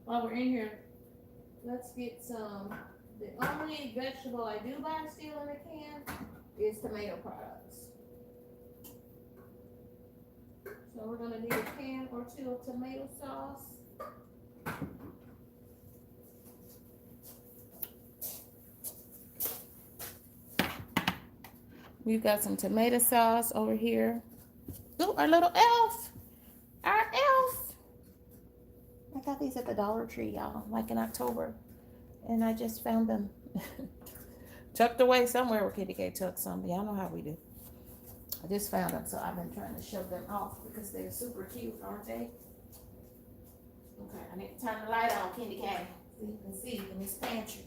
While we're in here, let's get some. The only vegetable I do buy still in a can is tomato products. So we're gonna need a can or two of tomato sauce. We've got some tomato sauce over here. Ooh, our little elf. Our elf. I got these at the Dollar Tree, y'all, like in October. And I just found them tucked away somewhere where KendyK tucked some. Y'all know how we do. I just found them, so I've been trying to show them off because they're super cute, aren't they? Okay, I need to turn the light on, KendyK, so you can see in this pantry.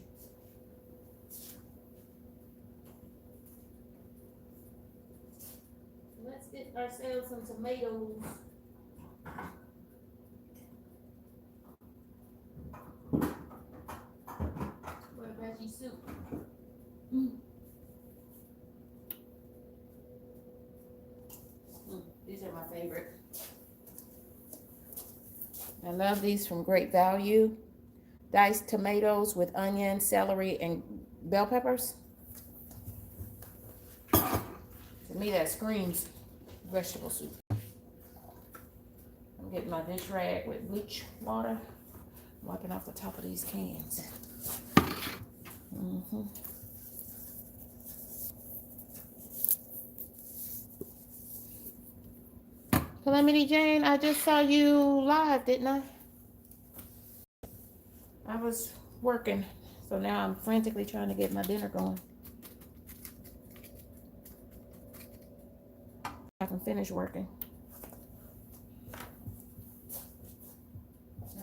Let's get ourselves some tomatoes. For a veggie soup. These are my favorite. I love these from Great Value. Diced tomatoes with onion, celery, and bell peppers. To me, that screams vegetable soup. I'm getting my dish rag with bleach water, wiping off the top of these cans. Calamity Jane, I just saw you live, didn't I? I was working, so now I'm frantically trying to get my dinner going. I can finish working. And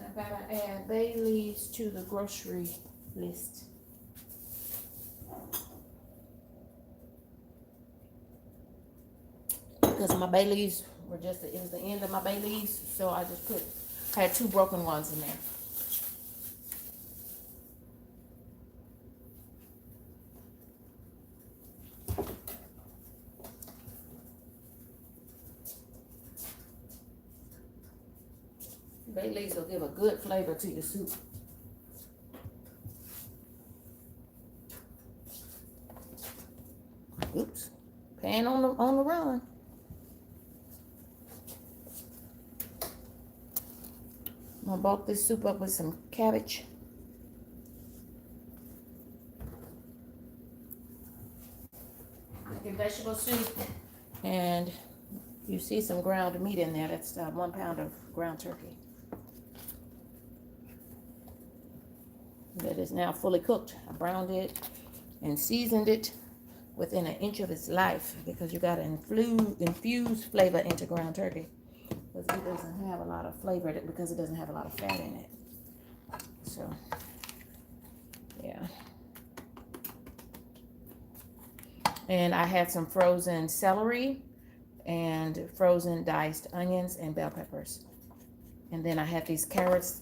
I gotta add bay leaves to the grocery list. Because my bay leaves were just, it was the end of my bay leaves, so I just had 2 broken ones in there. Bay leaves will give a good flavor to your soup. Oops, pan on the run. I'm gonna bulk this soup up with some cabbage. Making vegetable soup, and you see some ground meat in there. That's 1 pound of ground turkey. That is now fully cooked. I browned it and seasoned it within 1 inch of its life because you got to infuse flavor into ground turkey. Because it doesn't have a lot of flavor because it doesn't have a lot of fat in it. So, yeah. And I had some frozen celery and frozen diced onions and bell peppers. And then I had these carrots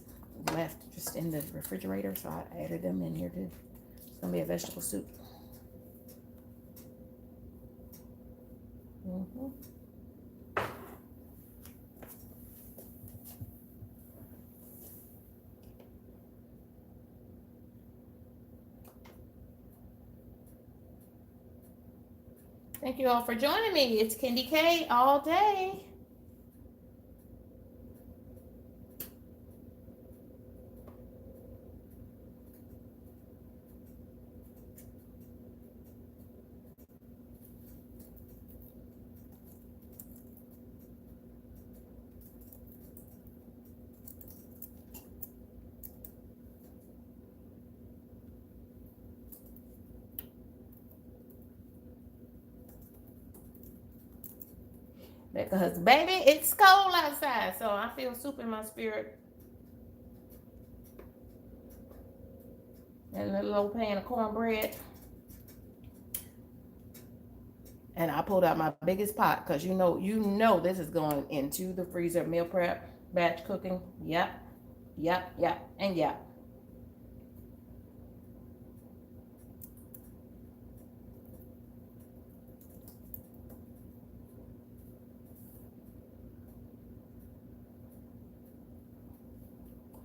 left just in the refrigerator, so I added them in here too. It's gonna be a vegetable soup. Thank you all for joining me. It's KendyK all day. Because, baby, it's cold outside, so I feel soup in my spirit. And a little old pan of cornbread. And I pulled out my biggest pot because you know this is going into the freezer. Meal prep, batch cooking. Yep, and yep.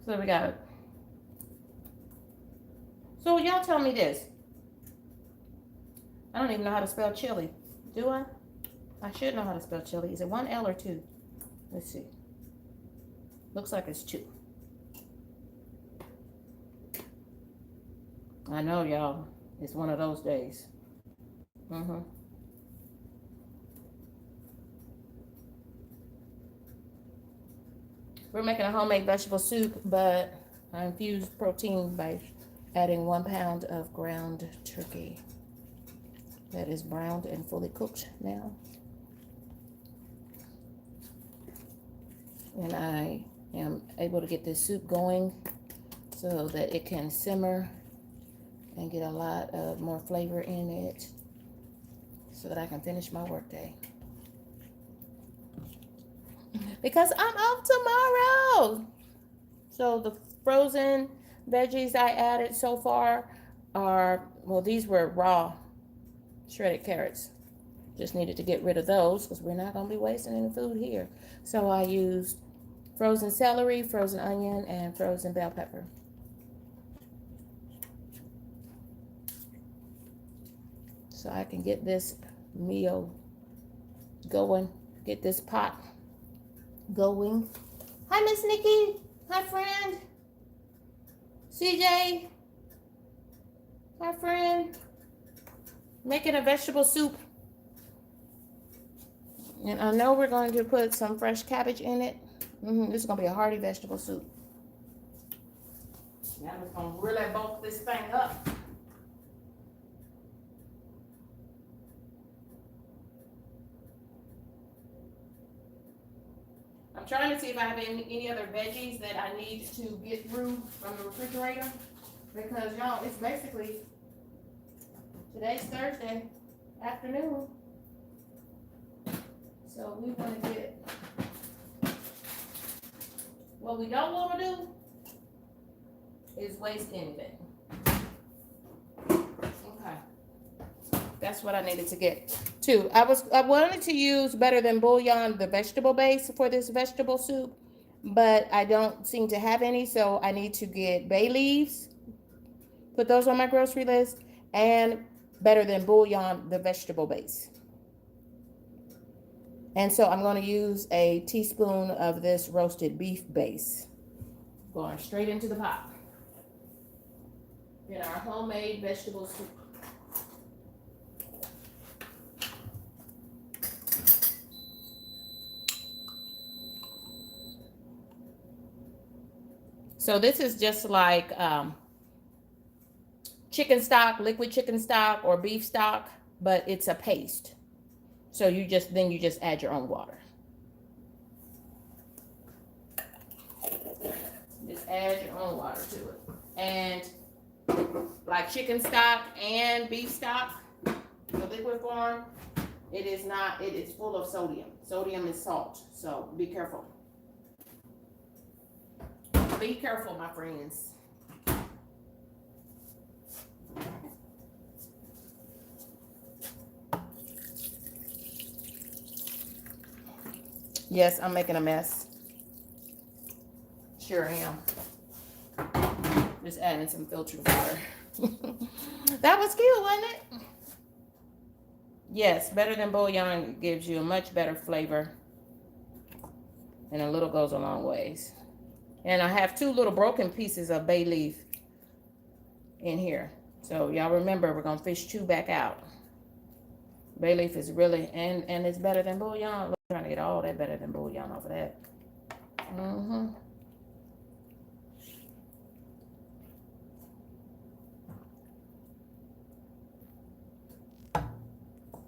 So we got So y'all tell me this. I don't even know how to spell chili. Do I? I should know how to spell chili. Is it 1 L or 2? Let's see. Looks like it's 2. I know, y'all. It's one of those days. We're making a homemade vegetable soup, but I infused protein by adding 1 pound of ground turkey. That is browned and fully cooked now. And I am able to get this soup going so that it can simmer and get a lot of more flavor in it so that I can finish my workday. Because I'm off tomorrow. So the frozen veggies I added so far are, well, these were raw shredded carrots. Just needed to get rid of those because we're not going to be wasting any food here. So I used frozen celery, frozen onion, and frozen bell pepper. So I can get this meal going, get this pot going. Hi, Miss Nikki. Hi, friend. CJ. Hi, friend. Making a vegetable soup. And I know we're going to put some fresh cabbage in it. This is going to be a hearty vegetable soup. Now I'm just going to really bulk this thing up. I'm trying to see if I have any other veggies that I need to get through from the refrigerator. Because, y'all, it's basically, today's Thursday afternoon. So we want to get, what we don't want to do is waste anything. Okay. That's what I needed to get too. I wanted to use Better Than Bouillon, the vegetable base for this vegetable soup, but I don't seem to have any, so I need to get bay leaves, put those on my grocery list, and Better Than Bouillon, the vegetable base. And so I'm going to use a teaspoon of this roasted beef base. Going straight into the pot. In our homemade vegetable soup. So this is just like chicken stock, liquid chicken stock, or beef stock, but it's a paste. So you just add your own water. Just add your own water to it. And like chicken stock and beef stock, the liquid form, it is full of sodium. Sodium is salt, so be careful. Be careful, my friends. Yes, I'm making a mess. Sure am. Just adding some filtered water. That was cute, wasn't it? Yes, Better Than Bouillon gives you a much better flavor. And a little goes a long ways. And I have 2 little broken pieces of bay leaf in here. So y'all remember, we're going to fish 2 back out. Bay leaf is really, and it's better than bouillon. I'm trying to get all that Better Than Bouillon off of that.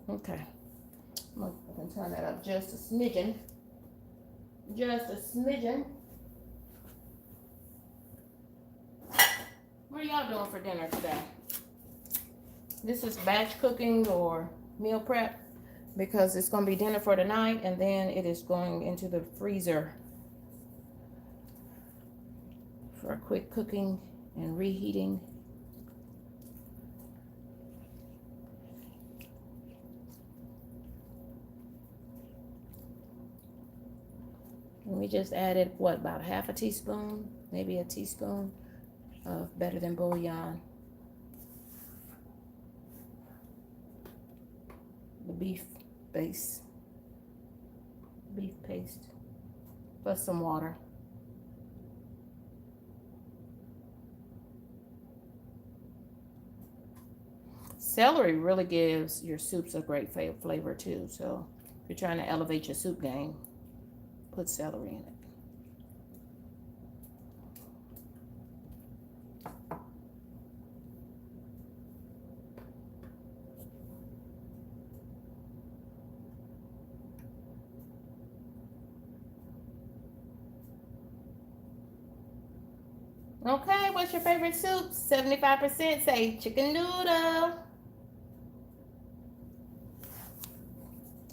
Okay. I can turn that up just a smidgen. Just a smidgen. What are y'all doing for dinner today? This is batch cooking or meal prep because it's going to be dinner for tonight and then it is going into the freezer for quick cooking and reheating. And we just added, what, about half a teaspoon, maybe a teaspoon of Better Than Bouillon. the beef base, beef paste, plus some water. Celery really gives your soups a great flavor too. So if you're trying to elevate your soup game, put celery in it. Okay, what's your favorite soup? 75% say chicken noodle.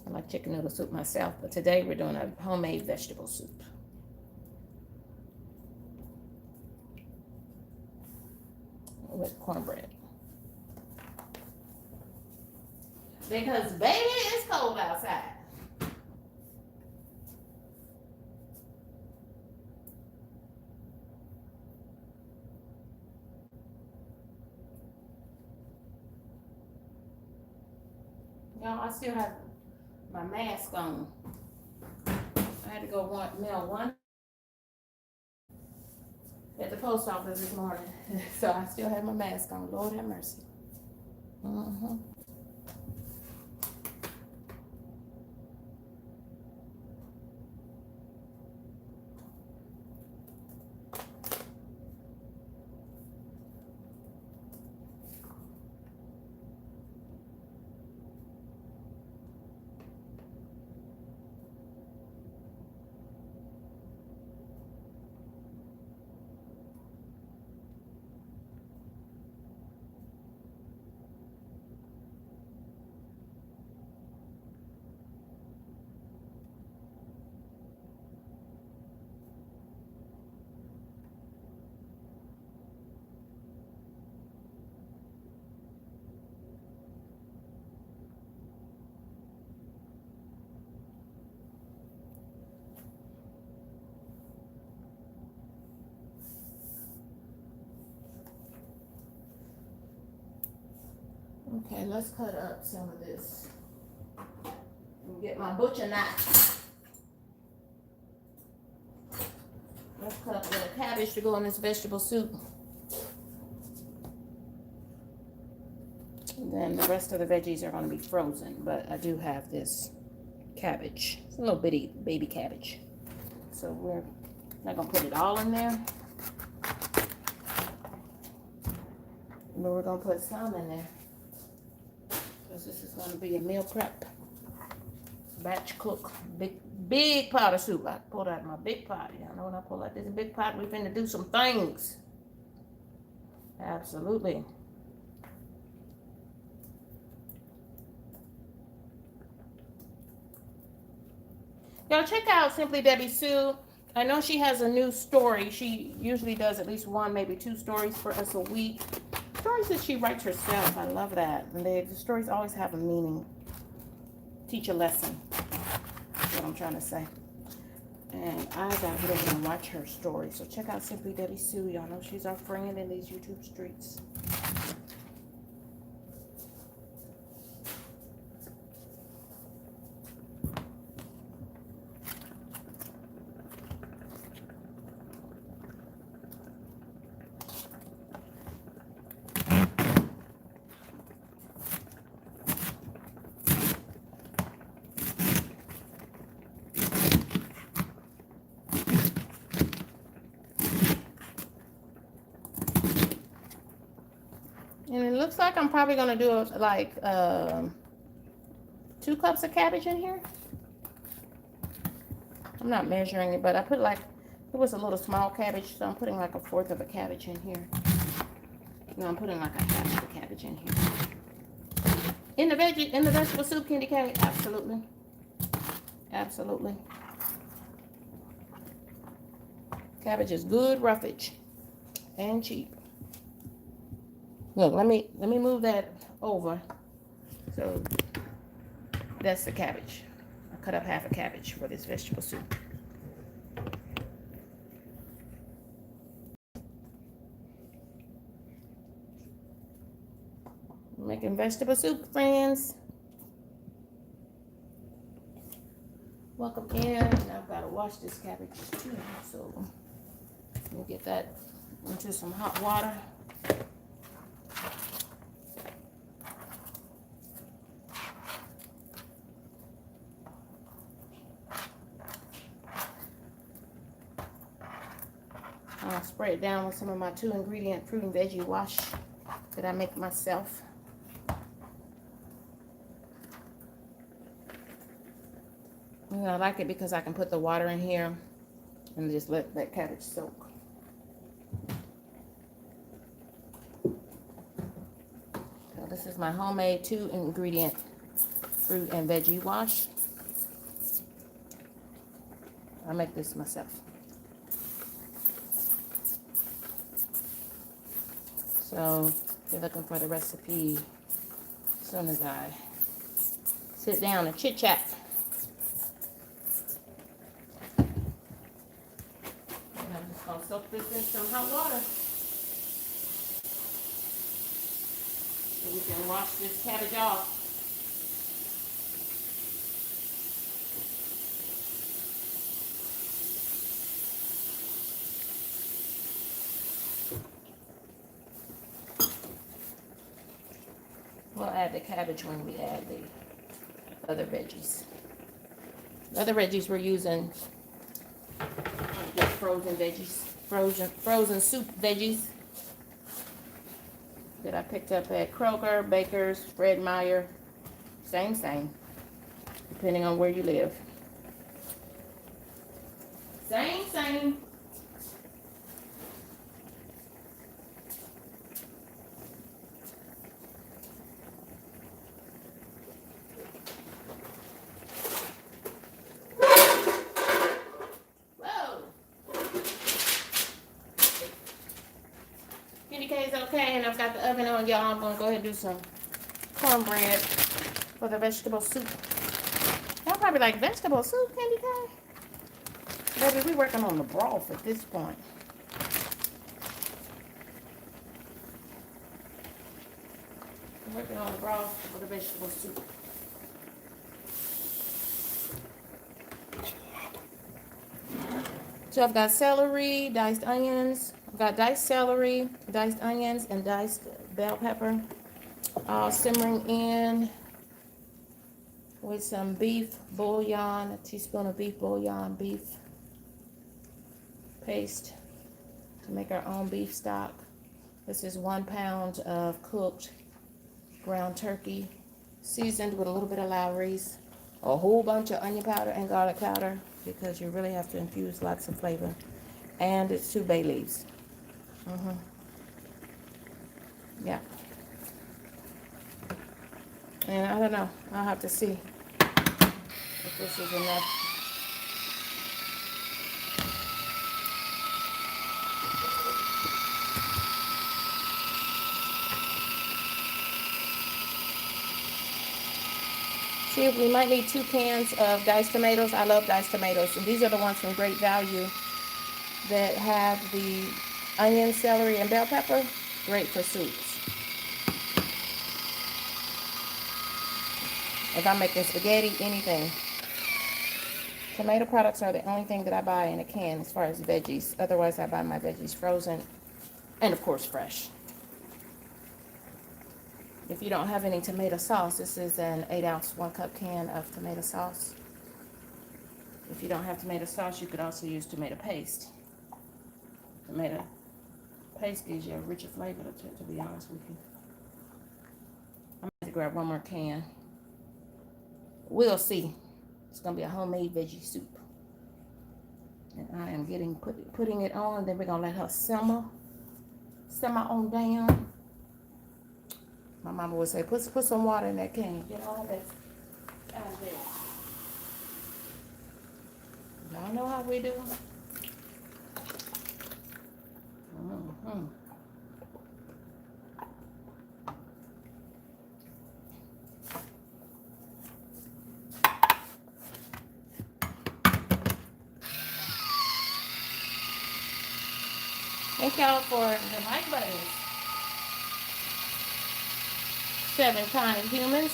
I like chicken noodle soup myself, but today we're doing a homemade vegetable soup with cornbread. Because baby, it's cold outside. Y'all, I still have my mask on. I had to go mail one at the post office this morning. So I still have my mask on. Lord have mercy. Okay, let's cut up some of this. And get my butcher knife. Let's cut up a little cabbage to go in this vegetable soup. And then the rest of the veggies are going to be frozen, but I do have this cabbage. It's a little bitty baby cabbage. So we're not going to put it all in there. But we're going to put some in there. Because this is going to be a meal prep. Batch cook. Big pot of soup. I pulled out my big pot. Y'all know when I pull out this big pot, we're finna do some things. Absolutely. Y'all check out Simply Debbie Sue. I know she has a new story. She usually does at least one, maybe two stories for us a week. Stories that she writes herself. I love that. And the stories always have a meaning. Teach a lesson. That's what I'm trying to say. And I got to go and watch her story. So check out Simply Debbie Sue. Y'all know she's our friend in these YouTube streets. And it looks like I'm probably going to do like 2 cups of cabbage in here. I'm not measuring it, but I put like, it was a little small cabbage, so I'm putting like 1/4 of a cabbage in here. No, I'm putting like 1/2 of the cabbage in here. In the vegetable soup, KendyK? Absolutely. Absolutely. Cabbage is good roughage and cheap. Look, let me move that over. So that's the cabbage. I cut up 1/2 a cabbage for this vegetable soup. Making vegetable soup, friends. them in, and I've got to wash this cabbage too. So we'll get that into some hot water. I'll spray it down with some of my 2-ingredient fruit and veggie wash that I make myself. And I like it because I can put the water in here and just let that cabbage soak. So this is my homemade 2-ingredient fruit and veggie wash. I make this myself. So if you're looking for the recipe as soon as I sit down and chit chat. I'm just going to soak this in some hot water so we can wash this cabbage off. We'll add the cabbage when we add the other veggies. The other veggies we're using just frozen veggies, frozen soup veggies that I picked up at Kroger, Baker's, Fred Meyer, same, depending on where you live. Same. KendyK is okay, and I've got the oven on, y'all. I'm gonna go ahead and do some cornbread for the vegetable soup. Y'all probably like vegetable soup, KendyK? Baby, we working on the broth at this point. We're working on the broth for the vegetable soup. So I've got celery, diced onions. I've got diced celery, diced onions, and diced bell pepper, all simmering in with some beef bouillon, a teaspoon of beef bouillon, beef paste to make our own beef stock. This is 1 pound of cooked ground turkey, seasoned with a little bit of Lowry's, a whole bunch of onion powder and garlic powder, because you really have to infuse lots of flavor. And it's 2 bay leaves. Yeah. And I don't know. I'll have to see if this is enough. See, we might need 2 cans of diced tomatoes. I love diced tomatoes. And these are the ones from Great Value that have the onion, celery, and bell pepper. Great for soups. If I'm making spaghetti, anything. Tomato products are the only thing that I buy in a can as far as veggies. Otherwise, I buy my veggies frozen and, of course, fresh. If you don't have any tomato sauce, this is an 8-ounce, 1-cup can of tomato sauce. If you don't have tomato sauce, you could also use tomato paste. Tomato paste gives you a richer flavor, to be honest with you. I'm going to grab 1 more can. We'll see. It's going to be a homemade veggie soup. And I am putting it on. Then we're going to let her simmer on down. My mama would say, put some water in that can. Get all that out of there. Y'all know how we do. Thank y'all for the like buttons. 7 kind humans.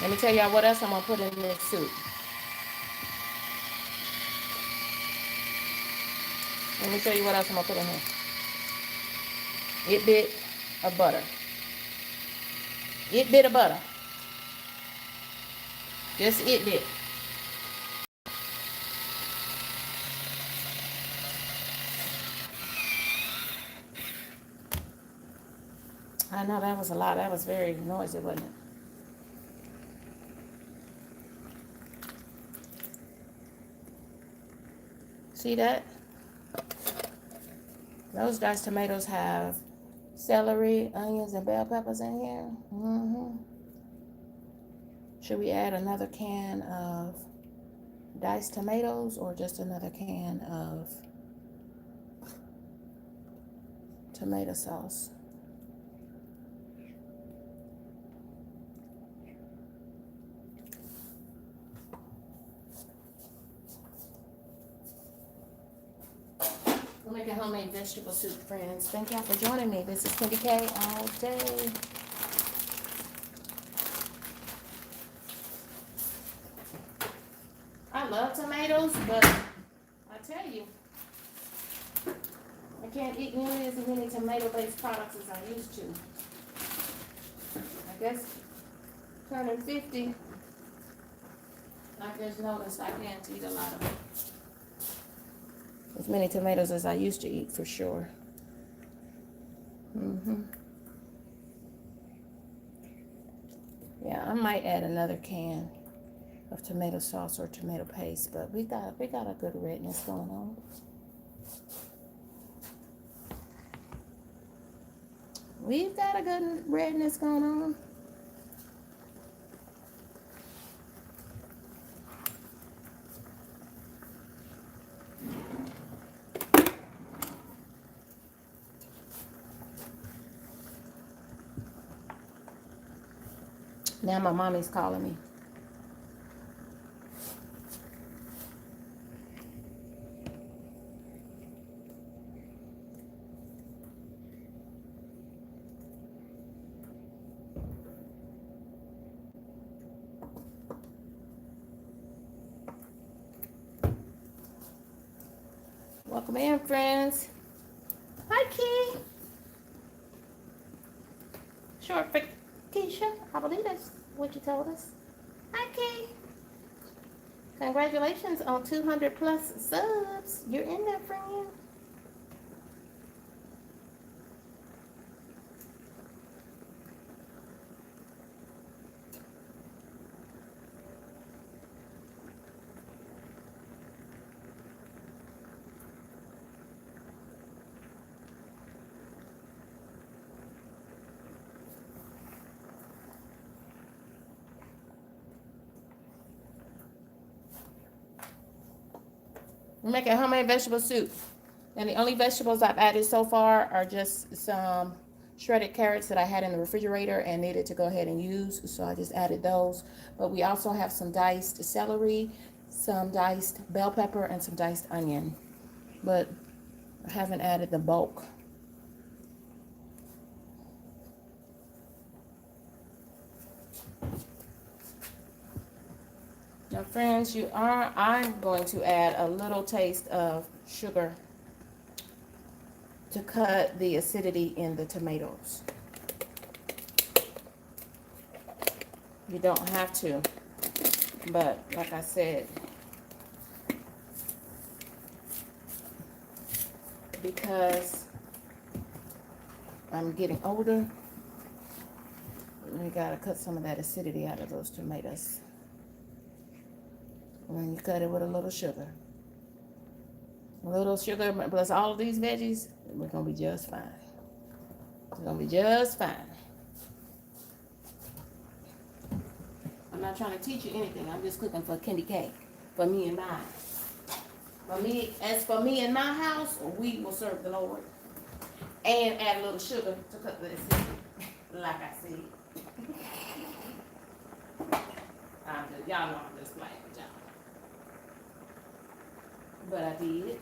Let me tell y'all what else I'm gonna put in this soup. Let me show you what else I'm gonna put in here. It bit of butter. It bit of butter. Just it bit. I know that was a lot. That was very noisy, wasn't it? See that? Those diced tomatoes have celery, onions, and bell peppers in here. Should we add another can of diced tomatoes or just another can of tomato sauce? We're making homemade vegetable soup, friends. Thank y'all for joining me. This is KendyK all day. I love tomatoes, but I tell you, I can't eat nearly as many tomato-based products as I used to. I guess turning 50, I just noticed I can't eat a lot of as many tomatoes as I used to eat, for sure. Yeah, I might add another can of tomato sauce or tomato paste, but we got a good redness going on. We've got a good redness going on. Now my mommy's calling me. Welcome in, friends. Hi, Key. Short for Keisha. I believe that's what you told us. Hi, Key. Congratulations on 200 plus subs. You're in there, friend. We're making homemade vegetable soup. And the only vegetables I've added so far are just some shredded carrots that I had in the refrigerator and needed to go ahead and use. So I just added those. But we also have some diced celery, some diced bell pepper, and some diced onion. But I haven't added the bulk. Now, friends, I'm going to add a little taste of sugar to cut the acidity in the tomatoes. You don't have to, but like I said, because I'm getting older, we gotta cut some of that acidity out of those tomatoes. When you cut it with a little sugar. A little sugar plus all of these veggies, we're gonna be just fine. It's gonna be just fine. I'm not trying to teach you anything. I'm just cooking for KendyK, for me and mine. As for me and my house, we will serve the Lord and add a little sugar to cut the acidity, like I said. Y'all know I'm just playing with y'all. But I did.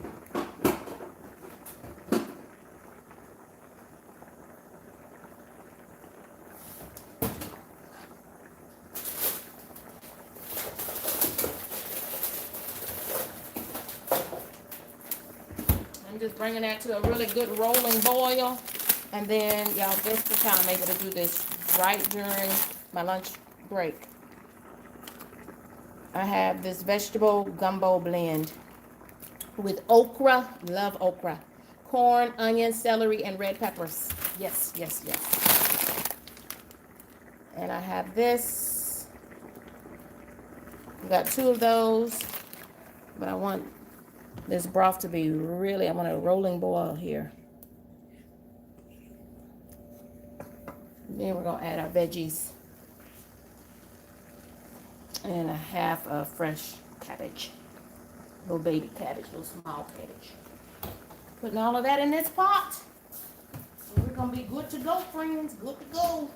I'm just bringing that to a really good rolling boil. And then, y'all, this is the time I'm able to do this right during my lunch break. I have this vegetable gumbo blend with okra. Love okra. Corn, onion, celery, and red peppers. Yes, yes, yes. And I have this. I got 2 of those. But I want this broth to be really, I want a rolling boil here. Then we're going to add our veggies. And a half of fresh cabbage. Little baby cabbage, little small cabbage. Putting all of that in this pot. And we're going to be good to go, friends. Good to go.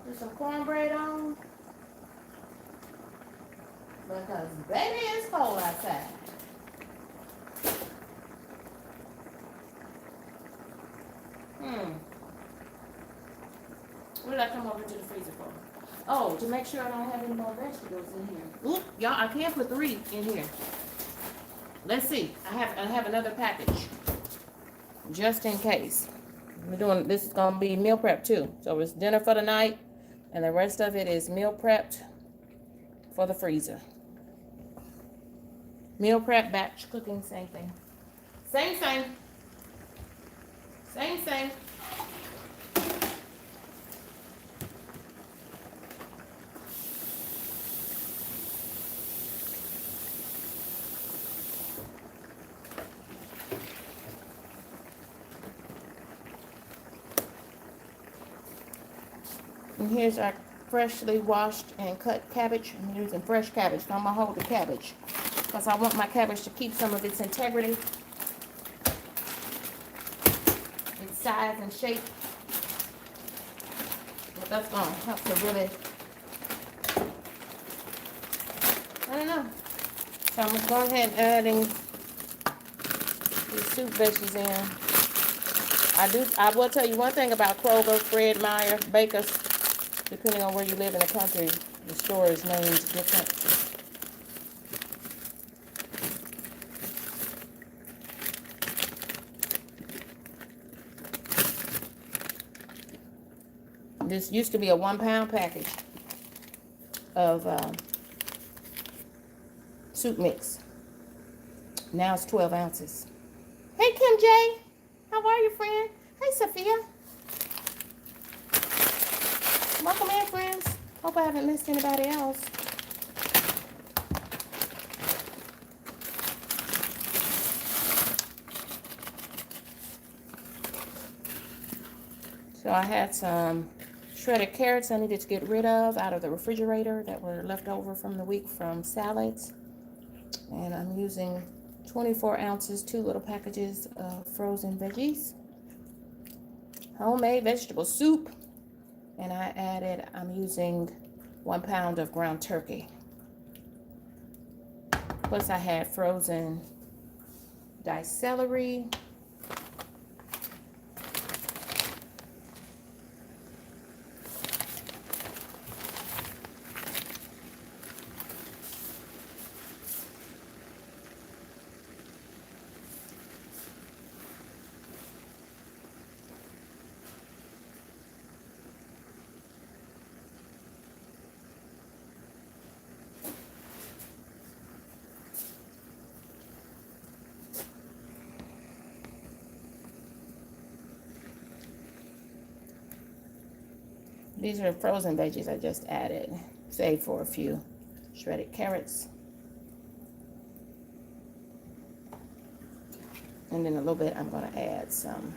Put some cornbread on. Because baby, it's cold outside. What did I come over to the freezer for? Oh, to make sure I don't have any more vegetables in here. Oop, y'all, I can't put 3 in here. Let's see. I have another package. Just in case. We're doing, this is going to be meal prep too. So it's dinner for the night. And the rest of it is meal prepped for the freezer. Meal prep, batch cooking, same thing. Same. And here's our freshly washed and cut cabbage. I'm using fresh cabbage, so I'm going to hold the cabbage. Because I want my cabbage to keep some of its integrity, its size and shape. But that's going to help to really, I don't know. So I'm going to go ahead and adding these soup veggies in. I will tell you one thing about Kroger, Fred Meyer, Baker's. Depending on where you live in the country, the store is named different. This used to be a 1-pound package of soup mix. Now it's 12 ounces. Hey, Kim J. How are you, friend? Hey, Sophia. Welcome in, friends. Hope I haven't missed anybody else. So I had some shredded carrots I needed to get rid of out of the refrigerator that were left over from the week from salads. And I'm using 24 ounces, 2 little packages of frozen veggies. Homemade vegetable soup. And I'm using 1 pound of ground turkey. Plus I had frozen diced celery. These are frozen veggies I just added. Saved for a few. Shredded carrots. And then a little bit I'm going to add some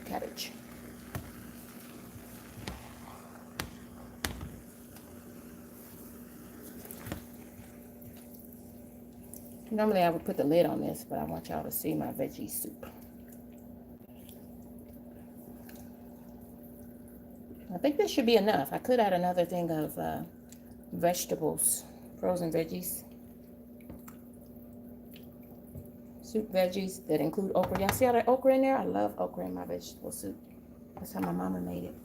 cabbage. Normally I would put the lid on this, but I want y'all to see my veggie soup. I think this should be enough. I could add another thing of vegetables, frozen veggies. Soup veggies that include okra. Y'all see all that okra in there? I love okra in my vegetable soup. That's how my mama made it.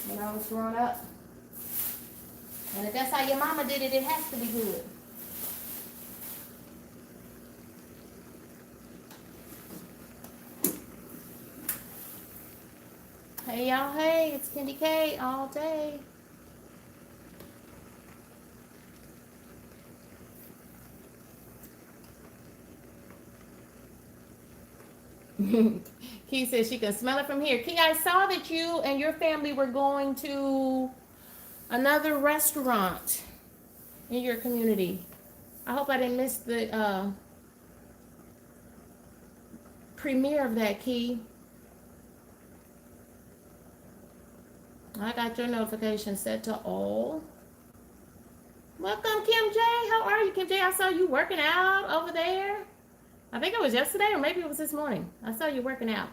When I was growing up, And if that's how your mama did it, it has to be good. Hey y'all, hey, it's KendyK all day. Key says she can smell it from here. Key, I saw that you and your family were going to another restaurant in your community. I hope I didn't miss the premiere of that, Key. I got your notification set to all. Welcome, Kim J. How are you, Kim J? I saw you working out over there. I think it was yesterday or maybe it was this morning. I saw you working out.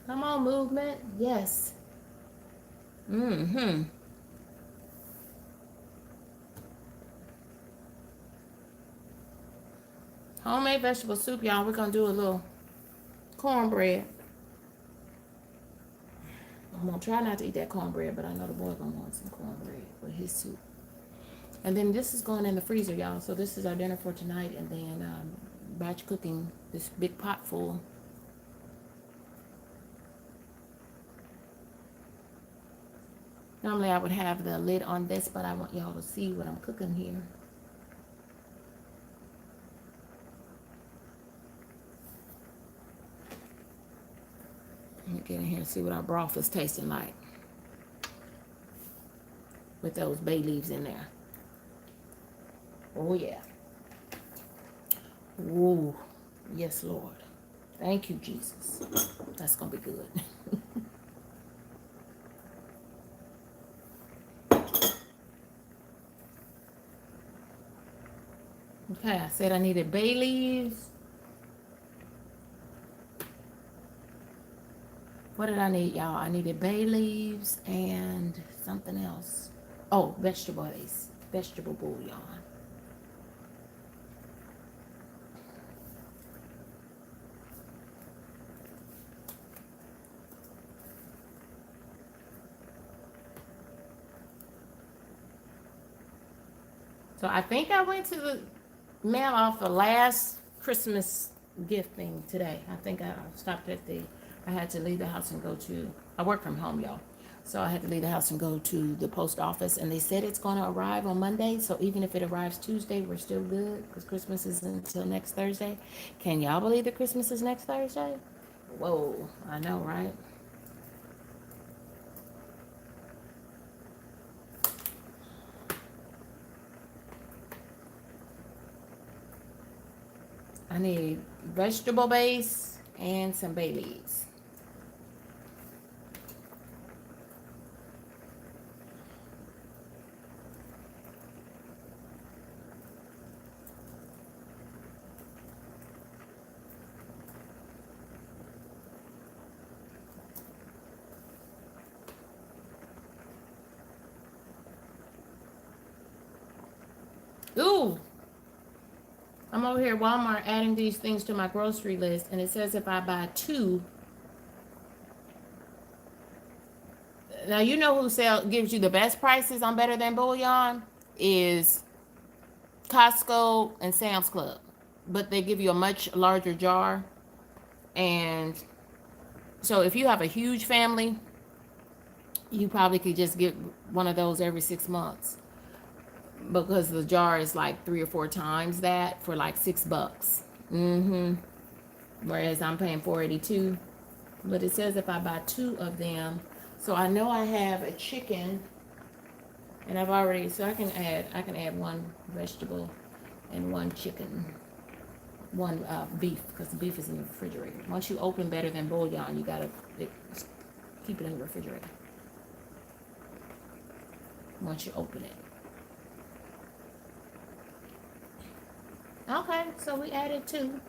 Come on, movement. Yes. Mm-hmm. Homemade vegetable soup, y'all. We're going to do a little cornbread. I'm going to try not to eat that cornbread, but I know the boy going to want some cornbread with his soup. And then this is going in the freezer, y'all. So this is our dinner for tonight. And then batch cooking this big pot full. Normally I would have the lid on this, but I want y'all to see what I'm cooking here. Let me get in here and see what our broth is tasting like. With those bay leaves in there. Oh yeah. Ooh. Yes, Lord. Thank you, Jesus. That's gonna be good. Okay, I said I needed bay leaves. What did I need, y'all? I needed bay leaves and something else. Oh, vegetable base. Vegetable bouillon. So I think I went to the mail off the last Christmas gift thing today. I think I stopped at I had to leave the house and go to, I work from home, y'all. So I had to leave the house and go to the post office, and they said it's going to arrive on Monday. So even if it arrives Tuesday, we're still good because Christmas is until next Thursday. Can y'all believe that Christmas is next Thursday? Whoa, I know, right? I need vegetable base and some bay leaves. Ooh, I'm over here at Walmart adding these things to my grocery list, and it says if I buy two. Now you know who gives you the best prices on Better Than Bouillon is Costco and Sam's Club, but they give you a much larger jar. And so if you have a huge family, you probably could just get one of those every 6 months, because the jar is like 3 or 4 times that for like $6. Whereas I'm paying $4.82. But it says if I buy 2 of them, so I know I have a chicken, and I've already, so I can add 1 vegetable and 1 chicken, 1 beef, because the beef is in the refrigerator. Once you open Better Than Bouillon, you gotta keep it in the refrigerator. Once you open it. Okay, so we added 2.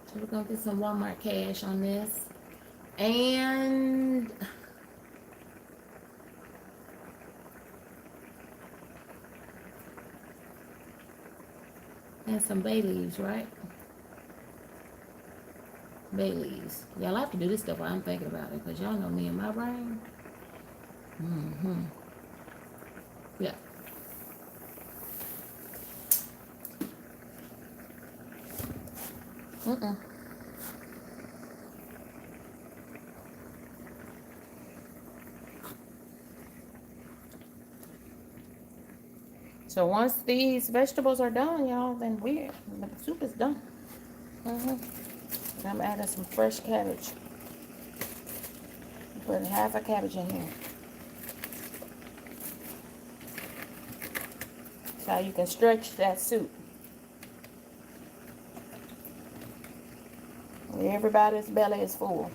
So we're gonna get some Walmart cash on this. And some bay leaves, right? Bay leaves. Y'all have to do this stuff while I'm thinking about it, because y'all know me and my brain. Yeah. So once these vegetables are done, y'all, then the soup is done. I'm adding some fresh cabbage. Putting half a cabbage in here. So you can stretch that soup. Everybody's belly is full.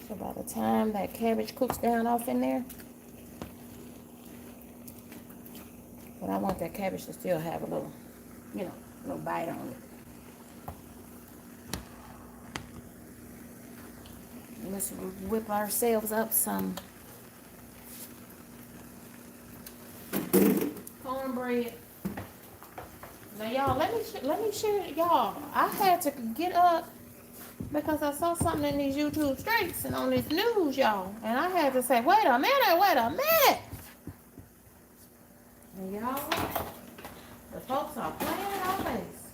So by the time that cabbage cooks down off in there, but I want that cabbage to still have a little, little bite on it. Let's whip ourselves up some cornbread. Now, y'all, let me share it, y'all. I had to get up because I saw something in these YouTube streets and on this news, y'all, and I had to say, wait a minute. And y'all, the folks are playing in our face.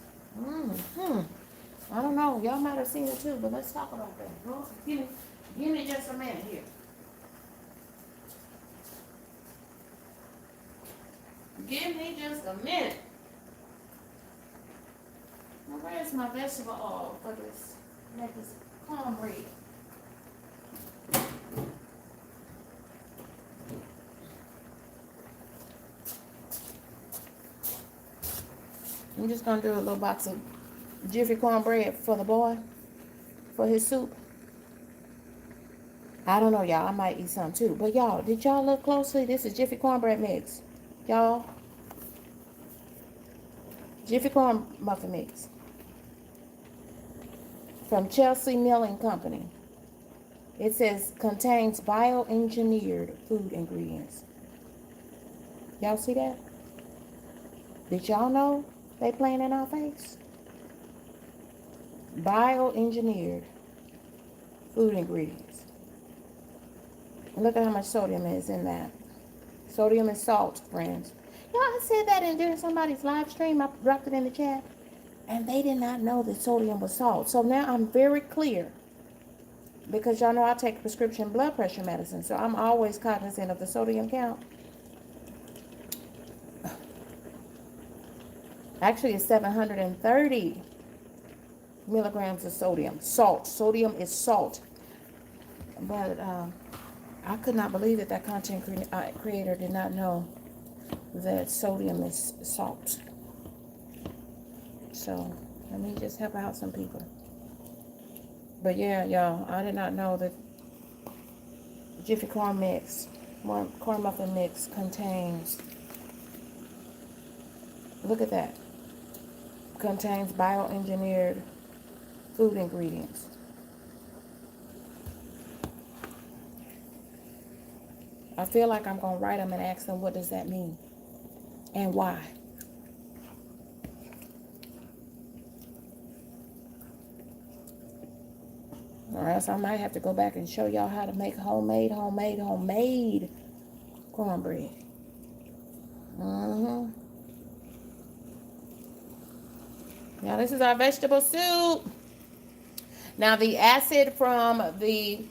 I don't know. Y'all might have seen it too, but let's talk about that. Well, give me just a minute here. Give me just a minute. Now, where's my vegetable oil for this? Make this cornbread. I'm just gonna do a little box of Jiffy cornbread for the boy, for his soup. I don't know, y'all. I might eat some too. But y'all, did y'all look closely? This is Jiffy cornbread mix, y'all. Jiffy corn muffin mix from Chelsea Milling Company. It says contains bioengineered food ingredients. Y'all see that? Did y'all know they playing in our face? Bioengineered food ingredients. Look at how much sodium is in that. Sodium is salt, friends. Y'all, I said that during somebody's live stream. I dropped it in the chat. And they did not know that sodium was salt. So now I'm very clear. Because y'all know I take prescription blood pressure medicine. So I'm always cognizant of the sodium count. Actually, it's 730 milligrams of sodium. Salt. Sodium is salt. But I could not believe that content creator did not know that sodium is salt. So let me just help out some people. But yeah, y'all, I did not know that Jiffy corn muffin mix contains, look at that, contains bioengineered food ingredients. I feel like I'm going to write them and ask them, what does that mean? And why? Or else I might have to go back and show y'all how to make homemade cornbread. Now this is our vegetable soup. Now the acid from the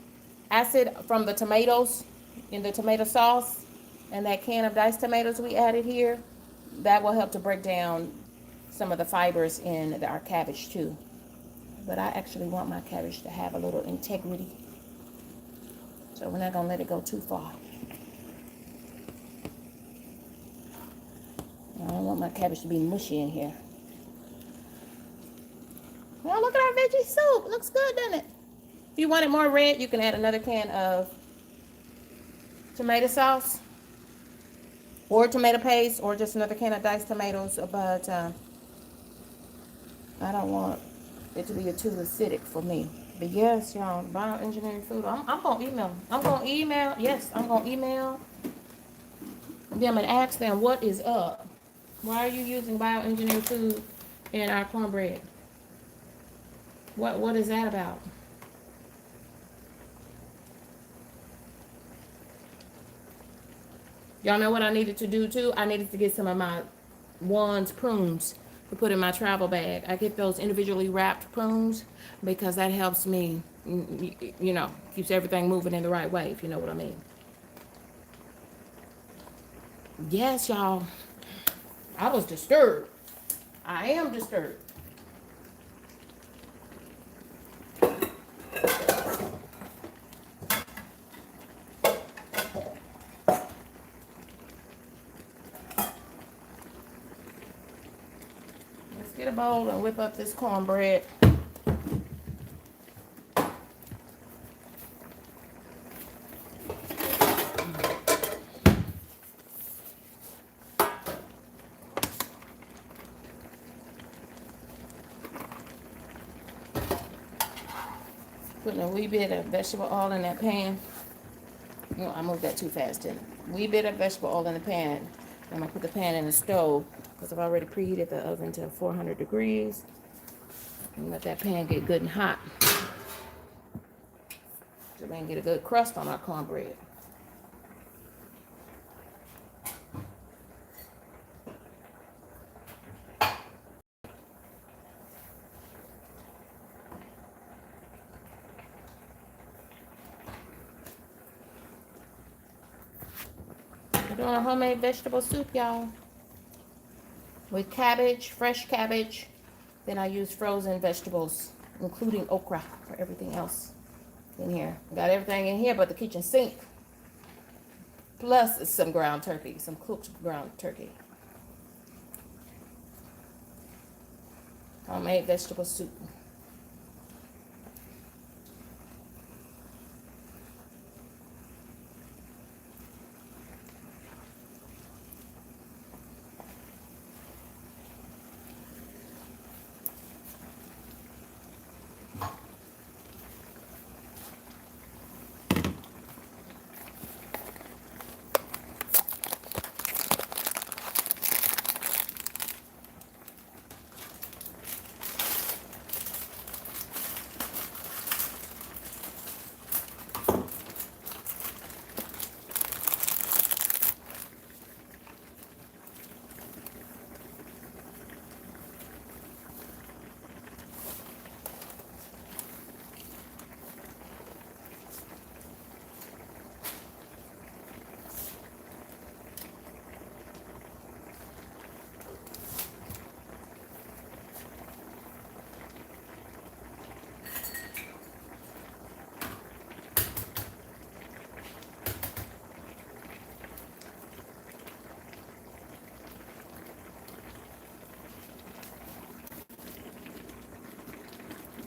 tomatoes in the tomato sauce and that can of diced tomatoes we added here, that will help to break down some of the fibers in our cabbage too. But I actually want my cabbage to have a little integrity. So we're not going to let it go too far. I don't want my cabbage to be mushy in here. Well, look at our veggie soup. Looks good, doesn't it? If you want it more red, you can add another can of tomato sauce or tomato paste or just another can of diced tomatoes. But I don't want it to be too acidic for me. But yes, y'all, bioengineered food. I'm gonna email them. I'm gonna email. Yes, I'm gonna email them and ask them what is up. Why are you using bioengineered food in our cornbread? What is that about? Y'all know what I needed to do too? I needed to get some of my Wands prunes to put in my travel bag. I get those individually wrapped prunes because that helps me, you know, keeps everything moving in the right way, if you know what I mean. Yes, y'all. I was disturbed. I am disturbed. Let's get a bowl and whip up this cornbread. Putting a wee bit of vegetable oil in that pan. No, I moved that too fast, didn't I? Wee bit of vegetable oil in the pan. I'm gonna put the pan in the stove because I've already preheated the oven to 400 degrees. And let that pan get good and hot so we can get a good crust on our cornbread. We're doing a homemade vegetable soup, y'all. With cabbage, fresh cabbage. Then I use frozen vegetables, including okra for everything else in here. Got everything in here but the kitchen sink. Plus some ground turkey, some cooked ground turkey. Homemade vegetable soup.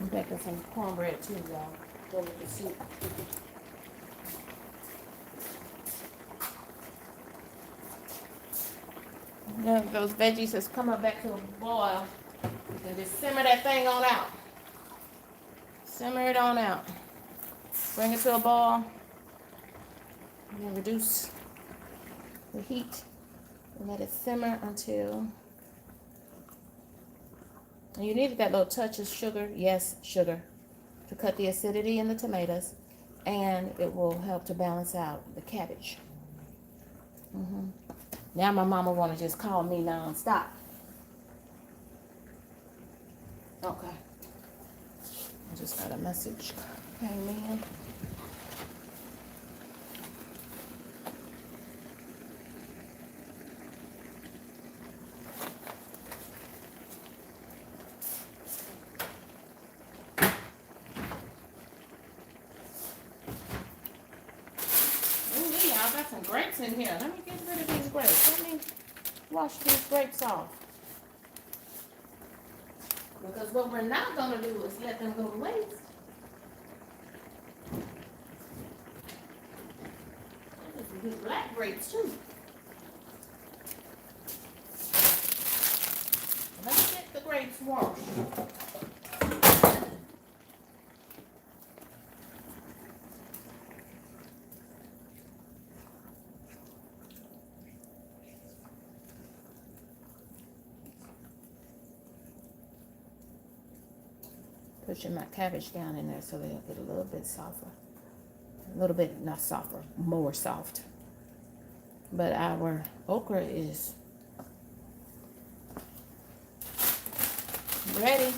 I'm making some cornbread too, y'all. Go with the soup. Now those veggies has come up back to a boil. And just simmer that thing on out. Simmer it on out. Bring it to a boil. And then reduce the heat and let it simmer until. And you needed that little touch of sugar. Yes, sugar. To cut the acidity in the tomatoes. And it will help to balance out the cabbage. Now my mama want to just call me non-stop. Okay. I just got a message came in. I got some grapes in here. Let me get rid of these grapes. Let me wash these grapes off. Because what we're not going to do is let them go to waste. There's some good black grapes too. Let me get the grapes washed. pushing my cabbage down in there so they'll get a little bit softer. A little bit, not softer, more soft. But our okra is ready.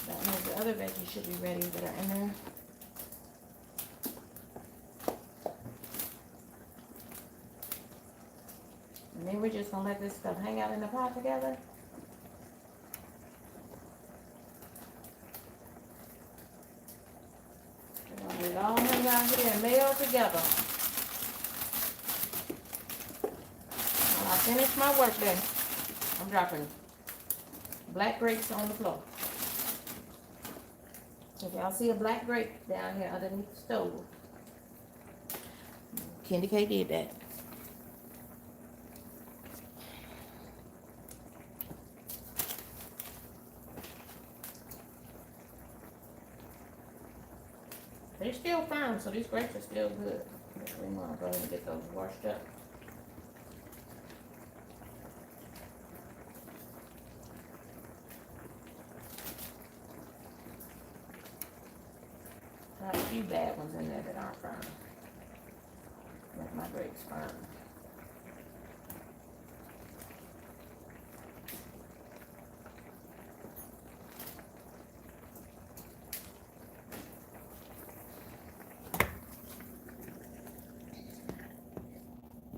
That means the other veggies should be ready that are in there. And then we're just gonna let this stuff hang out in the pot together. We're gonna let it all hang out here and meld together. When I finish my work day, I'm dropping black grapes on the floor. So if y'all see a black grape down here underneath the stove, KendyK did that. They're still firm, so these grapes are still good. We want to go ahead and get those washed up. Got a few bad ones in there that aren't firm. Make my grapes firm.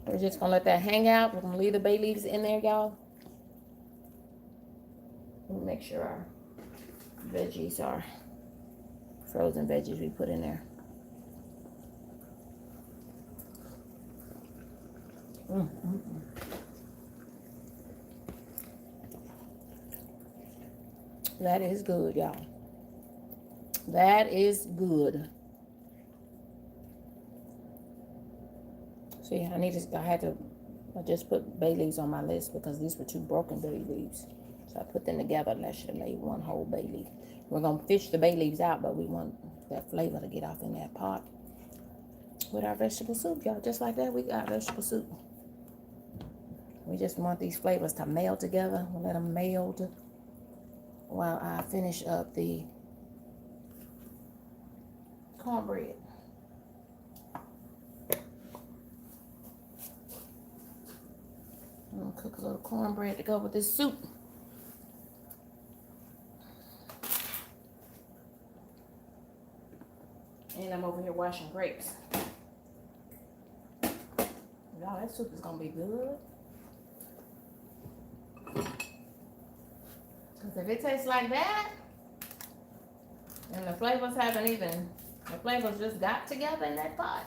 We're just gonna let that hang out. We're gonna leave the bay leaves in there, y'all. Make sure our veggies are frozen veggies we put in there. That is good, y'all. That is good. See, I just put bay leaves on my list because these were 2 broken bay leaves. So I put them together and I should have made 1 whole bay leaf. We're going to fish the bay leaves out, but we want that flavor to get off in that pot with our vegetable soup, y'all. Just like that, we got vegetable soup. We just want these flavors to meld together. We'll let them meld while I finish up the cornbread. I'm going to cook a little cornbread to go with this soup. And I'm over here washing grapes. Y'all, that soup is going to be good. Because if it tastes like that, and the flavors just got together in that pot.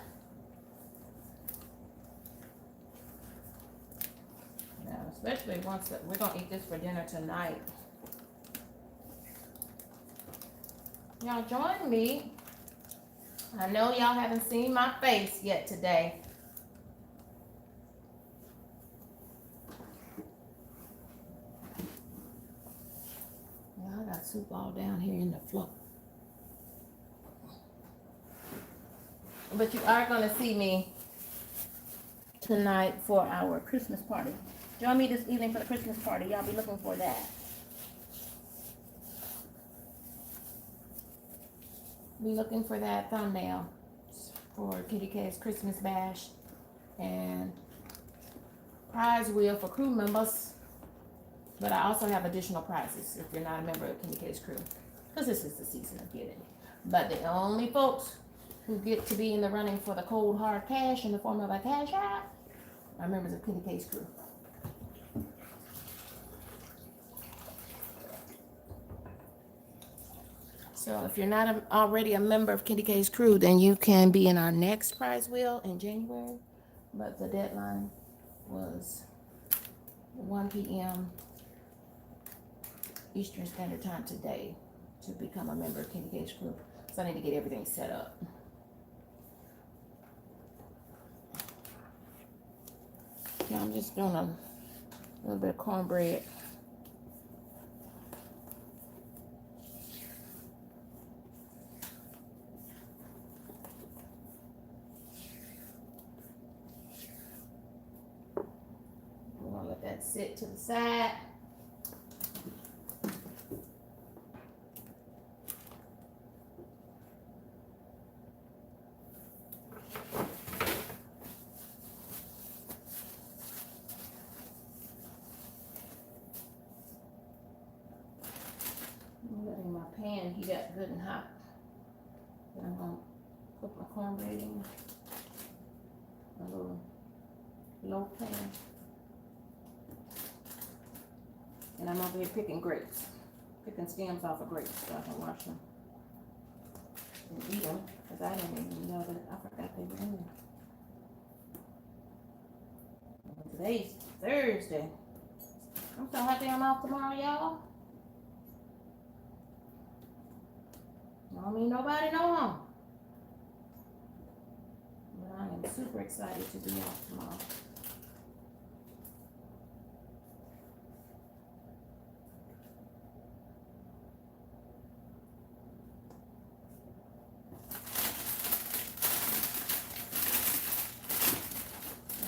Now, especially once we're going to eat this for dinner tonight. Y'all join me. I know y'all haven't seen my face yet today. Now I got soup all down here in the floor. But you are going to see me tonight for our Christmas party. Join me this evening for the Christmas party. Y'all be looking for that. Be looking for that thumbnail for KendyK's Christmas Bash and prize wheel for crew members. But I also have additional prizes if you're not a member of KendyK's crew, because this is the season of giving. But the only folks who get to be in the running for the cold hard cash in the form of a cash app are members of KendyK's crew. So if you're not already a member of KendyK's crew, then you can be in our next prize wheel in January. But the deadline was 1 p.m. Eastern Standard Time today to become a member of KendyK's crew. So I need to get everything set up. Okay, I'm just doing a little bit of cornbread. That sit to the side. pan heat up good and hot. Then I'm gonna put my cornbread in a little low pan. And I'm over here picking grapes. Picking stems off of grapes so I can wash them and eat them, because I didn't even know that. I forgot they were in there. Today's Thursday. I'm so happy I'm off tomorrow, y'all. Don't mean nobody no harm. But I am super excited to be off tomorrow.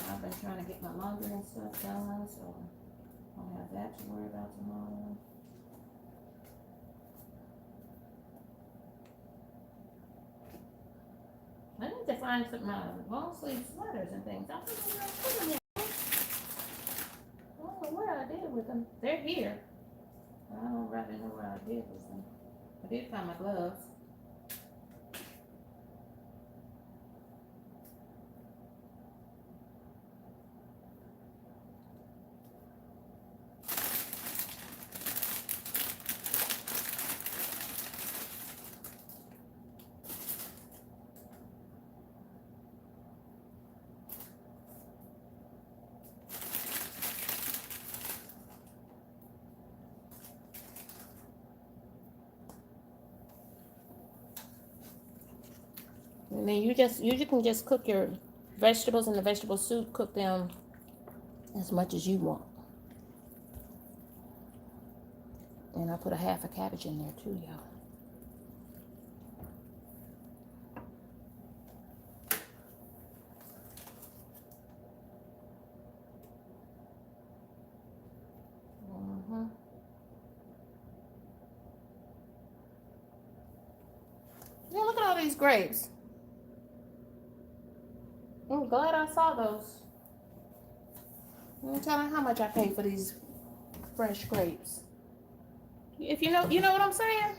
I've been trying to get my laundry and stuff done, so I don't have that to worry about tomorrow. I need to find some long sleeve sweaters and things. I don't know where I put them in. I don't know what I did with them. They're here. I don't really know what I did with them. I did find my gloves. And then you can just cook your vegetables in the vegetable soup, cook them as much as you want. And I put a half a cabbage in there too, y'all. Yeah, look at all these grapes. I'm glad I saw those. Let me tell you how much I paid for these fresh grapes. If you know what I'm saying?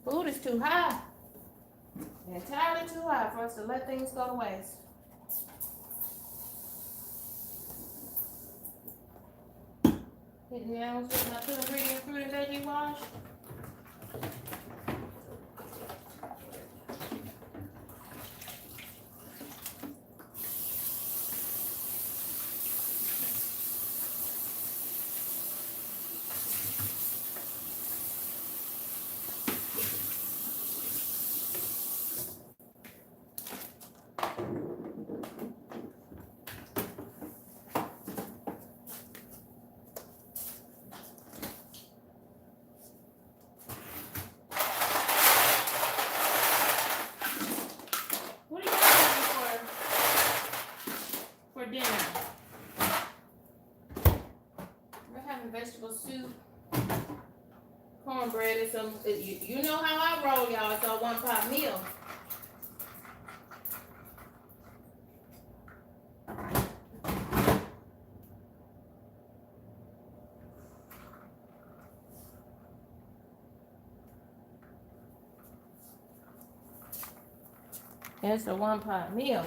Food is too high. Entirely too high for us to let things go to waste. Hitting down with my 2-ingredient fruit and veggie wash. Dinner. We're having vegetable soup, cornbread, and some. You know how I roll, y'all. It's a one-pot meal. It's a one-pot meal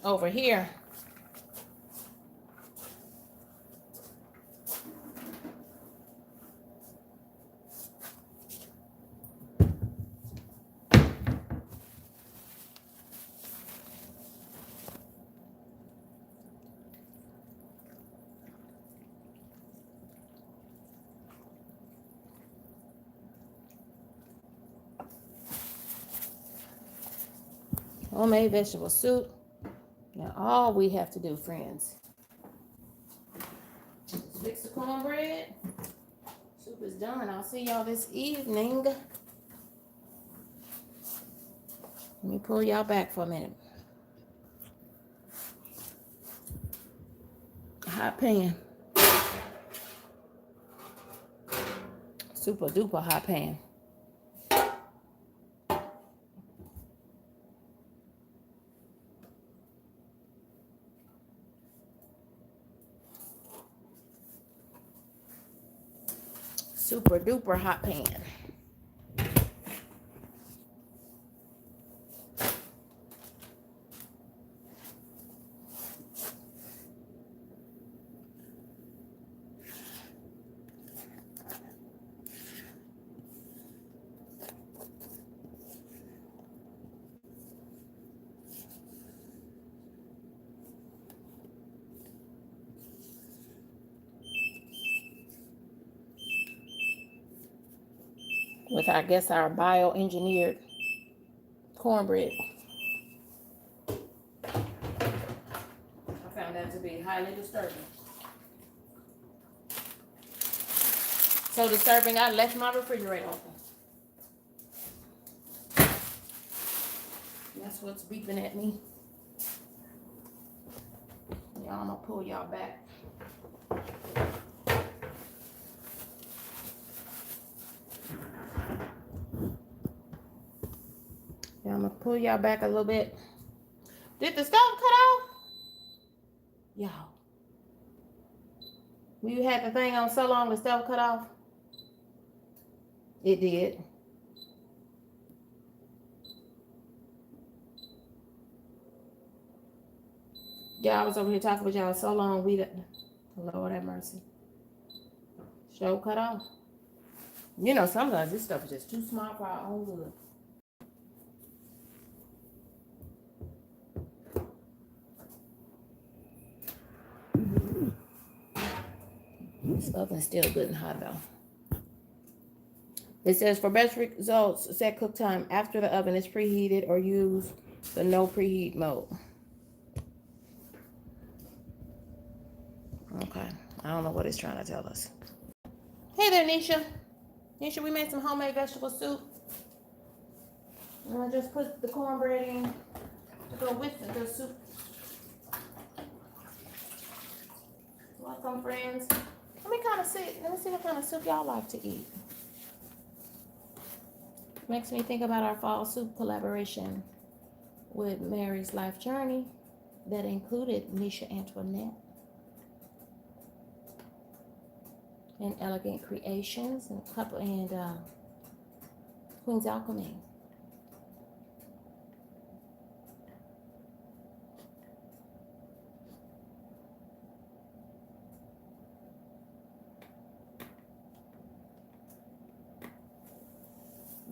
over here. Homemade vegetable soup. Now all we have to do, friends, is mix the cornbread. Soup is done. I'll see y'all this evening. Let me pull y'all back for a minute. Hot pan. Super duper hot pan. super duper hot pan. With, I guess, our bioengineered cornbread. I found that to be highly disturbing. So disturbing, I left my refrigerator open. That's what's beeping at me. Y'all, I'm gonna pull y'all back. Yeah, I'm gonna pull y'all back a little bit. Did the stove cut off? Y'all. You had the thing on so long the stove cut off? It did. Yeah, I was over here talking with y'all so long we didn't. Lord have mercy. Show cut off. You know, sometimes this stuff is just too smart for our own good. This oven's still good and hot though. It says for best results, set cook time after the oven is preheated or use the no preheat mode. Okay, I don't know what it's trying to tell us. Hey there, Nisha. Nisha, we made some homemade vegetable soup. And I just put the cornbread in to go with the soup. Welcome, friends. Let me see what kind of soup y'all like to eat. Makes me think about our fall soup collaboration with Mary's Life Journey that included Nisha Antoinette and Elegant Creations and Queen's Alchemy.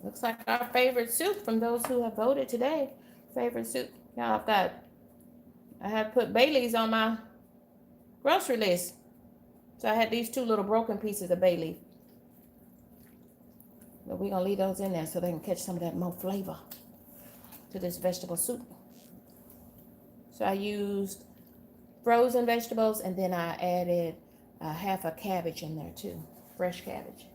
Looks like our favorite soup from those who have voted today. Favorite soup. Y'all, I have put Bailey's on my grocery list. So I had these two little broken pieces of bay leaf. But we're going to leave those in there so they can catch some of that more flavor to this vegetable soup. So I used frozen vegetables and then I added half a cabbage in there too. Fresh cabbage.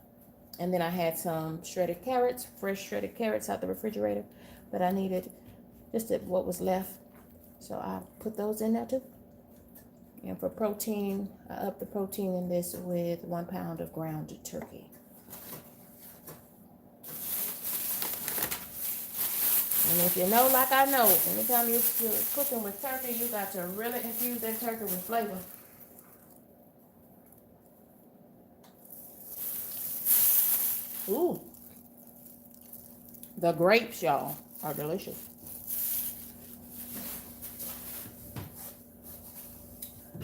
And then I had some shredded carrots, fresh shredded carrots out the refrigerator. But I needed just what was left. So I put those in there too. And for protein, I upped the protein in this with 1 pound of ground turkey. And if you know, like I know, anytime you're cooking with turkey, you got to really infuse that turkey with flavor. Ooh. The grapes, y'all, are delicious.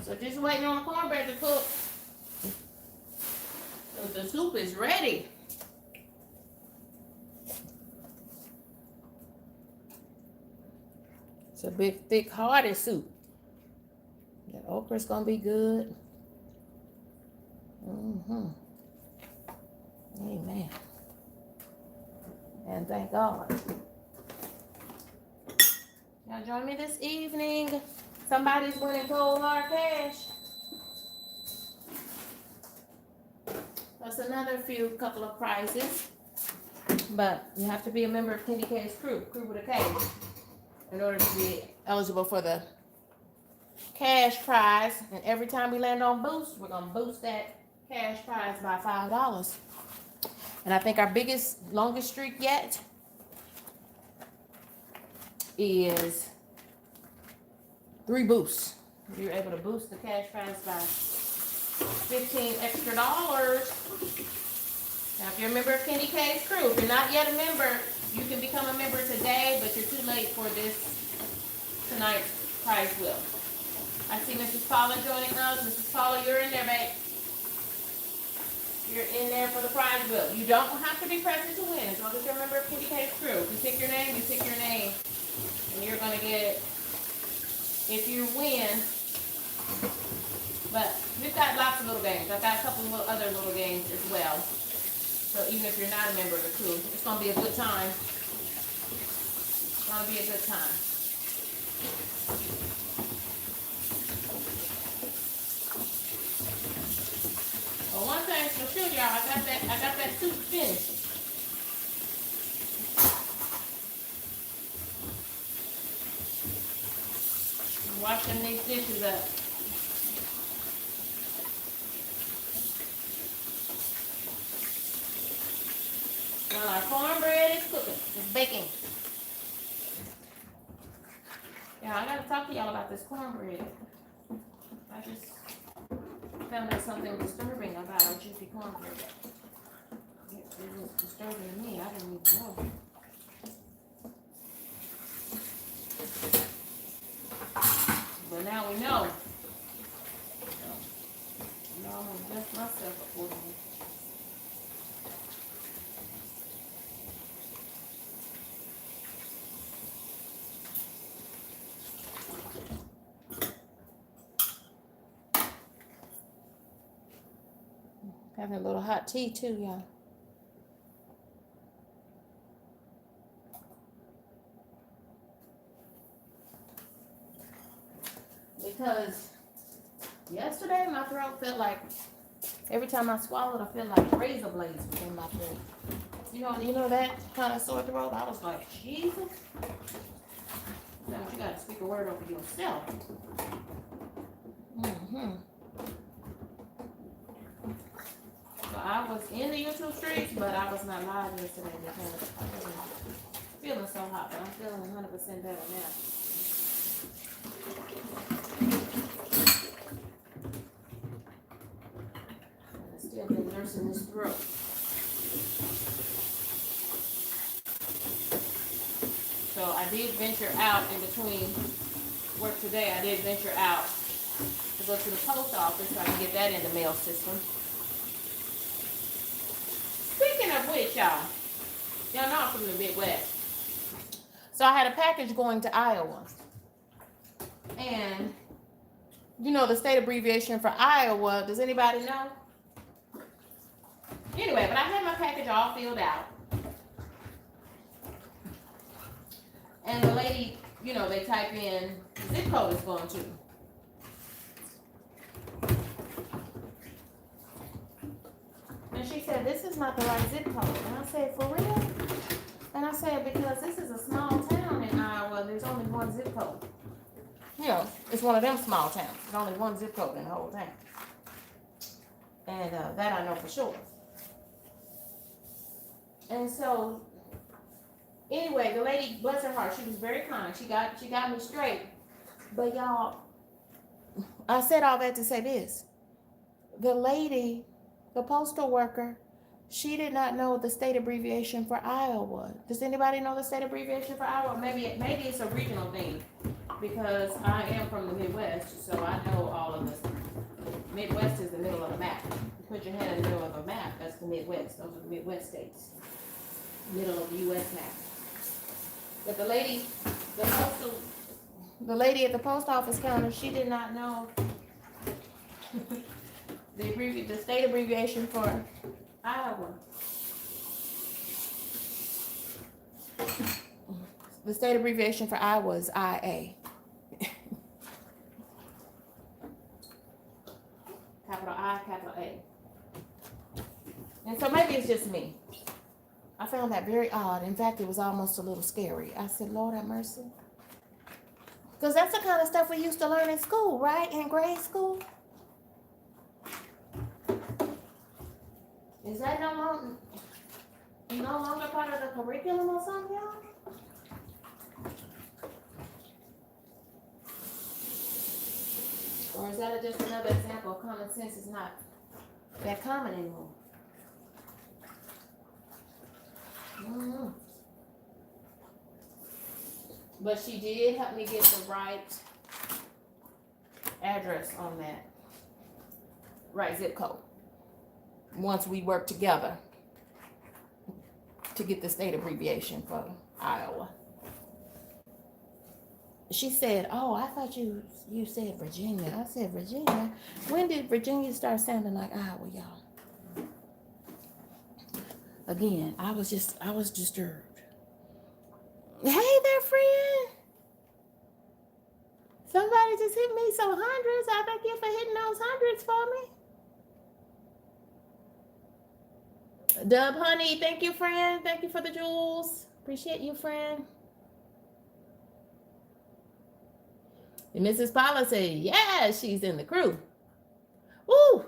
So just waiting on the cornbread to cook. So the soup is ready. It's a big, thick, hearty soup. The okra's gonna be good. Amen. And thank God. Y'all join me this evening. Somebody's winning cold hard cash. That's another couple of prizes. But you have to be a member of KendyK's crew with a K, in order to be eligible for the cash prize. And every time we land on boost, we're gonna boost that cash prize by $5. And I think our longest streak yet is 3 boosts. You're able to boost the cash prize by $15 extra. Now, if you're a member of KendyK's crew, if you're not yet a member, you can become a member today, but you're too late for this tonight's prize wheel. I see Mrs. Paula joining us. Mrs. Paula, you're in there, babe. You're in there for the prize wheel. You don't have to be present to win as long as you're a member of KendyK's crew. If you pick your name, you pick your name. And you're going to get, if you win, but we've got lots of little games. I've got a couple of other little games as well. So even if you're not a member of the crew, it's going to be a good time. It's going to be a good time. Well, one thing's for sure, y'all, I got that soup finished. I'm washing these dishes up. Well, our cornbread is cooking. It's baking. Yeah, I gotta talk to y'all about this cornbread. I just found out something disturbing about our juicy cornbread. It was disturbing to me. I didn't even know. But now we know. So, I'm gonna adjust myself accordingly. Having a little hot tea too, y'all. Because yesterday my throat felt like, every time I swallowed, I felt like razor blades within my throat. You know that kind of sore throat? I was like, Jesus. Now you gotta speak a word over yourself. So I was in the YouTube streets, but I was not live yesterday because I wasn't feeling so hot, but I'm feeling 100% better now. And I've still been nursing this throat. So I did venture out in between work today. I did venture out to go to the post office so I can get that in the mail system. Speaking of which, y'all know I'm from the Midwest. So I had a package going to Iowa. And, the state abbreviation for Iowa, does anybody know? Anyway, but I had my package all filled out. And the lady, they type in the zip code it's going to. And she said, this is not the right zip code. And I said, for real? And I said, because this is a small town in Iowa, there's only one zip code. It's one of them small towns. There's only one zip code in the whole town. And that I know for sure. And so, anyway, the lady, bless her heart, she was very kind. She got me straight. But y'all, I said all that to say this. The lady, the postal worker, she did not know the state abbreviation for Iowa. Does anybody know the state abbreviation for Iowa? Maybe it's a regional thing, because I am from the Midwest, so I know all of this. Midwest is the middle of the map. You put your hand in the middle of a map, that's the Midwest. Those are the Midwest states. Middle of the U.S. map. But the lady at the post office counter, she did not know the state abbreviation for Iowa. The state abbreviation for Iowa is IA. Capital I, capital A. And so maybe it's just me. I found that very odd. In fact, it was almost a little scary. I said, Lord have mercy. Because that's the kind of stuff we used to learn in school, right? In grade school. Is that no longer part of the curriculum or something, y'all? Or is that just another example of common sense is not that common anymore? Mm. But she did help me get the right address on that. Right zip code. Once we work together to get the state abbreviation for Iowa. She said, "Oh, I thought you said Virginia." I said, "Virginia? When did Virginia start sounding like Iowa, y'all?" Again, I was disturbed. Hey there, friend. Somebody just hit me some hundreds. I thank you for hitting those hundreds for me. Dub Honey, thank you, friend. Thank you for the jewels. Appreciate you, friend. And Mrs. Paula said, "Yeah, she's in the crew." Woo!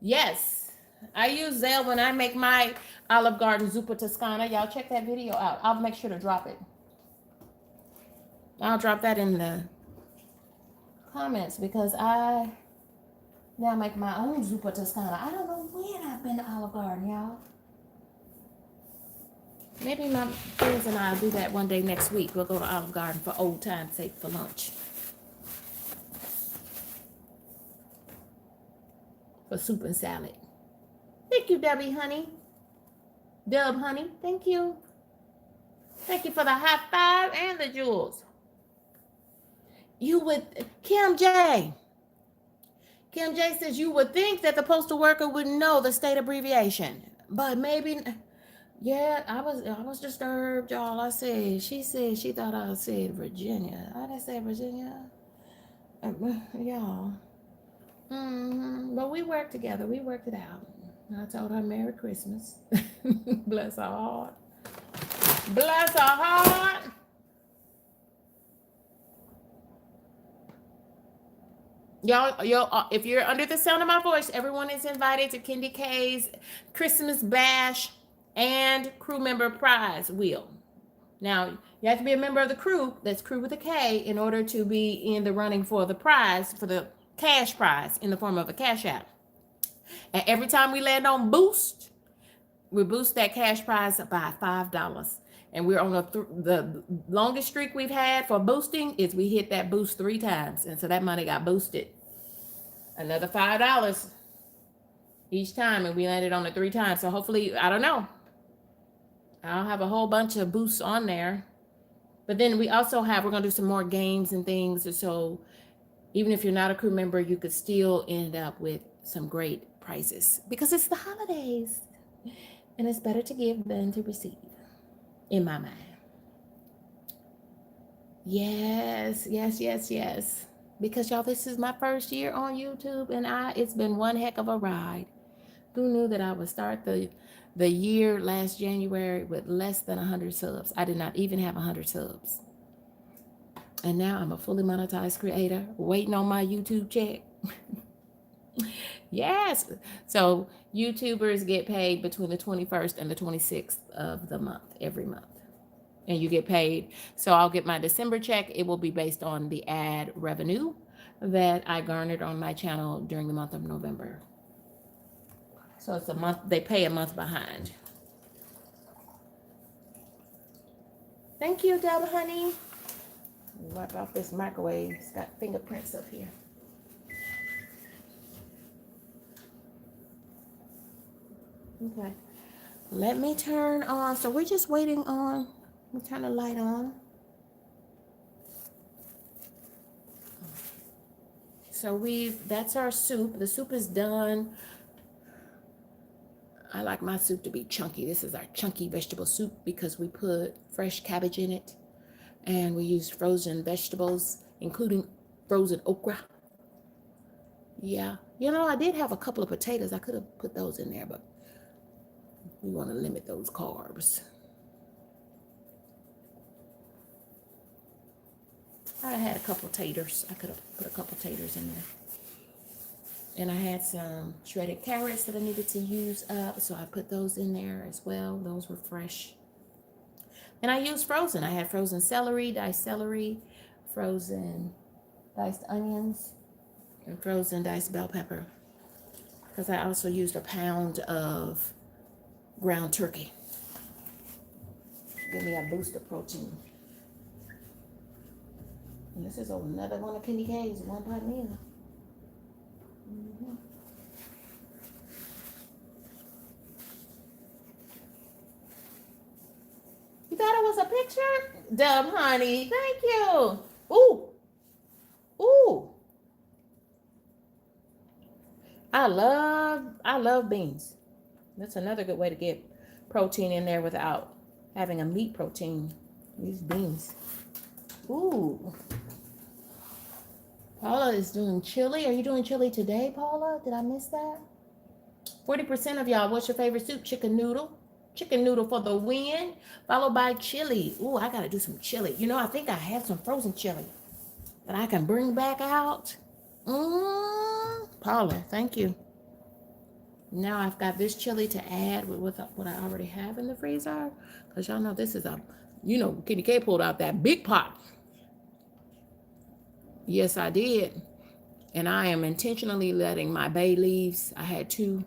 Yes. I use Zelle when I make my Olive Garden Zuppa Toscana. Y'all check that video out. I'll make sure to drop it. I'll drop that in the comments because I now make my own Zuppa Toscana. I don't know when I've been to Olive Garden, y'all. Maybe my friends and I will do that one day next week. We'll go to Olive Garden for old time's sake for lunch. For soup and salad. Thank you, Debbie, honey. Dub, honey. Thank you. Thank you for the high five and the jewels. You would, Kim J. Kim J says you would think that the postal worker would know the state abbreviation, but maybe, yeah, I was disturbed, y'all. She said she thought I said Virginia. I didn't say Virginia, y'all. But we worked together. We worked it out. I told her Merry Christmas. Bless her heart. Bless her heart. Y'all, if you're under the sound of my voice, everyone is invited to KendyK's Christmas Bash and crew member prize wheel. Now, you have to be a member of the crew, that's crew with a K, in order to be in the running for the prize, for the cash prize in the form of a cash app. And every time we land on boost, we boost that cash prize by $5. And we're on the longest streak we've had for boosting is we hit that boost 3 times. And so that money got boosted. Another $5 each time. And we landed on it 3 times. So hopefully, I don't know. I'll have a whole bunch of boosts on there. But then we're going to do some more games and things. And so even if you're not a crew member, you could still end up with some great prizes. Because it's the holidays. And it's better to give than to receive. In my mind. Yes. Because y'all, this is my first year on YouTube and it's been one heck of a ride. Who knew that I would start the year last January with less than 100 subs? I did not even have 100 subs. And now I'm a fully monetized creator waiting on my YouTube check. Yes. So YouTubers get paid between the 21st and the 26th of the month, every month. And you get paid. So I'll get my December check. It will be based on the ad revenue that I garnered on my channel during the month of November. So it's a month, they pay a month behind. Thank you, Dub Honey. Wipe off this microwave. It's got fingerprints up here. Okay, let me turn on. So we're just waiting on. Let me turn the light on. So that's our soup. The soup is done. I like my soup to be chunky. This is our chunky vegetable soup because we put fresh cabbage in it. And we use frozen vegetables, including frozen okra. Yeah. You know, I did have a couple of potatoes. I could have put those in there, but we want to limit those carbs. I had a couple of taters. I could have put a couple of taters in there. And I had some shredded carrots that I needed to use up, so I put those in there as well. Those were fresh. And I used frozen. I had frozen celery, frozen diced onions, and frozen diced bell pepper. Because I also used a pound of ground turkey. Give me a boost of protein. And this is another one of KendyK's one-pot meal. You thought it was a picture? Dub, honey. Thank you. Ooh. Ooh. I love beans. That's another good way to get protein in there without having a meat protein. These beans. Ooh. Paula is doing chili. Are you doing chili today, Paula? Did I miss that? 40% of y'all, what's your favorite soup? Chicken noodle. Chicken noodle for the win, followed by chili. Ooh, I gotta do some chili. You know, I think I have some frozen chili that I can bring back out. Paula, thank you. Now I've got this chili to add with what I already have in the freezer. Because y'all know this is KendyK pulled out that big pot. Yes, I did. And I am intentionally letting my bay leaves. I had 2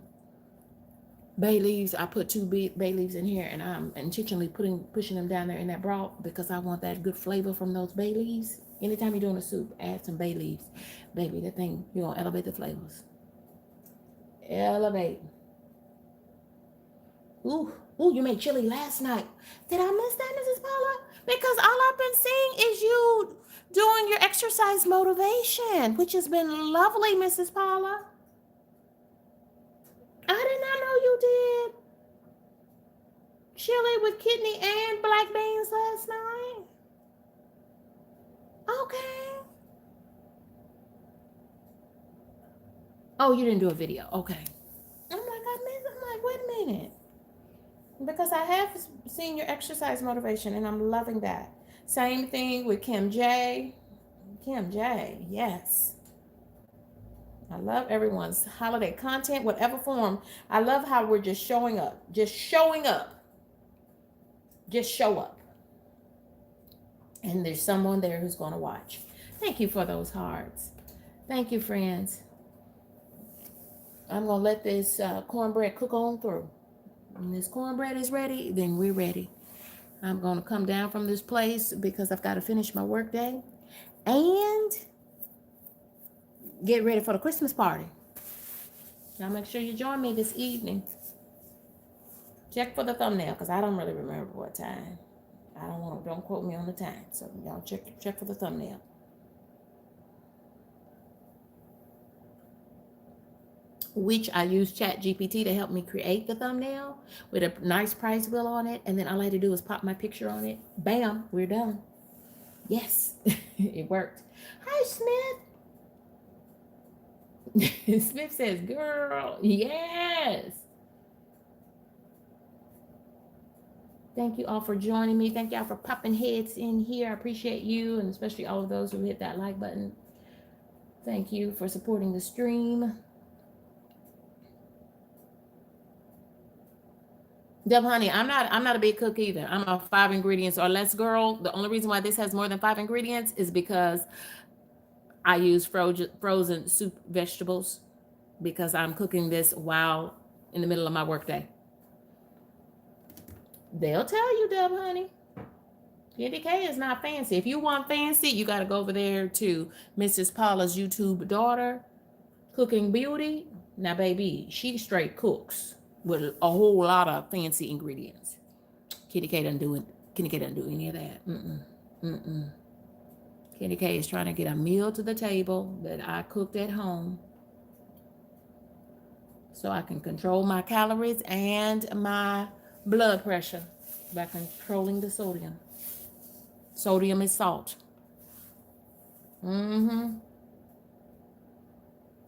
bay leaves. I put 2 bay leaves in here, and I'm intentionally pushing them down there in that broth because I want that good flavor from those bay leaves. Anytime you're doing a soup, add some bay leaves. Baby, that thing, you're going to elevate the flavors. Elevate. Ooh, you made chili last night. Did I miss that, Mrs. Paula? Because all I've been seeing is you doing your exercise motivation, which has been lovely, Mrs. Paula. I did not know you did chili with kidney and black beans last night. Okay. Oh, you didn't do a video. Okay. I'm like, wait a minute. Because I have seen your exercise motivation, and I'm loving that. Same thing with Kim J. Kim J, yes. I love everyone's holiday content, whatever form. I love how we're just showing up. Just showing up. Just show up. And there's someone there who's going to watch. Thank you for those hearts. Thank you, friends. I'm going to let this cornbread cook on through. When this cornbread is ready, then we're ready. I'm going to come down from this place because I've got to finish my work day and get ready for the Christmas party. Now make sure you join me this evening. Check for the thumbnail because I don't really remember what time. Don't quote me on the time. So y'all check for the thumbnail. Which I use ChatGPT to help me create the thumbnail with a nice price wheel on it. And then all I had to do is pop my picture on it. Bam, we're done. Yes, it worked. Hi, Smith. Smith says, girl, yes. Thank you all for joining me. Thank y'all for popping heads in here. I appreciate you, and especially all of those who hit that like button. Thank you for supporting the stream. Deb, honey, I'm not a big cook either. I'm a 5 ingredients or less girl. The only reason why this has more than 5 ingredients is because I use frozen soup vegetables because I'm cooking this while in the middle of my workday. They'll tell you, Deb, honey. KendyK is not fancy. If you want fancy, you got to go over there to Mrs. Paula's YouTube daughter, Cooking Beauty. Now, baby, she straight cooks with a whole lot of fancy ingredients. KendyK doesn't do it. KendyK doesn't do any of that. KendyK is trying to get a meal to the table that I cooked at home so I can control my calories and my blood pressure by controlling the sodium. Sodium is salt.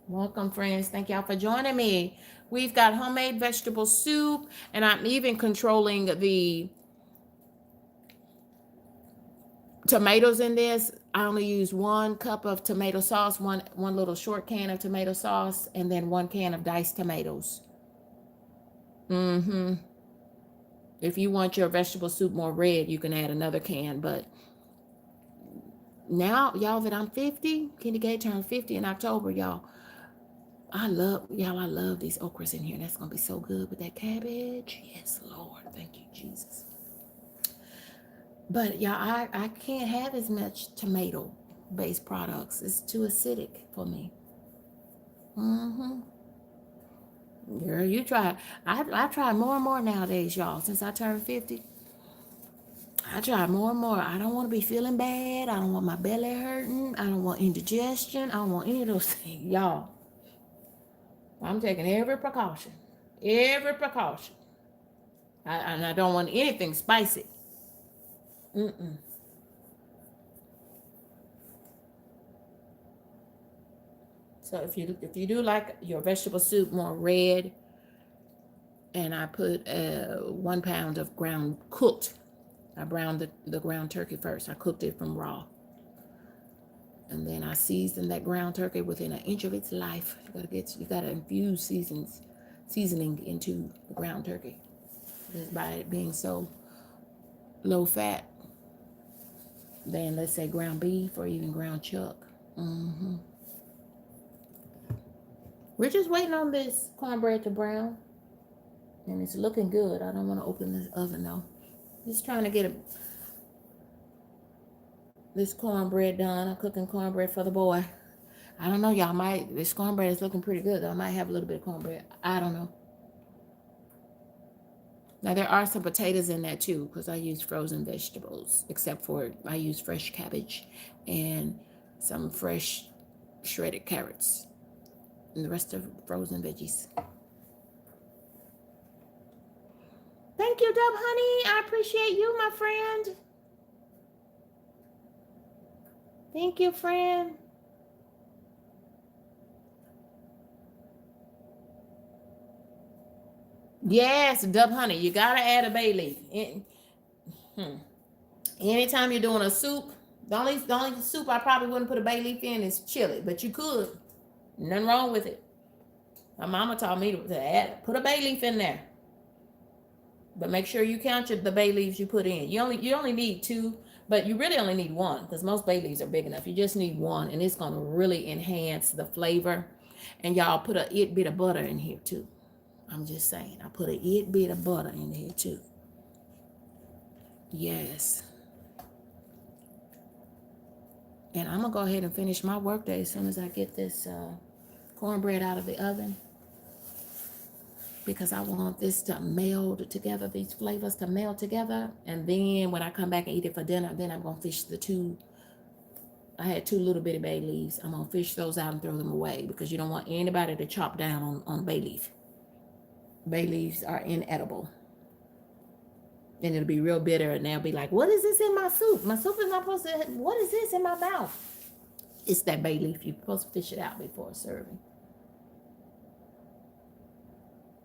Welcome, friends. Thank y'all for joining me. We've got homemade vegetable soup, and I'm even controlling the tomatoes in this. I only use 1 cup of tomato sauce, one little short can of tomato sauce, and then 1 can of diced tomatoes. If you want your vegetable soup more red, you can add another can, but now, y'all, that I'm 50, KendyK turned 50 in October, y'all. I love these okras in here. That's going to be so good with that cabbage. Yes, Lord. Thank you, Jesus. But y'all, I can't have as much tomato-based products. It's too acidic for me. Mm-hmm. Girl, you try. I try more and more nowadays, y'all. Since I turned 50, I try more and more. I don't want to be feeling bad. I don't want my belly hurting. I don't want indigestion. I don't want any of those things, y'all. I'm taking every precaution. Every precaution. And I don't want anything spicy. Mm-mm. So if you do like your vegetable soup more red, and I put 1 pound of ground cooked. I browned the ground turkey first. I cooked it from raw. And then I seasoned that ground turkey within an inch of its life. You gotta infuse seasoning into the ground turkey. Just by it being so low fat than, let's say, ground beef or even ground chuck. Hmm. We're just waiting on this cornbread to brown, and it's looking good. I don't want to open this oven though. Just trying to get this cornbread done. I'm cooking cornbread for the boy. I don't know, y'all. This cornbread is looking pretty good though. I might have a little bit of cornbread. I don't know. Now there are some potatoes in that too, because I use frozen vegetables, except for I use fresh cabbage and some fresh shredded carrots, and the rest of frozen veggies. Thank you, Dub Honey. I appreciate you, my friend. Thank you, friend. Yes, Dub Honey. You gotta add a bay leaf. Anytime you're doing a soup, the only soup I probably wouldn't put a bay leaf in is chili, but you could. Nothing wrong with it. My mama taught me to put a bay leaf in there. But make sure you count the bay leaves you put in. You only need 2, but you really only need 1, because most bay leaves are big enough. You just need 1, and it's gonna really enhance the flavor. And y'all put a it bit of butter in here too. I'm just saying, I put a it bit of butter in here too. Yes. And I'm gonna go ahead and finish my workday as soon as I get this cornbread out of the oven, because I want this to meld together, these flavors to meld together. And then when I come back and eat it for dinner, then I'm gonna fish I had 2 little bitty bay leaves. I'm gonna fish those out and throw them away, because you don't want anybody to chop down on bay leaf. Bay leaves are inedible. And it'll be real bitter, and they'll be like, what is this in my soup? My soup is not supposed to, what is this in my mouth? It's that bay leaf. You're supposed to fish it out before serving.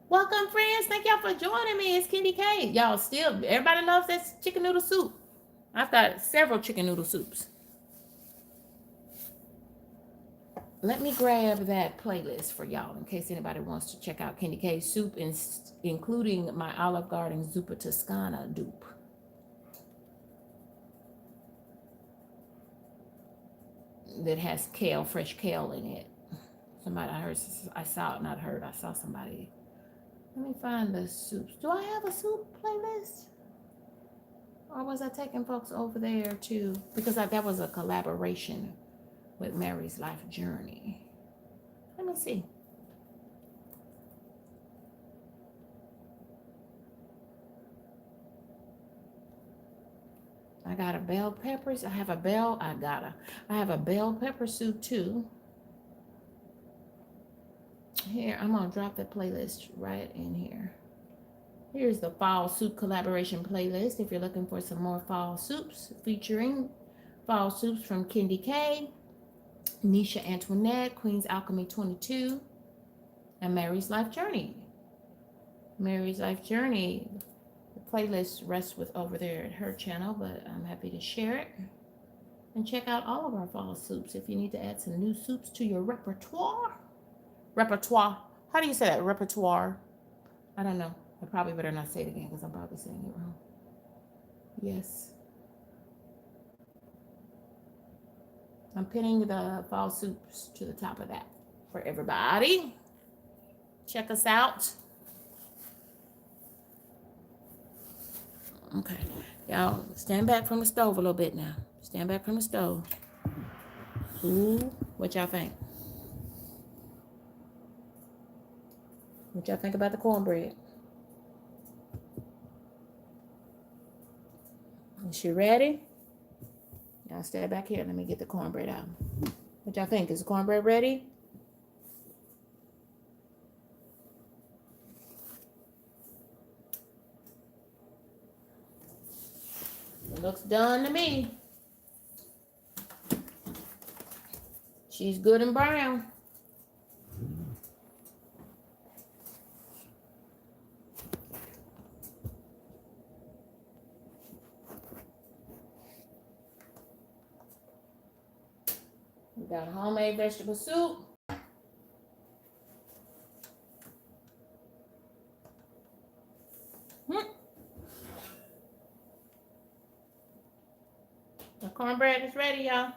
Welcome, friends. Thank y'all for joining me. It's KendyK. Y'all everybody loves this chicken noodle soup. I've got several chicken noodle soups. Let me grab that playlist for y'all in case anybody wants to check out KendyK's soup, including my Olive Garden Zuppa Toscana dupe. That has kale, fresh kale in it. I saw somebody. Let me find the soups. Do I have a soup playlist? Or was I taking folks over there too? Because that was a collaboration with Mary's Life Journey. Let me see. I got a bell peppers. I have a bell pepper soup too. Here, I'm gonna drop the playlist right in here. Here's the fall soup collaboration playlist. If you're looking for some more fall soups, featuring fall soups from KendyK, Nisha Antoinette, Queen's Alchemy 22, and Mary's Life Journey. Mary's Life Journey, the playlist rests with over there at her channel, but I'm happy to share it. And check out all of our fall soups if you need to add some new soups to your repertoire. How do you say that? Repertoire? I don't know. I probably better not say it again, because I'm probably saying it wrong. Yes. I'm pinning the fall soups to the top of that for everybody. Check us out. Okay. Y'all, stand back from the stove a little bit now. Stand back from the stove. Ooh, what y'all think? What y'all think about the cornbread? Is she ready? Y'all stay back here. Let me get the cornbread out. What y'all think? Is the cornbread ready? It looks done to me. She's good and brown. We got homemade vegetable soup. The cornbread is ready, y'all.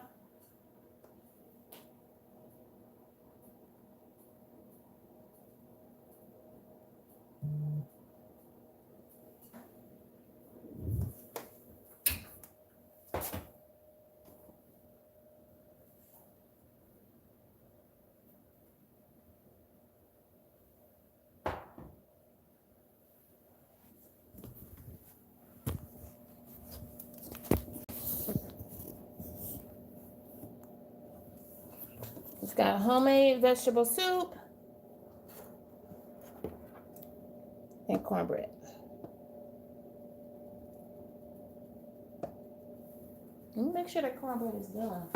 It's got homemade vegetable soup and cornbread. Let me make sure that cornbread is done.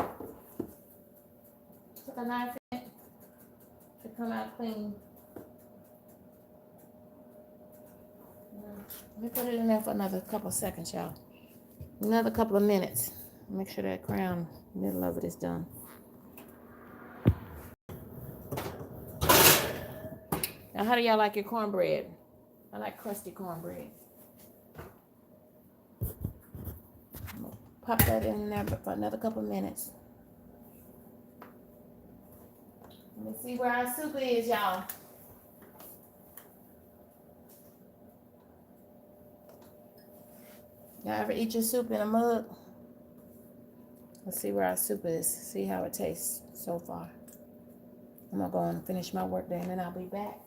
Took a knife in it to come out clean. Let me put it in there for another couple of seconds, y'all. Another couple of minutes. Make sure that crown, middle of it is done. Now, how do y'all like your cornbread? I like crusty cornbread. I'm gonna pop that in there for another couple of minutes. Let me see where our soup is, y'all. Y'all ever eat your soup in a mug? Let's see where our soup is. See how it tastes so far. I'm gonna go and finish my work day and then I'll be back.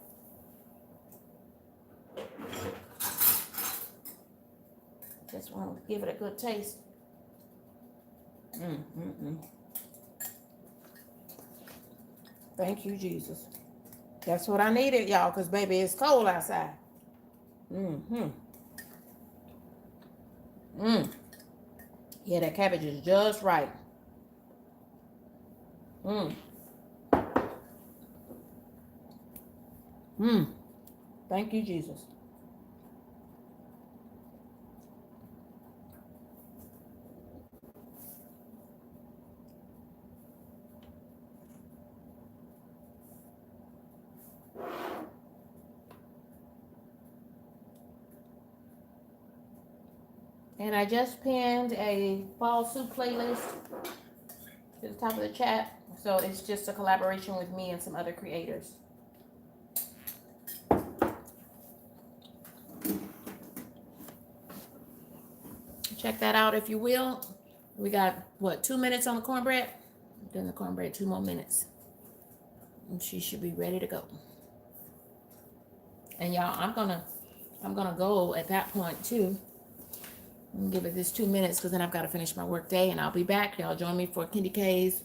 Just want to give it a good taste. Thank you, Jesus. That's what I needed, y'all, because baby, it's cold outside. Yeah, that cabbage is just right. Thank you, Jesus. And I just pinned a fall soup playlist to the top of the chat. So it's just a collaboration with me and some other creators. Check that out if you will. We got, what, 2 minutes on the cornbread? Then the cornbread, 2 more minutes. And she should be ready to go. And y'all, I'm gonna go at that point too. I'm gonna give it this 2 minutes because then I've got to finish my work day and I'll be back. Y'all join me for KendyK's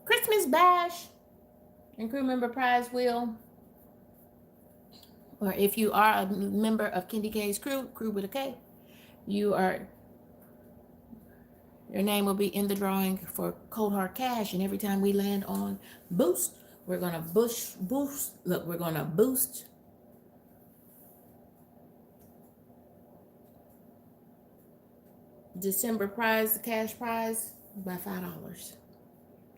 Christmas Bash and crew member prize wheel. Or if you are a member of KendyK's crew with a K, your name will be in the drawing for cold hard cash. And every time we land on boost, we're gonna boost. Look, we're gonna boost December prize, the cash prize, by $5.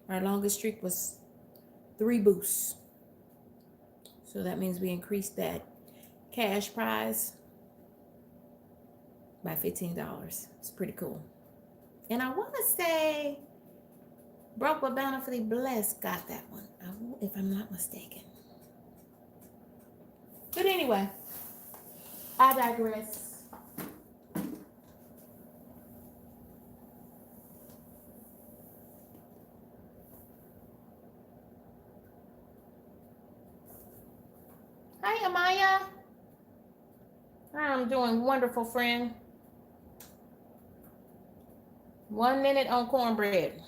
Our longest streak was 3 boosts. So that means we increased that cash prize by $15. It's pretty cool. And I want to say Broke but Bountifully Blessed got that one, if I'm not mistaken. But anyway, I digress. Hi, Amaya. I'm doing wonderful, friend. 1 minute on cornbread.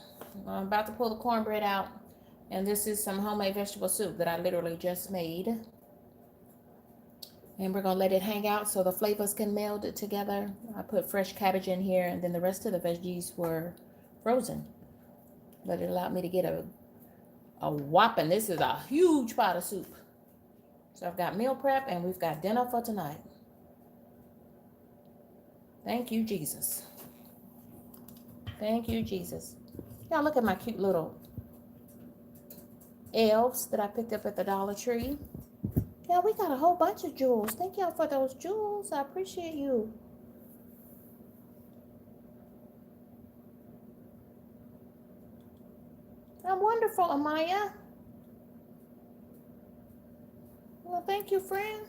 I'm about to pull the cornbread out. And this is some homemade vegetable soup that I literally just made. And we're going to let it hang out so the flavors can meld it together. I put fresh cabbage in here, and then the rest of the veggies were frozen. But it allowed me to get a whopping, this is a huge pot of soup. So I've got meal prep, and we've got dinner for tonight. Thank you, Jesus. Thank you, Jesus. Y'all look at my cute little elves that I picked up at the Dollar Tree. Yeah, we got a whole bunch of jewels. Thank y'all for those jewels. I appreciate you. I'm wonderful, Amaya. Well, thank you, friend.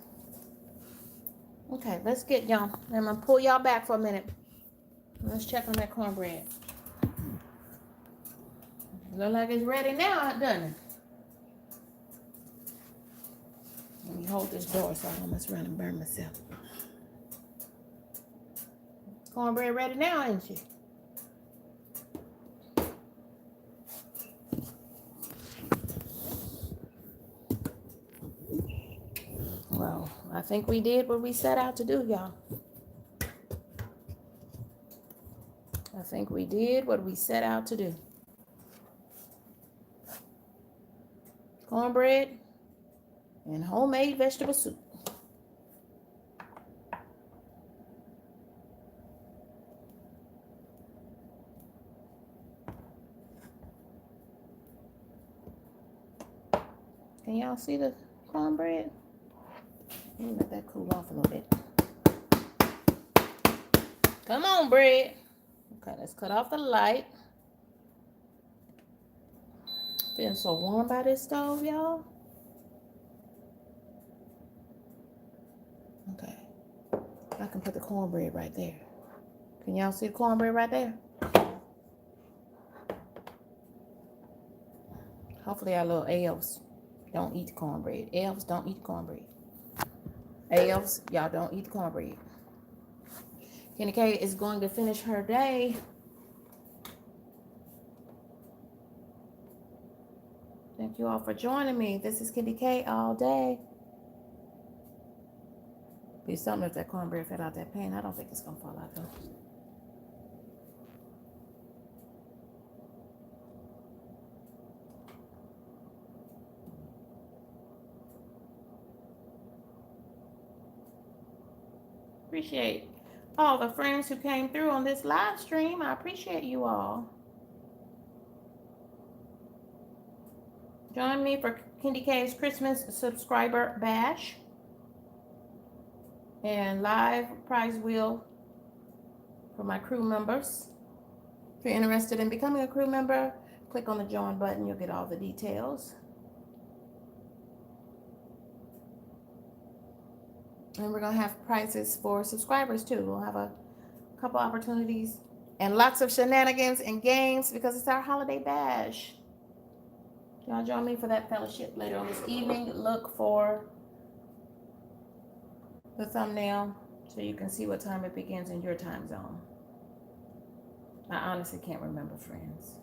Okay, let's get y'all. I'm going to pull y'all back for a minute. Let's check on that cornbread. Look like it's ready now, doesn't it? Let me hold this door so I almost run and burn myself. Cornbread ready now, ain't she? Well, I think we did what we set out to do, y'all. I think we did what we set out to do. Cornbread and homemade vegetable soup. Can y'all see the cornbread? Let me let that cool off a little bit. Come on, bread. Okay, let's cut off the light. Feeling so warm by this stove, y'all. Okay. I can put the cornbread right there. Can y'all see the cornbread right there? Hopefully our little elves don't eat the cornbread. Elves don't eat cornbread. Elves, y'all don't eat the cornbread. KendyK is going to finish her day. Thank you all for joining me. This is KendyK all day. Be something if that cornbread fell out that pan. I don't think it's gonna fall out though. Appreciate all the friends who came through on this live stream. I appreciate you all. Join me for KendyK's Christmas subscriber bash and live prize wheel for my crew members. If you're interested in becoming a crew member, click on the join button. You'll get all the details. And we're going to have prizes for subscribers too. We'll have a couple opportunities and lots of shenanigans and games because it's our holiday bash. Y'all join me for that fellowship later on this evening. Look for the thumbnail so you can see what time it begins in your time zone. I honestly can't remember, friends.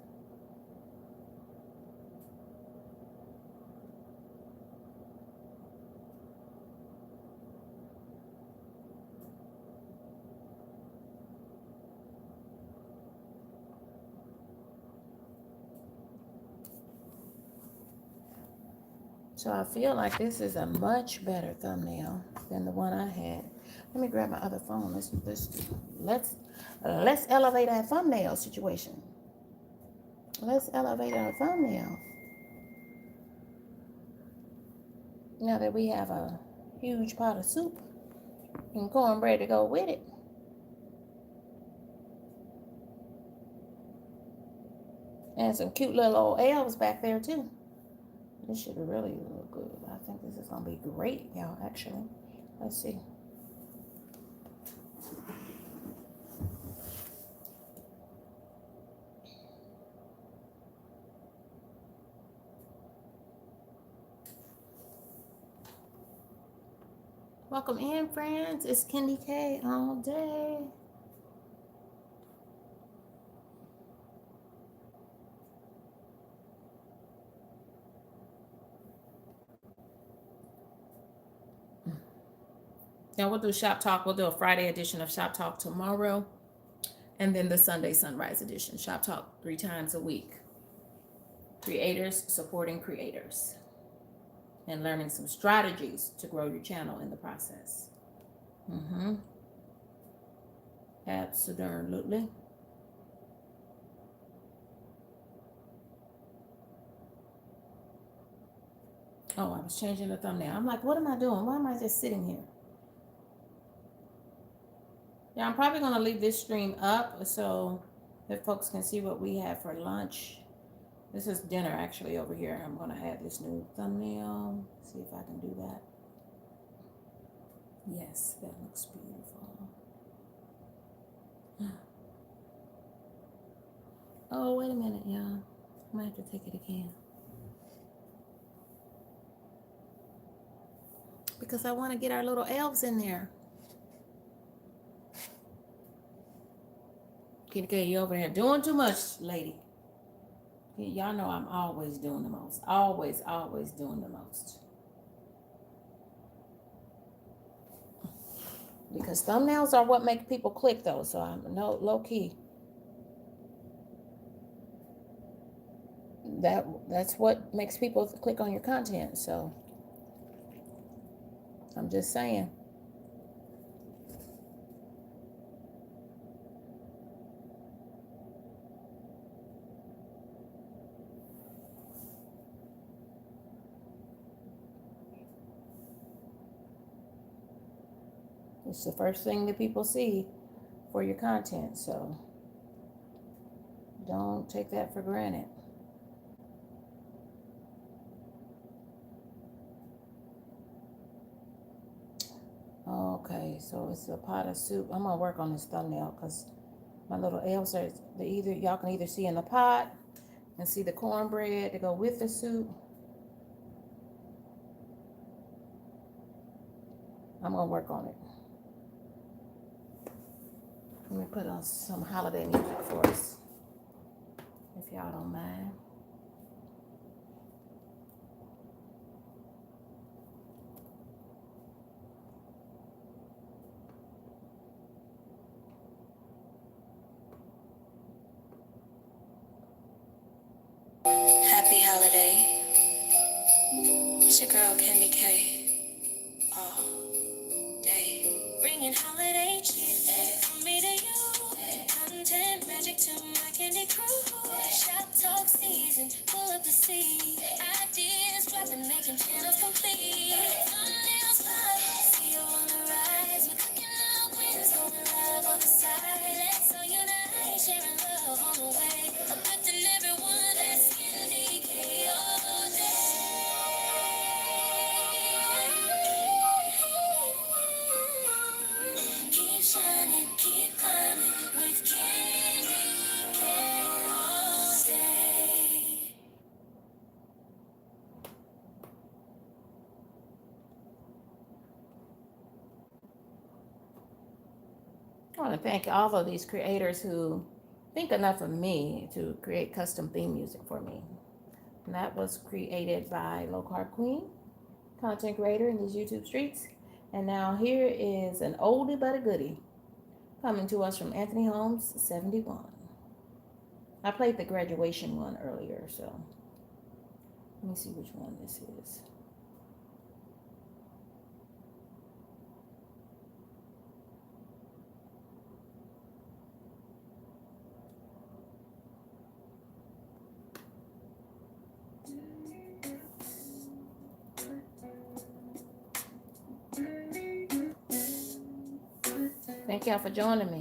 So I feel like this is a much better thumbnail than the one I had. Let me grab my other phone. Let's elevate our thumbnail situation. Let's elevate our thumbnail. Now that we have a huge pot of soup and cornbread to go with it. And some cute little old elves back there too. This should really look good. I think this is gonna be great, y'all, actually. Let's see. Welcome in, friends. It's KendyK all day. Now we'll do Shop Talk. We'll do a Friday edition of Shop Talk tomorrow. And then the Sunday Sunrise edition. Shop Talk 3 times a week. Creators supporting creators. And learning some strategies to grow your channel in the process. Absolutely. Oh, I was changing the thumbnail. I'm like, what am I doing? Why am I just sitting here? Yeah, I'm probably going to leave this stream up so that folks can see what we have for lunch. This is dinner actually over here. I'm going to add this new thumbnail. See if I can do that. Yes, that looks beautiful. Oh, wait a minute, y'all. I might have to take it again. Because I want to get our little elves in there. KendyK, you over here doing too much, lady. Y'all know I'm always doing the most. Always doing the most. Because thumbnails are what make people click, though. So I'm low key. That's what makes people click on your content. So I'm just saying. It's the first thing that people see for your content, so don't take that for granted. Okay, so it's a pot of soup. I'm gonna work on this thumbnail because my little elves are y'all can either see in the pot and see the cornbread to go with the soup. I'm gonna work on it. Let me put on some holiday music for us, if y'all don't mind. Happy holiday. It's your girl KendyK. All day. Bringing holiday cheer from me to you. Content magic to my candy crew. Shop talk season, pull up the seat. Ideas dropping, making channels complete. Thumbnails pop, see you on the rise. We're cooking up wins, going live on the side. Let's all unite, sharing love on the way. Uplifting everyone, that's KendyK all day. Keep shining, keep climbing with KendyK all day. I want to thank all of these creators who think enough of me to create custom theme music for me. And that was created by Low Carb Queen, content creator in these YouTube streets. And now here is an oldie but a goodie coming to us from Anthony Holmes 71. I played the graduation one earlier, so let me see which one this is. Thank y'all for joining me.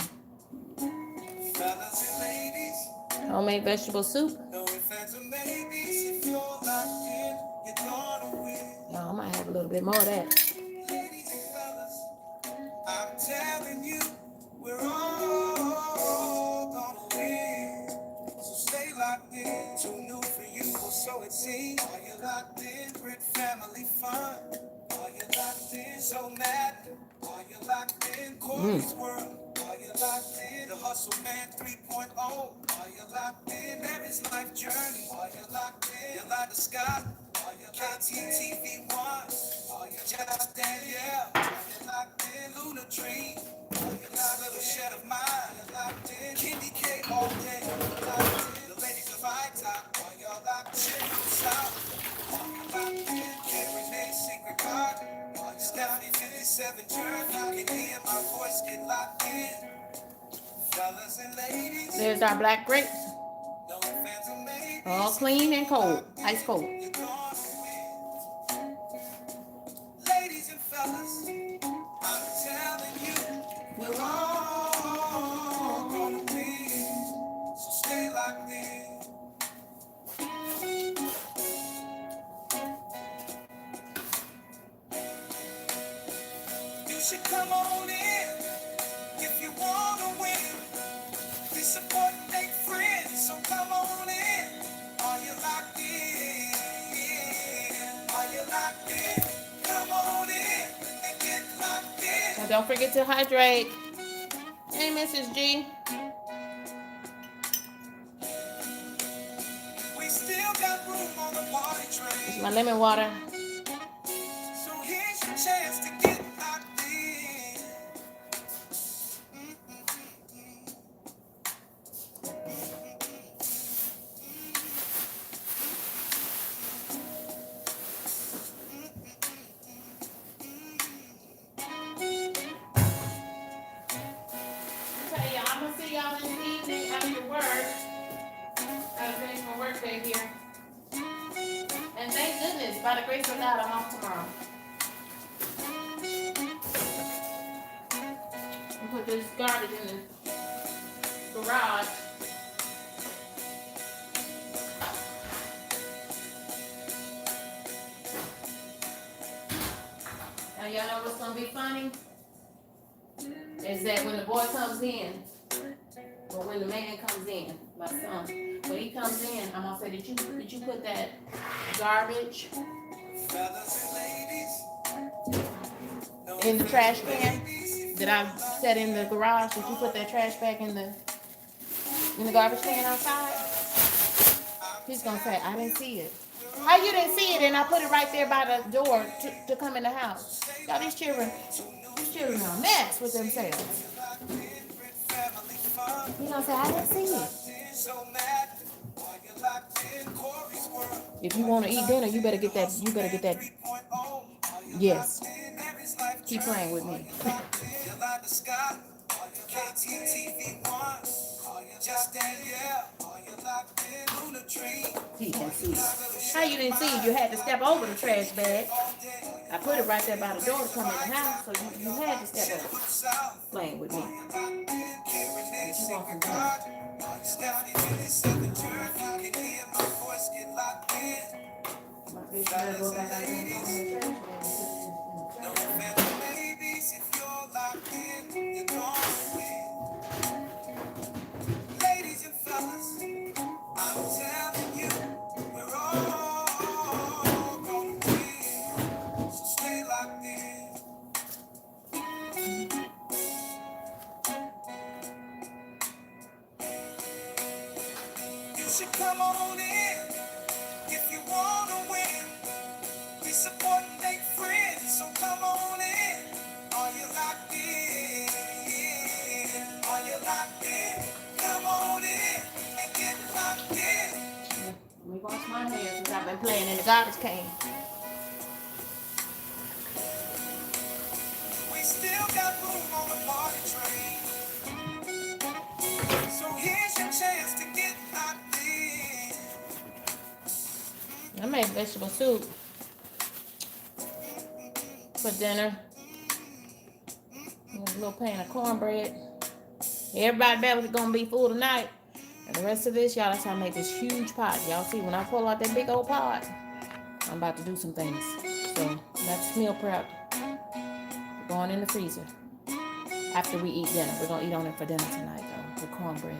Homemade vegetable soup. Y'all, I might have a little bit more of that. I'm telling you, we're all gonna win. So stay locked in. Too new for you, or so it seems. Are you locked in? Grit family fun. Are you locked in? So mad. Are you locked in Corey's world? Are you locked in the hustle man 3.0? Are you locked in Mary's life journey? Are you locked in Yolanda Scott? Are you KTTV1? Are you just Danielle? Are you locked in Luna Tree? Are you locked in little shed of mine? Are you locked in KendyK all day? Are you locked in the ladies of high top? Are you locked in South? Secret card. Stephanie 57 turn. You can hear my voice get locked in. Fellas and ladies. There's our black grapes. No offense or maybe. All clean and cold. Ice cold. You're gonna win. Ladies and fellas, I'm telling you, we're all gonna win. So stay locked in. You should come on in if you wanna win. We support and make friends, so come on in. Are you locked in? Are you locked in? Come on in and get locked in. And don't forget to hydrate. Hey, Mrs. G. We still got room on the party train. It's my lemon water. So here's your chance to get locked in. Okay, y'all, I'm gonna see y'all in the evening after work. Gotta finish my work day here. And thank goodness, by the grace of God, I'm off tomorrow. I put this garbage in the garage. Now y'all know what's gonna be funny? Is that when the boy comes in, or when the man comes in, my son, when he comes in, I'm gonna say, did you put that garbage in the trash can that I set in the garage? Did you put that trash bag in the garbage can outside? He's gonna say, I didn't see it. How you didn't see it and I put it right there by the door to come in the house? Y'all, these children are a mess with themselves. He's gonna say, I didn't see it. If you want to eat dinner, you better get that. Yes. Keep playing with me. He can see it. How you didn't see it? You had to step over the trash bag. I put it right there by the door to come in the house, so you had to step over. Playing with me. What you want from me? My fish better go back out there and put it in the trash bag. Ladies and fellas, I'm telling you, we're all gonna win. So stay locked in. You should come on in if you wanna win. We support and make friends, so come on in. Are you locked in? Are you locked in? Come on in and get locked in. Let me wash my hands since I've been playing in the garbage can. We still got room on the party train. So here's your chance to get locked in. I made vegetable soup for dinner. A little pan of cornbread. Everybody bet was gonna be full tonight. And the rest of this, y'all, that's how I make this huge pot. Y'all see, when I pull out that big old pot, I'm about to do some things. So that's meal prep. We're going in the freezer. After we eat dinner. We're gonna eat on it for dinner tonight, though, with cornbread.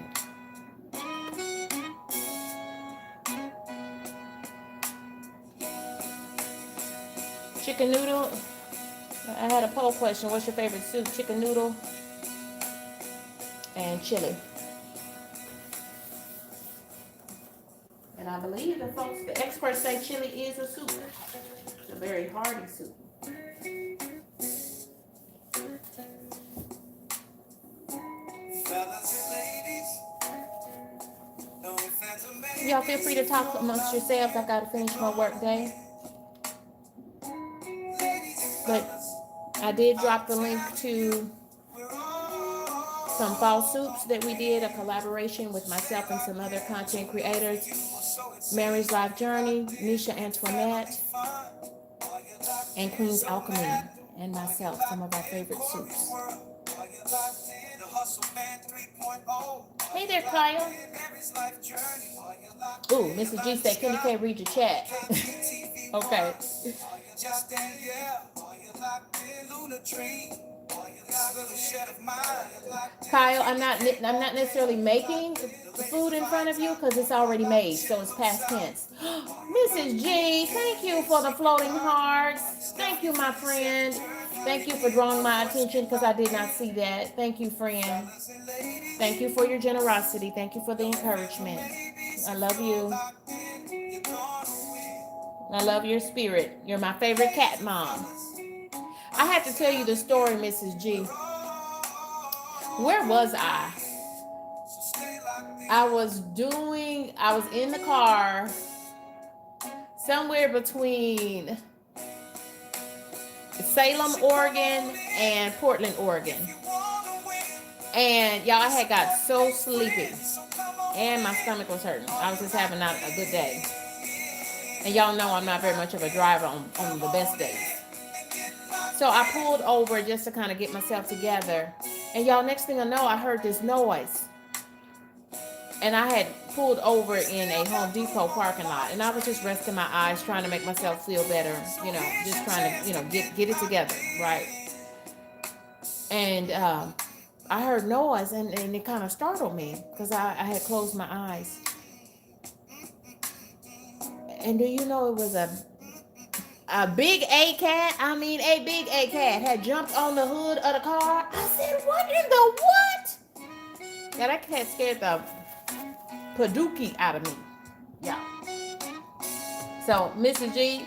Chicken noodle I had a poll question. What's your favorite soup? Chicken noodle and chili. And I believe the experts say chili is a soup. It's a very hearty soup. Y'all feel free to talk amongst yourselves. I gotta finish my work day. But I did drop the link to some fall soups that we did, a collaboration with myself and some other content creators. Mary's Life Journey, Nisha Antoinette, and Queen's Alchemy, and myself, some of our favorite soups. Hey there, Kyle. Ooh, Mrs. G said, KendyK, read your chat. Okay. Kyle, I'm not necessarily making food in front of you because it's already made, so it's past tense. Mrs. G, thank you for the floating hearts. Thank you, my friend. Thank you for drawing my attention because I did not see that. Thank you, friend. Thank you for your generosity. Thank you for the encouragement. I love you. I love your spirit. You're my favorite cat mom. I have to tell you the story, Mrs. G. Where was I? I was in the car somewhere between Salem, Oregon and Portland, Oregon. And y'all, I had got so sleepy and my stomach was hurting. I was just having not a good day. And y'all know I'm not very much of a driver on the best days. So I pulled over just to kind of get myself together. And y'all, next thing I know, I heard this noise. And I had pulled over in a Home Depot parking lot. And I was just resting my eyes, trying to make myself feel better. You know, just trying to, get it together, right? And I heard noise, and it kind of startled me because I had closed my eyes. And do you know it was a big A cat? I mean, a big A cat had jumped on the hood of the car. I said, what in the what? Yeah, that cat scared the padookie out of me. Yeah. So, Mrs. G,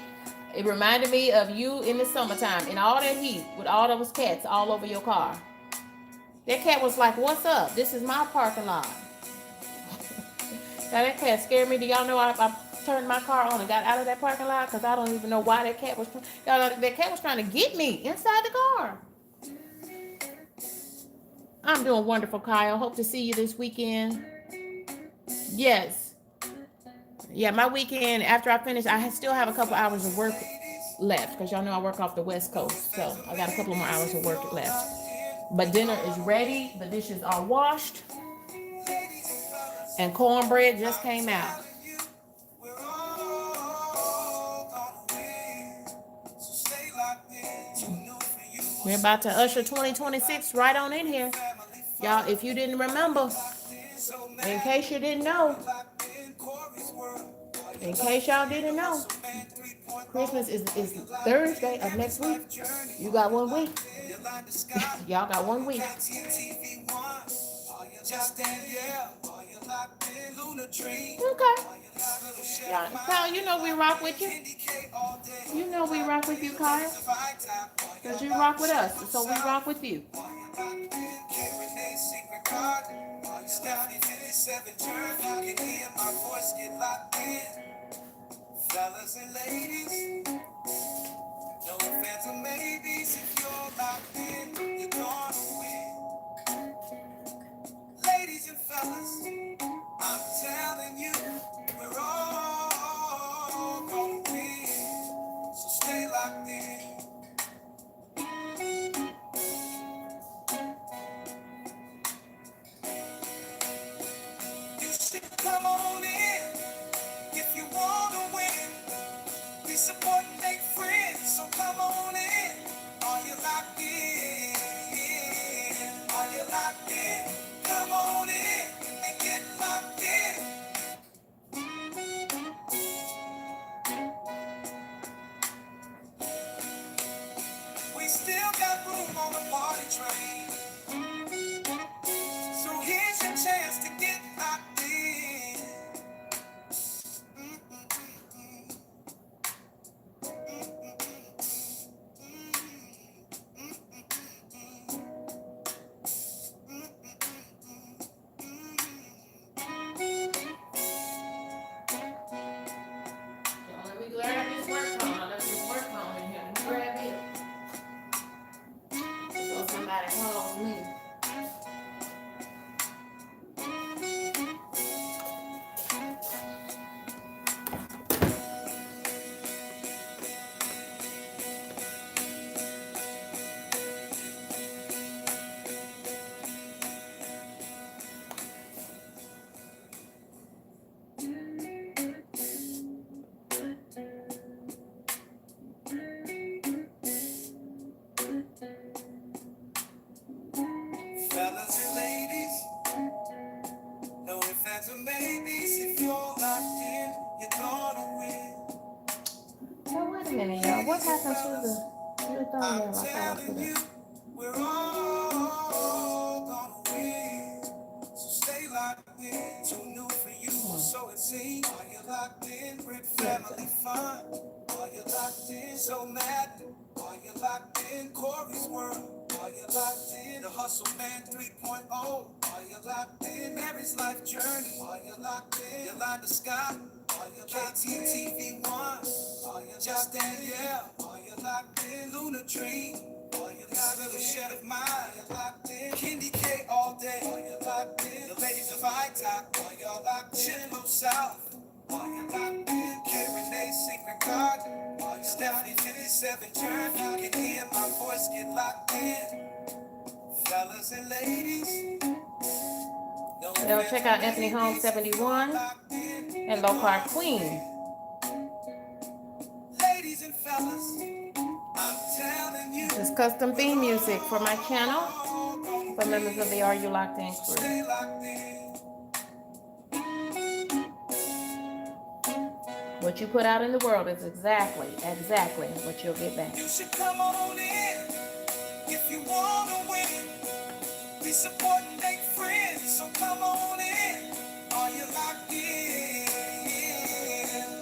it reminded me of you in the summertime in all that heat with all those cats all over your car. That cat was like, what's up? This is my parking lot. Now, that cat scared me. Do y'all know I turned my car on and got out of that parking lot? Because I don't even know why that cat was... That cat was trying to get me inside the car. I'm doing wonderful, Kyle. Hope to see you this weekend. Yes. Yeah, my weekend, after I finish, I still have a couple hours of work left. Because y'all know I work off the West Coast. So I got a couple more hours of work left. But dinner is ready. The dishes are washed. And cornbread just came out. We're about to usher 2026 right on in here. Y'all, if you didn't remember, in case you didn't know, in case y'all didn't know, Christmas is Thursday of next week. You got 1 week. Y'all got 1 week. Okay. Yeah, Kyle, you know we rock with you. You know we rock with you, Kyle. Because you rock with us, so we rock with you. Fellas and ladies, no phantom maybes. If you're locked in, you're gonna win. Ladies and fellas, I'm telling you, we're all gonna win. So stay locked in. You should come on in if you wanna win. We support and make friends, so come on in. Are you locked in? Are you locked in? Come on in and get locked in. fans or maybes, if you're locked in, you're gonna win. So wait a minute, y'all. What happened to the new thumbnail I thought I Telling put you, up? we're all gonna win. So stay locked in. Too new for you, so it seems. Are you locked in? With family fun. Are you locked in? So mad. Are you locked in? Corey's world. Are you locked in? The Hustle Man 3.0. Are you locked in? Mary's life journey. Are you locked in? Yolanda Scott. Are you locked in? KTTV1. Are you just Danielle? Are you locked in? Luna Tree. Are you locked in? Shed of Mine. Are you locked in? KendyK all day. Are you locked in? The ladies of iTalk. Are y'all locked in? Chillo South. Are you locked in? K-Renee's Secret Garden. Are you Stephanie 57 turn? You can hear my voice get locked in. Fellas and ladies. Yo, check out Anthony Holmes 71 and Low Carb Queen. Ladies and fellas, I'm telling you. This is custom theme music for my channel for members of the Are You Locked In crew. Stay locked in. What you put out in the world is exactly what you'll get back. You should come on in if you wanna win. We support and make friends, so come on in. Are you locked in?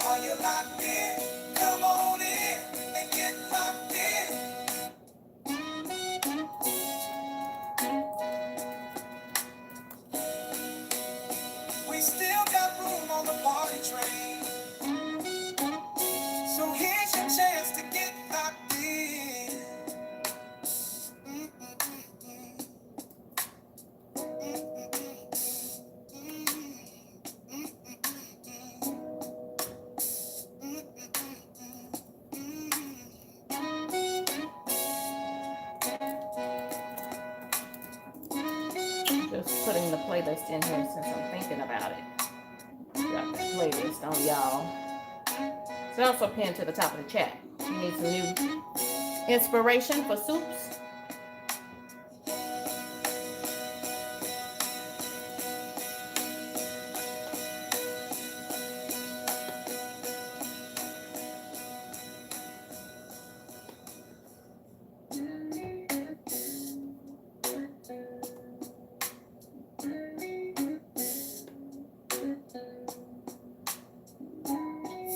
Are you locked in? Come on in and get locked in. We still got room on the party train, so here's your chance to get locked in. Just putting the playlist in here since I'm thinking about it. Got the playlist on y'all. It's also pinned to the top of the chat. You need some new inspiration for soups?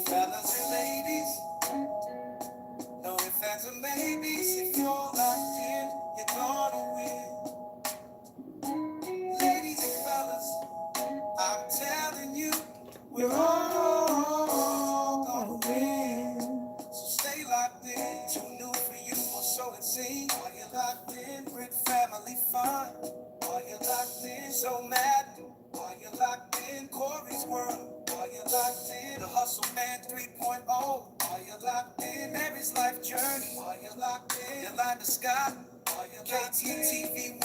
Fellas and ladies, no ifs, ands, or maybes. If you're locked in, you're gonna win. Ladies and fellas, I'm telling you, we're all gonna win. So stay locked in. Too new for you, or so it seems. Are you locked in? With family fun. Are you locked in? So mad. Are you locked in? Corey's world. Are you locked in? The Hustle Man 3.0. Are you locked in? Mary's life journey. Are you locked in? Yolanda Scott. Are you KTTV1?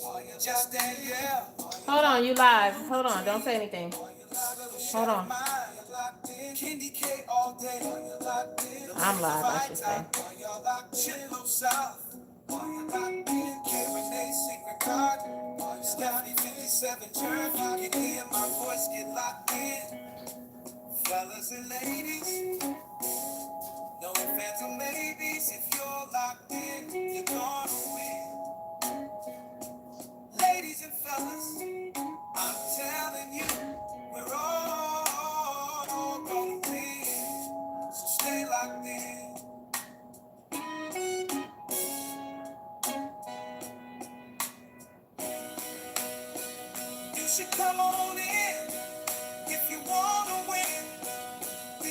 Are you just Danielle? Hold on, you live. Hold on, don't say anything. Hold on. KendyK all day. I'm live, I should say. Chillo South. Are you locked in? K-Renee's Secret Garden. Are you Stephanie 57 turn? You can hear my voice get locked in. Fellas and ladies, no ifs, or maybes. If you're locked in, you're gonna win. Ladies and fellas, I'm telling you, we're all gonna win. So stay locked in. You should come on in if you wanna win. We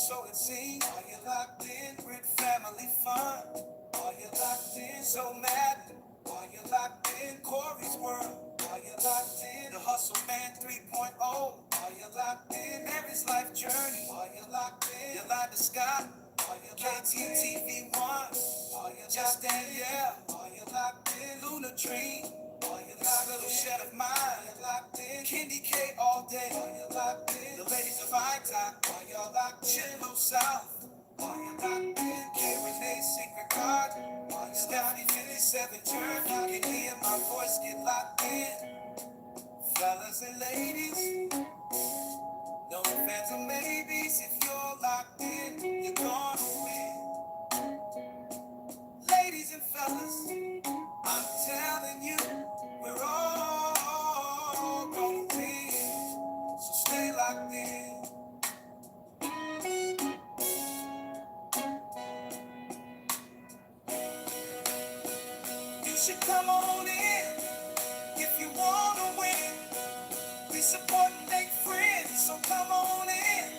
so it seems. Are you locked in with family fun? Are you locked in so mad? Are you locked in Corey's world? Are you locked in the hustle man 3.0? Are you locked in Mary's life journey? Are you locked in Yolanda Scott? Are you KTTV1? Are you just Danielle? Are you locked in Luna Dream? Are you locked little shed of mine? Are you locked in KendyK all day? Are you locked in the ladies of iTalk? Are y'all locked in Low South? Are you locked in K Renee's secret card? Are you Stephanie 57 turn? You can hear my voice get locked in. Fellas and ladies, no phantom maybes. If you're locked in, you're gonna win. Ladies and fellas, I'm telling you, we're all gonna win. So stay locked in. You should come on in if you wanna win. We support and make friends, so come on in.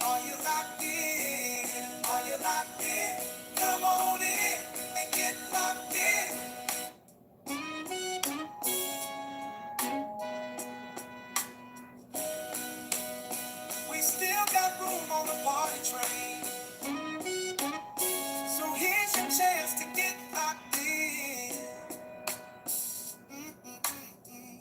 Are you locked in? Are you locked in? Come on in and get locked in. We still got room on the party train, so here's your chance to get locked in. Mm-mm-mm-mm.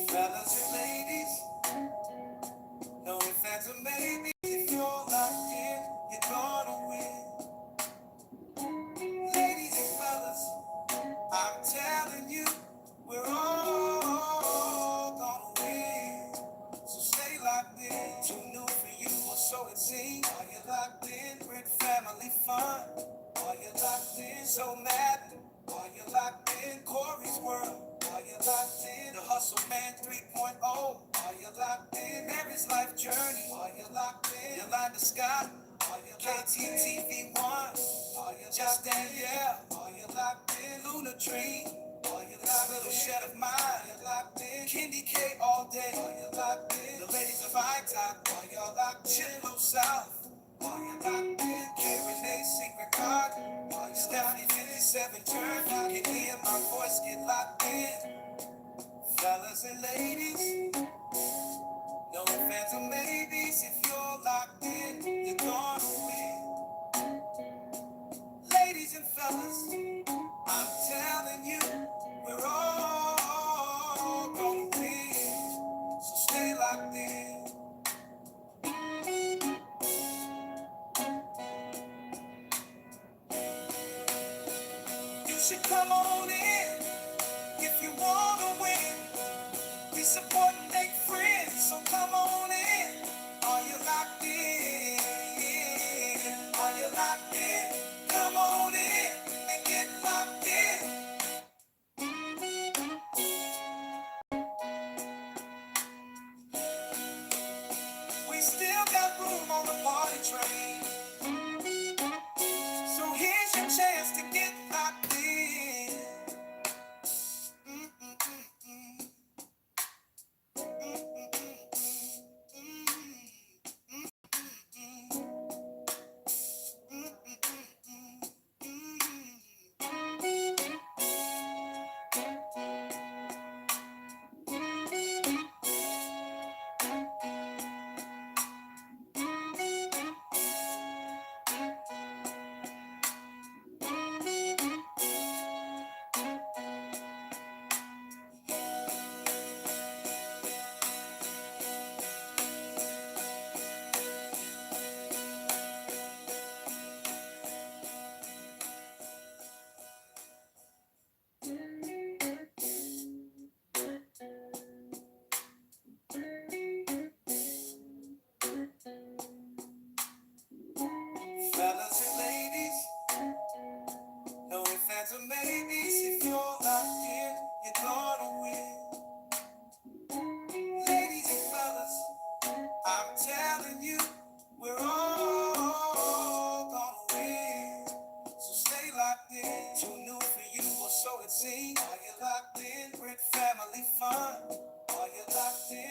Fellas and ladies, no offense or maybe if you're locked in, you're gonna win. Ladies and fellas, I'm telling you, we're all gonna win. So stay locked in. Too new for you, or so it seems. Are you locked in with family fun? Are you locked in so mad? Are you locked in Corey's world? Are you locked in the hustle man 3.0? Are you locked in Mary's life journey? Are you locked in Yolanda Scott? Are you KTTV1? Are you just Danielle? Are you locked in Luna Dream? Are you locked little shed of mine? Are you locked in KendyK all day? Are you locked in the ladies of iTalk? Are y'all locked in Low South? Are you locked in K Renee's secret card? Are you Stephanie 57 turn? You can hear my voice get locked in. Fellas and ladies, no phantom maybes. If you're locked in, you're gonna win. Ladies and fellas, I'm telling you, we're all gonna win. So stay locked in. You should come on in if you wanna win. We support and make friends, so come on in. Are you locked in? Are you locked in? Come on in and get locked in. We still got room on the party train, so here's your chance to get locked in.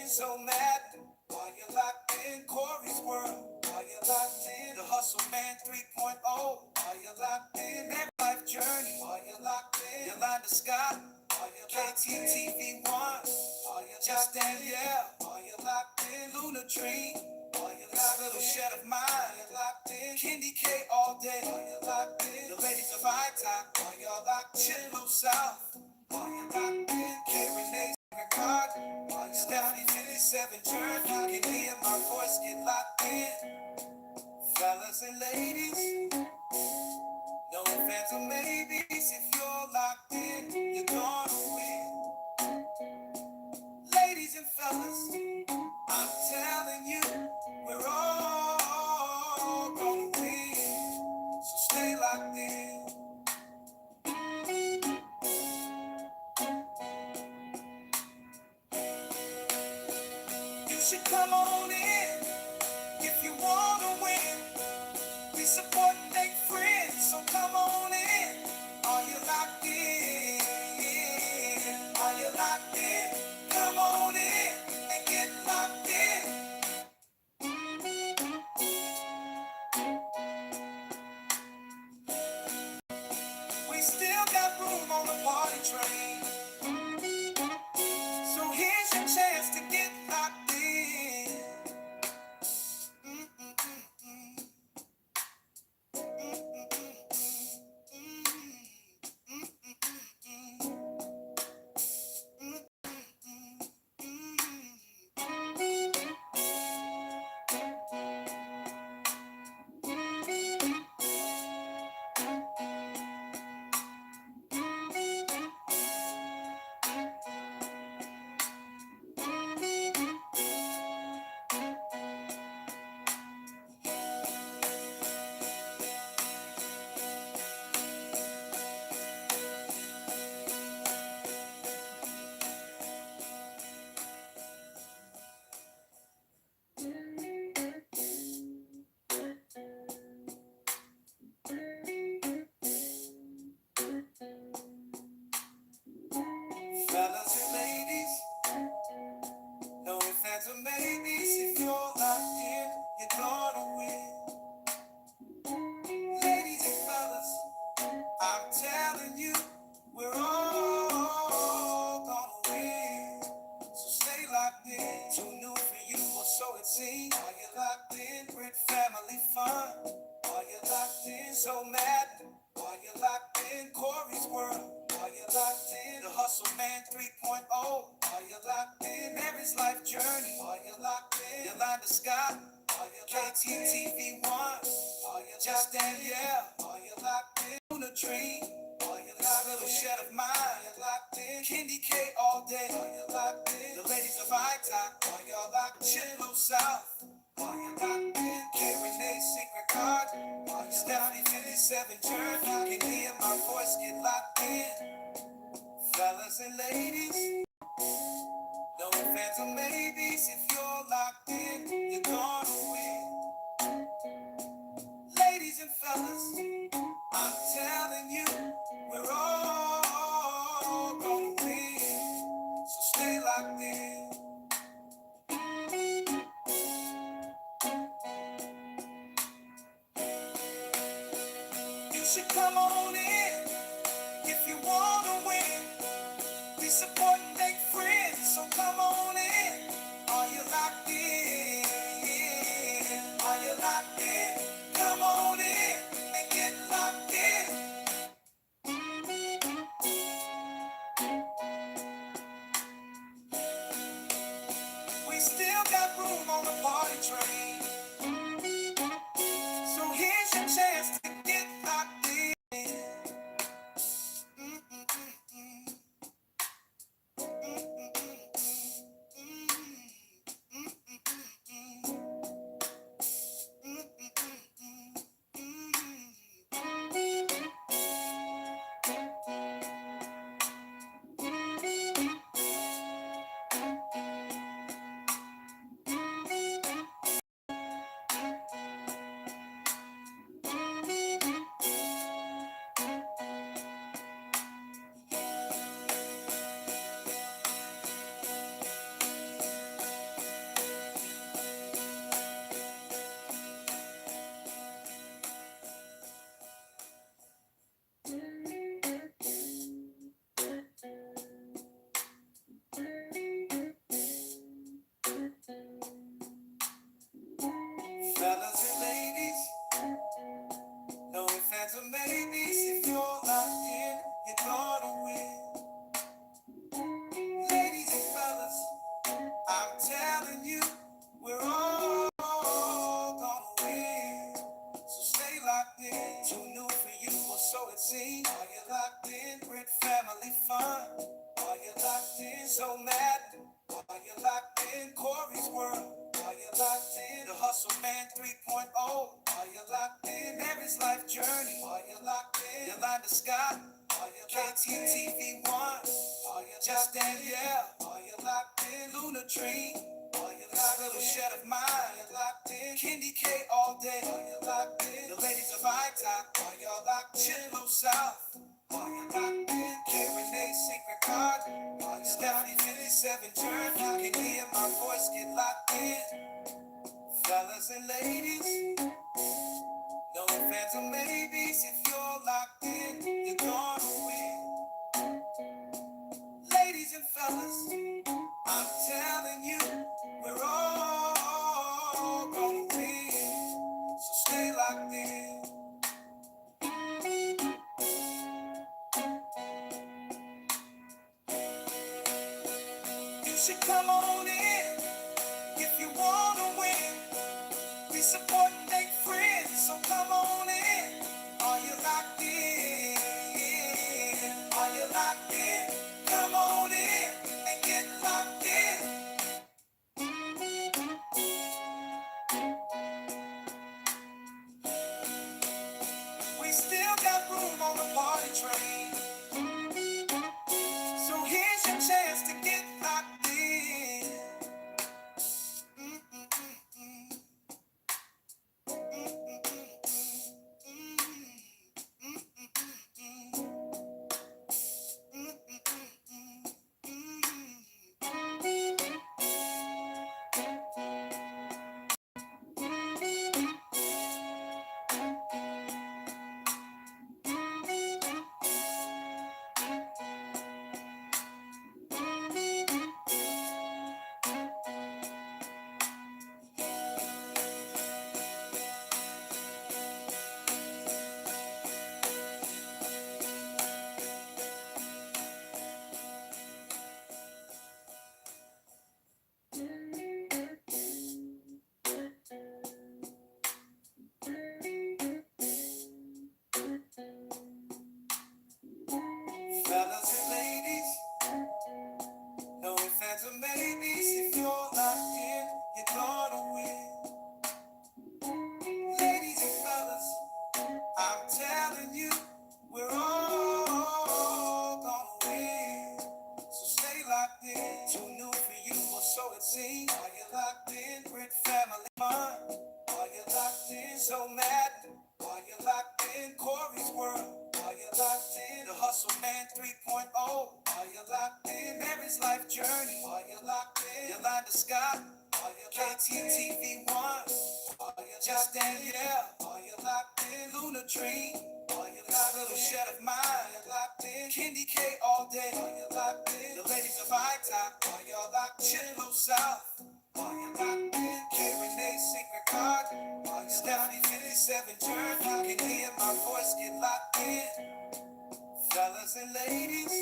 so mad while you're locked in Corey's world. While you're locked in the hustle man 3.0. While you're locked in their life journey. While you're locked in Yolanda Scott. While you're KTTV1. While you're just Danielle. While you're locked in Luna Tree. While you're locked in little shed of mine. While you're locked in KendyK all day. While you're locked in the ladies of iTop. While you're locked in Low South. While you're locked in K Renee God. While you're Stephanie 57 Turn. You can hear my voice get locked in. Fellas and ladies, no offense or maybes. If you're locked in, you're gonna win. Ladies and fellas, I'm telling you, we're all gonna win. So stay locked in. You should come on in if you wanna win. We support and make friends, so come on in. Are you locked in? Are you locked in? Come on in and get locked in. We still got room on the party train, so here's your chance to get locked in. Mm-mm-mm-mm. Fellas and ladies, no offense or maybes. If you're locked in, you're gonna win. Ladies and fellas, I'm telling you, we're all gonna win. So stay locked in. Too new for you, or so it seems. Are you locked in? Great family fun. Are you locked in? So mad. Are you locked in? Corey's world. Are you locked in? The hustle man 3.0. Are you locked in? Mary's life journey. Are you locked in? Yolanda Scott. Are you KTTV1? Are you just Danielle? Are you locked in? Luna Tree. Are you locked in? Little shed of mine. Are you locked in? KendyK all day. Are you locked in? The ladies of iTop. Are you locked in Low South? Are you locked in? K Renee's secret card. Are you Stephanie 57 Turn? You can hear my voice get locked in. Fellas and ladies, no offense or maybes. If you're locked in, you're gonna win. Ladies and fellas, I'm telling you, we're all gonna win. So stay locked in. You should come on in if you wanna win. We support and make friends, so come on in. Are you locked in? Are you locked in? Come on in and get locked in. We still got room on the party train, so here's your chance to get locked in. Mm-mm-mm-mm. locked in Corey's world? Are you locked in the Hustle Man 3.0? Are you locked in Mary's life journey? Are you locked in Yolanda Scott? Are you KTTV1? Are you just Danielle? Are you locked in Luna Tree? Are you locked in Little Shed of Mine? Are you locked in KendyK all day? Are you locked in the ladies of ITOP? Are y'all locked in Chillo South? Are you locked in K-Renee's Secret Garden? Are you Stephanie 57 Turn? You can hear my voice get locked in. Fellas and ladies, no phantom maybes. If you're locked in, you're gonna win. Ladies and fellas, I'm telling you, we're all gonna win. So stay locked in. You should come on in if you wanna win. We support and make friends, so come on in. Are you locked in? Are you locked in? Come on in and get locked in. We still got room on the party train, so here's your chance to get locked in. Fellas and ladies, no offense or maybes. If you're locked in, you're gonna win. Ladies and fellas, I'm telling you, we're all gonna win. So stay locked in. Too new for you, or so it seems. Are you locked in? Brit family fun. Are you locked in? So mad. Are you locked in? Corey's world. Are you locked in? The Hustle Man 3.0. Are you locked in? Mary's life journey. Are you locked in? Yolanda Scott. Are you KTTV1? Are you just Danielle? Are you locked in Luna Tree? Are you locked in Little Shed of Mine? Are you locked in KendyK all day? Are you locked in the ladies of ITOP? Are y'all locked in Chillo South? Are you locked in K-Renee's Secret Garden? Are you Stephanie 57 Turn? You can hear my voice get locked in. Fellas and ladies,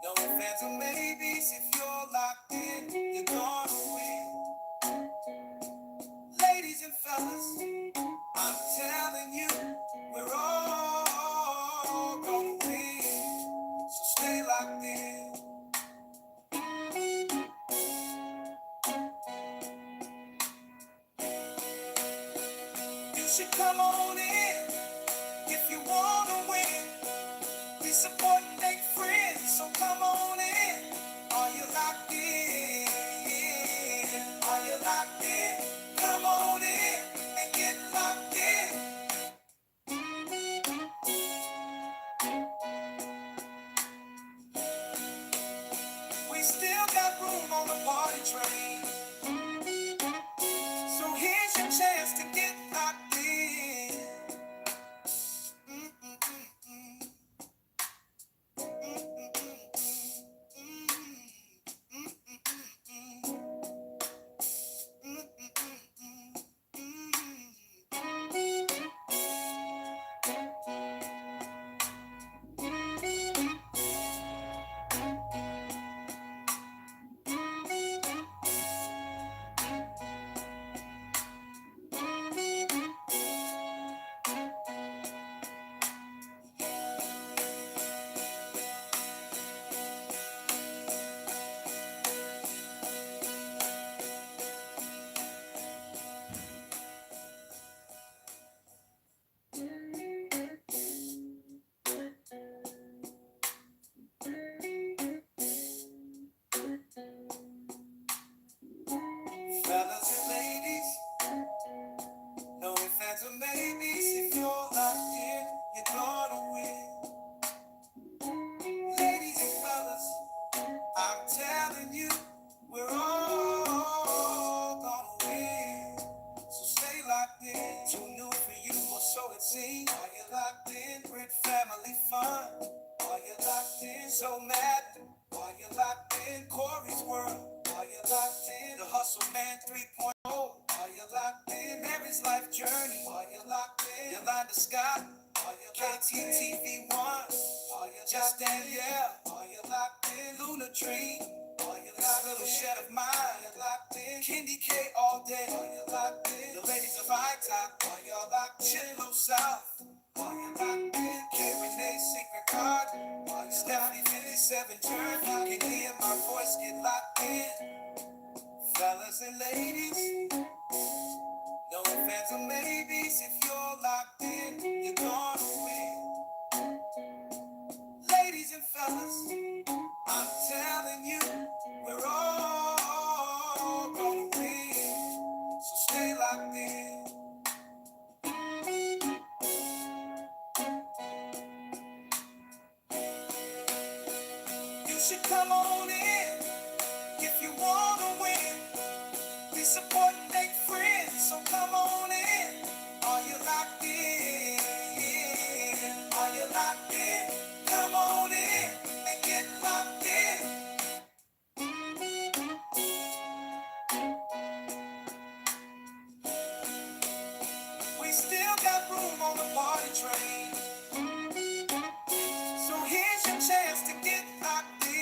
no phantom maybes. If you're locked in, you're gonna win. Ladies and fellas, I'm telling you, we're all gonna win. So stay locked in. You should come on in if you wanna win. We support and make friends, so come on in. Are you locked in? Are you locked in? Come on in and get locked in. We still got room on the party train, so here's your chance to get locked in. telling you, we're all gonna win. So stay locked in. Too new for you, or so it seems. Are you locked in? With family fun. Are you locked in? So mad. Are you locked in? Corey's world. Are you locked in? The Hustle Man 3.0. Are you locked in? Mary's life journey. Are you locked in? Yolanda Scott. Are you KTTV1? Are you just Danielle? Are you locked in? Luna Tree. Are you locked in? Little shed of mine. Are you locked in? KendyK all day. Are you locked in? The ladies of high top. Are y'all locked in? Low South. Are you locked in? K Renee's secret card. Are you Stephanie 57 turn? You can hear my voice get locked in. Fellas and ladies, no offense or maybes. If you're locked in, you're gonna win. Ladies and fellas, I'm telling you, we're all gonna win. So stay locked in. You should come on in if you wanna win. We support and make friends, so come on in. Are you locked in? Are you locked in? Come on in and get locked in. We still got room on the party train, so here's your chance to get locked in.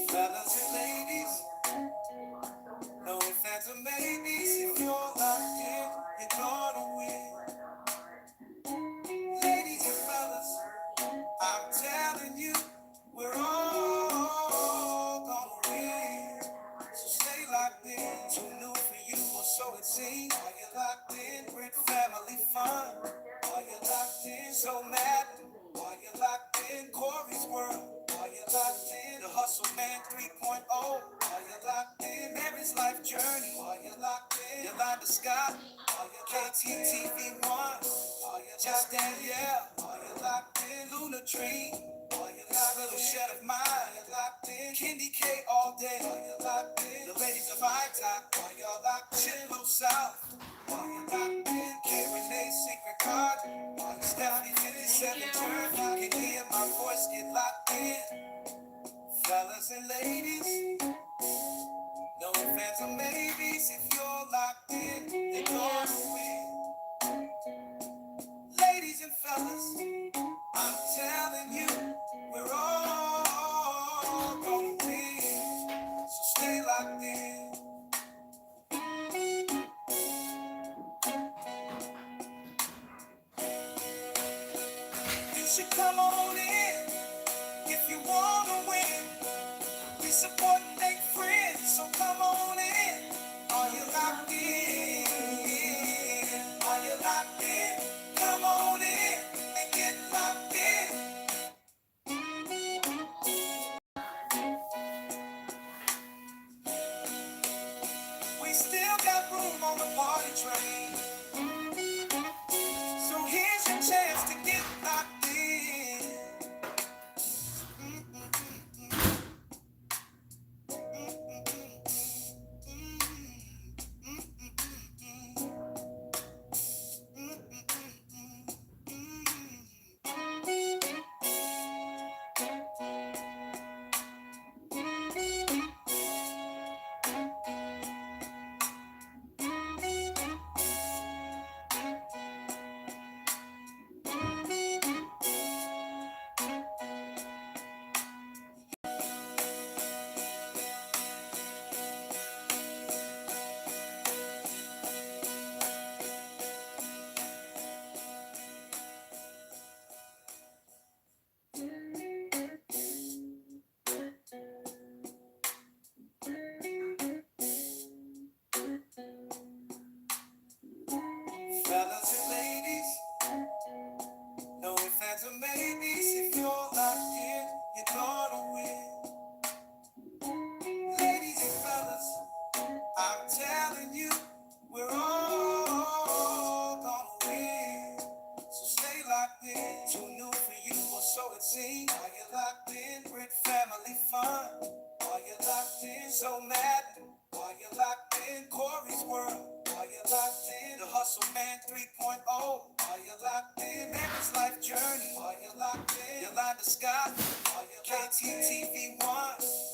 Fellas and ladies, no offense or maybes. If you're locked in, you're gonna win. Ladies and fellas, I'm telling you, we're all gonna win. So stay locked in. Too new for you, or so it seems. Are you locked in? With family fun. Are you locked in? So mad. Are you locked in? Corey's world. Are you locked in? The Hustle Man 3.0. Are you locked in? Mary's life journey. Are you locked in? Yolanda Scott. Are you KTTV1? Are you just Danielle? Are you locked in? Luna Tree. Are you locked in? Little shed of mine. Are you locked in? KendyK all day. Are you locked in? The ladies of high top. Are y'all locked in? Low South. Are you locked in? K Renee's secret card. Are you Stephanie 57 turn? You can hear my voice get locked in. Fellas and ladies, no offense or maybes. If you're locked in, you're gonna win. Ladies and fellas, I'm telling you, we're all gonna win. So stay locked in. You should come on in if you wanna win. We support and make friends, so come on in. Are you locked in? Are you locked in? Come on in and get locked in. We still got room on the party train, so here's your chance to get locked in. so mad while you're locked in Corey's world. While you're locked in the Hustle Man 3.0. While you're locked in Mary's life journey. While you're locked in Yolanda Scott. While you're KTTV1.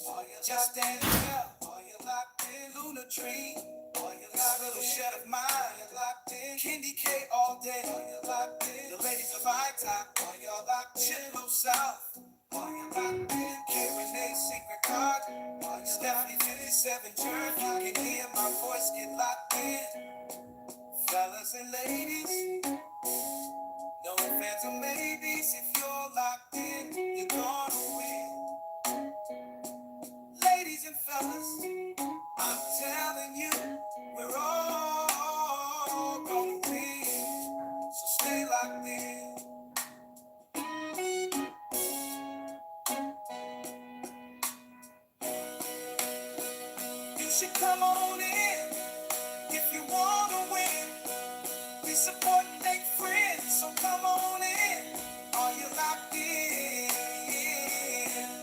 While you're just Danielle. While you're locked in Luna Tree. While you're locked in little shed of mine. While you're locked in KendyK all day. While you're locked in the ladies of iTalk. While you're locked in Low South. While you're locked in K-Renee's Secret Card. While you're Stephanie 57 Jerk. You can hear my voice get locked in. Fellas and ladies, no phantom maybes. If you're locked in, you're gonna win. Ladies and fellas, I'm telling you, we're all gonna win. So stay locked in. You should come on in if you wanna win. We support and make friends, so come on in. Are you locked in?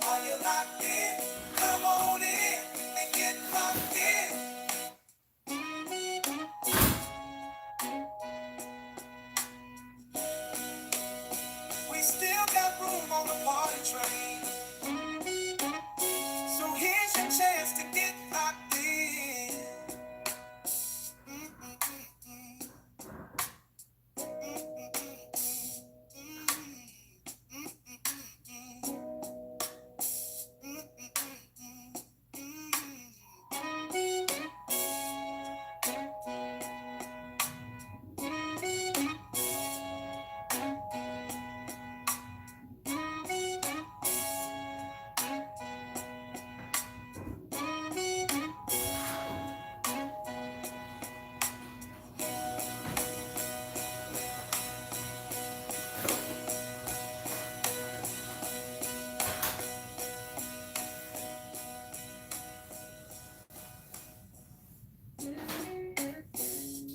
Are you locked in? Come on in and get locked in. We still got room on the party train, so here's your chance to get locked in. Mm-mm-mm-mm.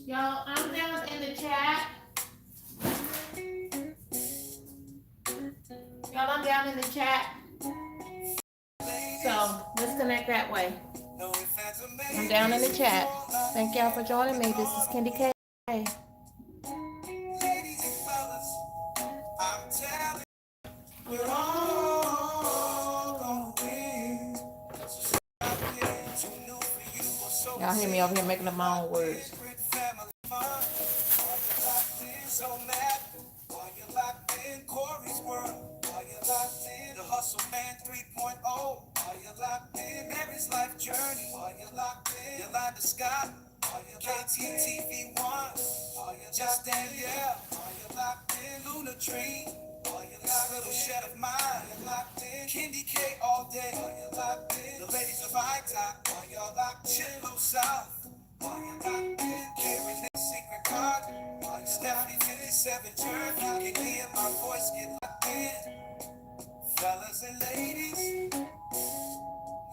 Y'all, I'm down in the chat. Y'all, I'm down in the chat. So let's connect that way. I'm down in the chat. Thank y'all for joining me. This is KendyK. Ladies and fellas, I'm telling you, we're all gonna win. Y'all hear me over here making up my own words. So mad while you're locked in Corey's world. While you're locked in the Hustle Man 3.0. While you're locked in Mary's life journey. While you're locked in Yolanda Scott. While you're KTTV1. While you're just Danielle. While you're locked in Luna Tree. While you're locked in little shed of mine. While you're locked in KendyK all day. While you're locked in the ladies of iTalk. While you're locked in Low South. While you're locked in K-Renee's Secret Card. While you're Stephanie 57 Jerk. You can hear my voice get locked in. Fellas and ladies,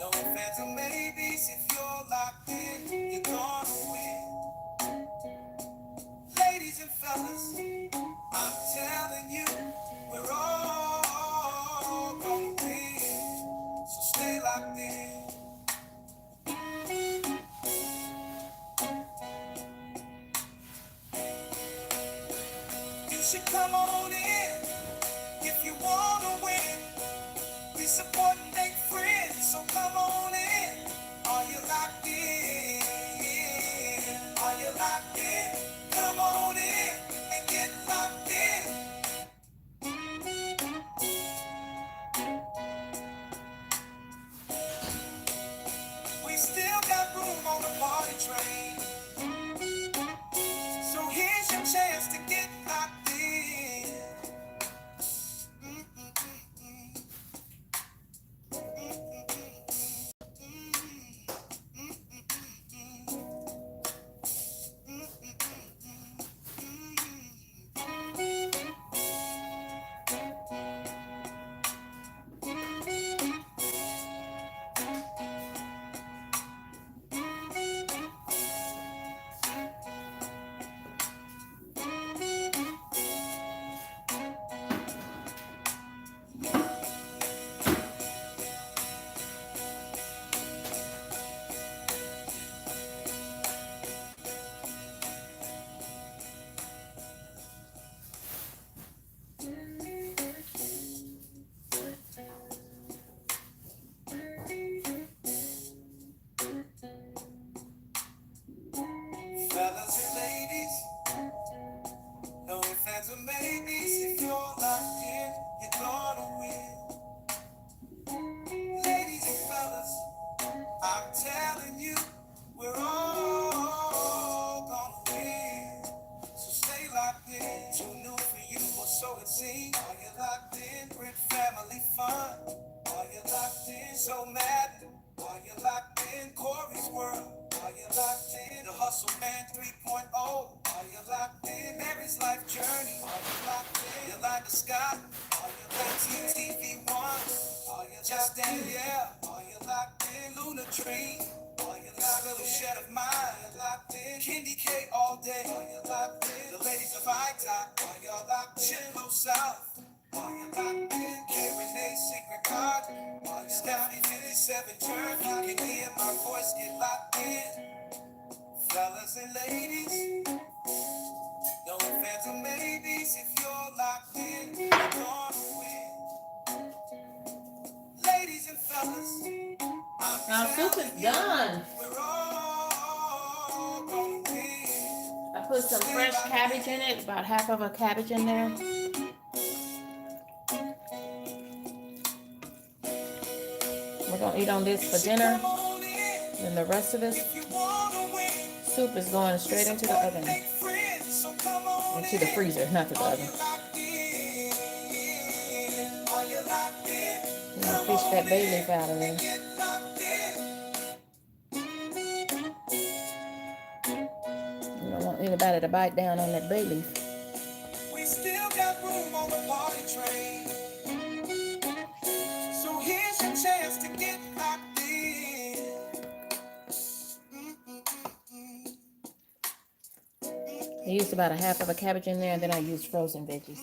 no phantom maybes. If you're locked in, you're gonna win. Ladies and fellas, I'm telling you, we're all gonna win. So stay locked in. You should come on in if you wanna win. We support and make friends, so come on in. Are you locked in? Are you locked in? Come on in and get locked in. We still got room on the party train, so here's your chance to get locked in. Mm-mm-mm-mm. it seems. Are you locked in with family fun? Are you locked in so mad? Are you locked in Corey's world? Are you locked in the hustle man 3.0? Are you locked in Mary's life journey? Are you locked in Yolanda Scott? Are you locked in TV1? Are you just Danielle? Are you locked in Luna Tree? Are you locked in little shed of mine? Are you locked in KendyK all day? Are you locked in the ladies of ITOC? Are you locked in Low South? Are you locked in K-Renee's secret card? Are you down in 57 turn? You can hear my voice get locked in. Fellas and ladies, no offense or maybes. If you're locked in, you're gonna win. Ladies and fellas, Now soup is done. we're all gonna win. I put some fresh cabbage in it, about half of a cabbage in there. We're gonna eat on this for dinner. And the rest of this soup is going straight into the oven. Into the freezer, not to the oven. I'm gonna fish that bay leaf out of there. You don't want anybody to bite down on that bay leaf. We still got room on the party train. So here's your chance to get locked in. I used about a half of a cabbage in there, and then I used frozen veggies.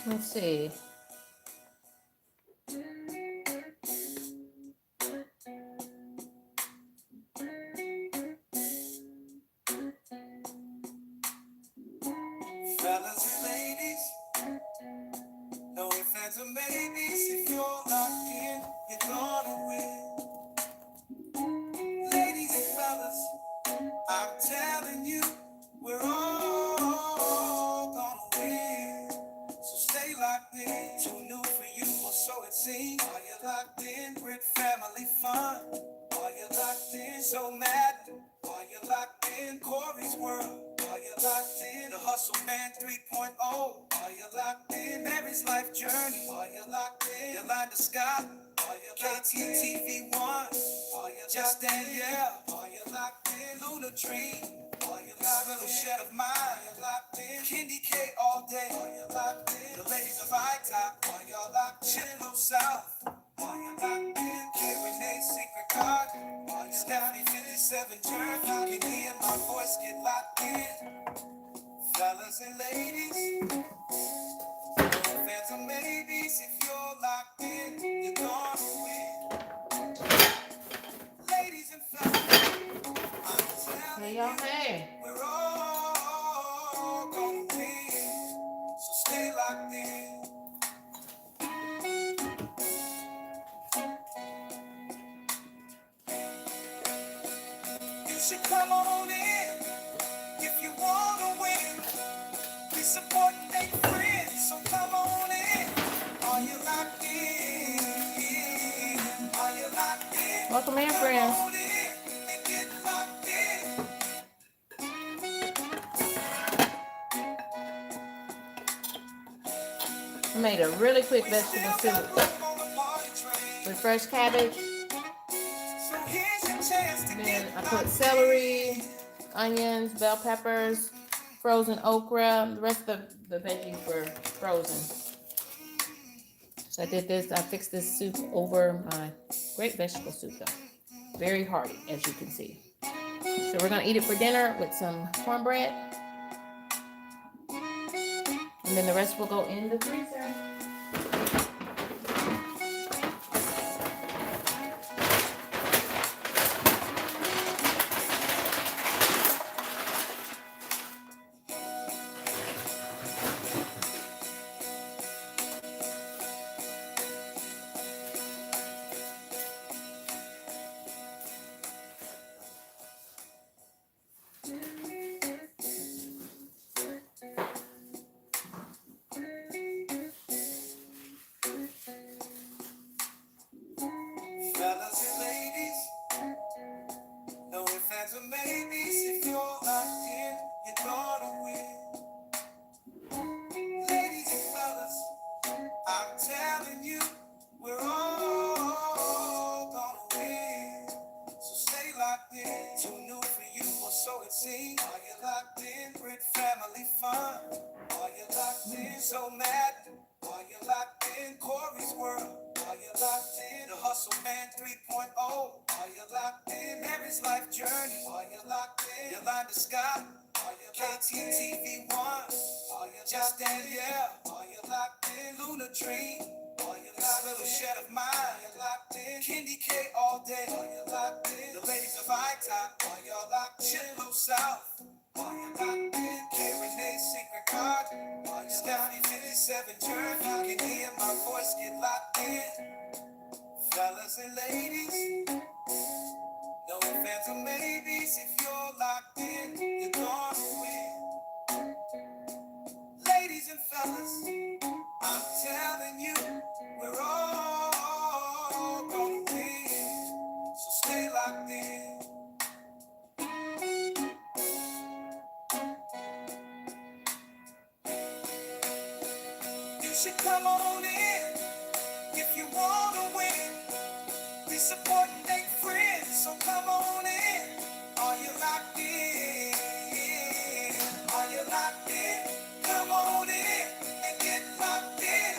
Let's see. Fellas and ladies, no offense or maybes. If you're locked in, you're gonna win. Ladies and fellas, I'm telling you, we're all gonna win. So stay locked in. Too new for you, or so it seems. Are you locked in with family fun? Are you locked in so mad? Are you locked in Corey's world? Are you locked in the hustle man 3.0? Are you locked in Mary's life journey? Are you locked in Yolanda Scott? Are you KTTV1? Are you just Danielle? Are you locked in Luna Tree? Are you locked in little shed of mine? Are you locked in KendyK all day? Are you locked in the ladies of ITOC? Are you locked in Low South? Are you locked in K-Renee's secret card? Are you down in 57 turn? You can hear my voice get locked in. Fellas and ladies, no offense or maybes. If you're locked in, you're gonna win. Ladies and fellas, I'm telling Hey, y'all, hey. we're all gonna win. So stay locked in. You should come on in if you wanna win. We support their friends, so come on in. Are you locked in? Are you locked in? Welcome in, Come friends. on in and get locked in. I made a really quick We vegetable still got soup room on the party train. with fresh cabbage. So here's your chance to Then get I locked put in. celery, onions, bell peppers, frozen okra. The rest of the veggies were frozen. So I did this. I fixed this soup over my great vegetable soup, though. Very hearty, as you can see. So we're gonna eat it for dinner with some cornbread, and then the rest will go in the freezer. in? Too new for you, or so it seems. Are you locked in with family fun? Are you locked in? So mad. Are you locked in Corey's world? Are you locked in the Hustle Man 3.0? Are you locked in Mary's life journey? Are you locked in Yolanda Scott? Are you KTTV1? Are you just Danielle? Are you locked in Luna Dream? Are you locked in Little Shed of Mine? Are you locked in KendyK all day? Are you locked in the ladies of High-Top? Are y'all locked in Low South? Are you locked in K-Renee's secret card? Are you Stephanie 57 Jerk? You can hear my voice get locked in. Fellas and ladies, no offense or maybes. If you're locked in, you're gonna win. Ladies and fellas, I'm telling you, we're all gonna win. So stay locked in. You should come on in if you wanna win. We support and make friends, so come on in. Are you locked in? Are you locked in? Come on in and get locked in.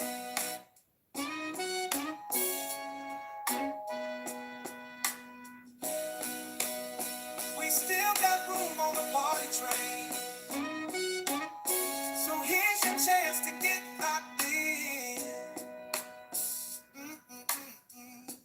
We still got room on the party train, so here's your chance to get locked in. Mm-mm-mm-mm.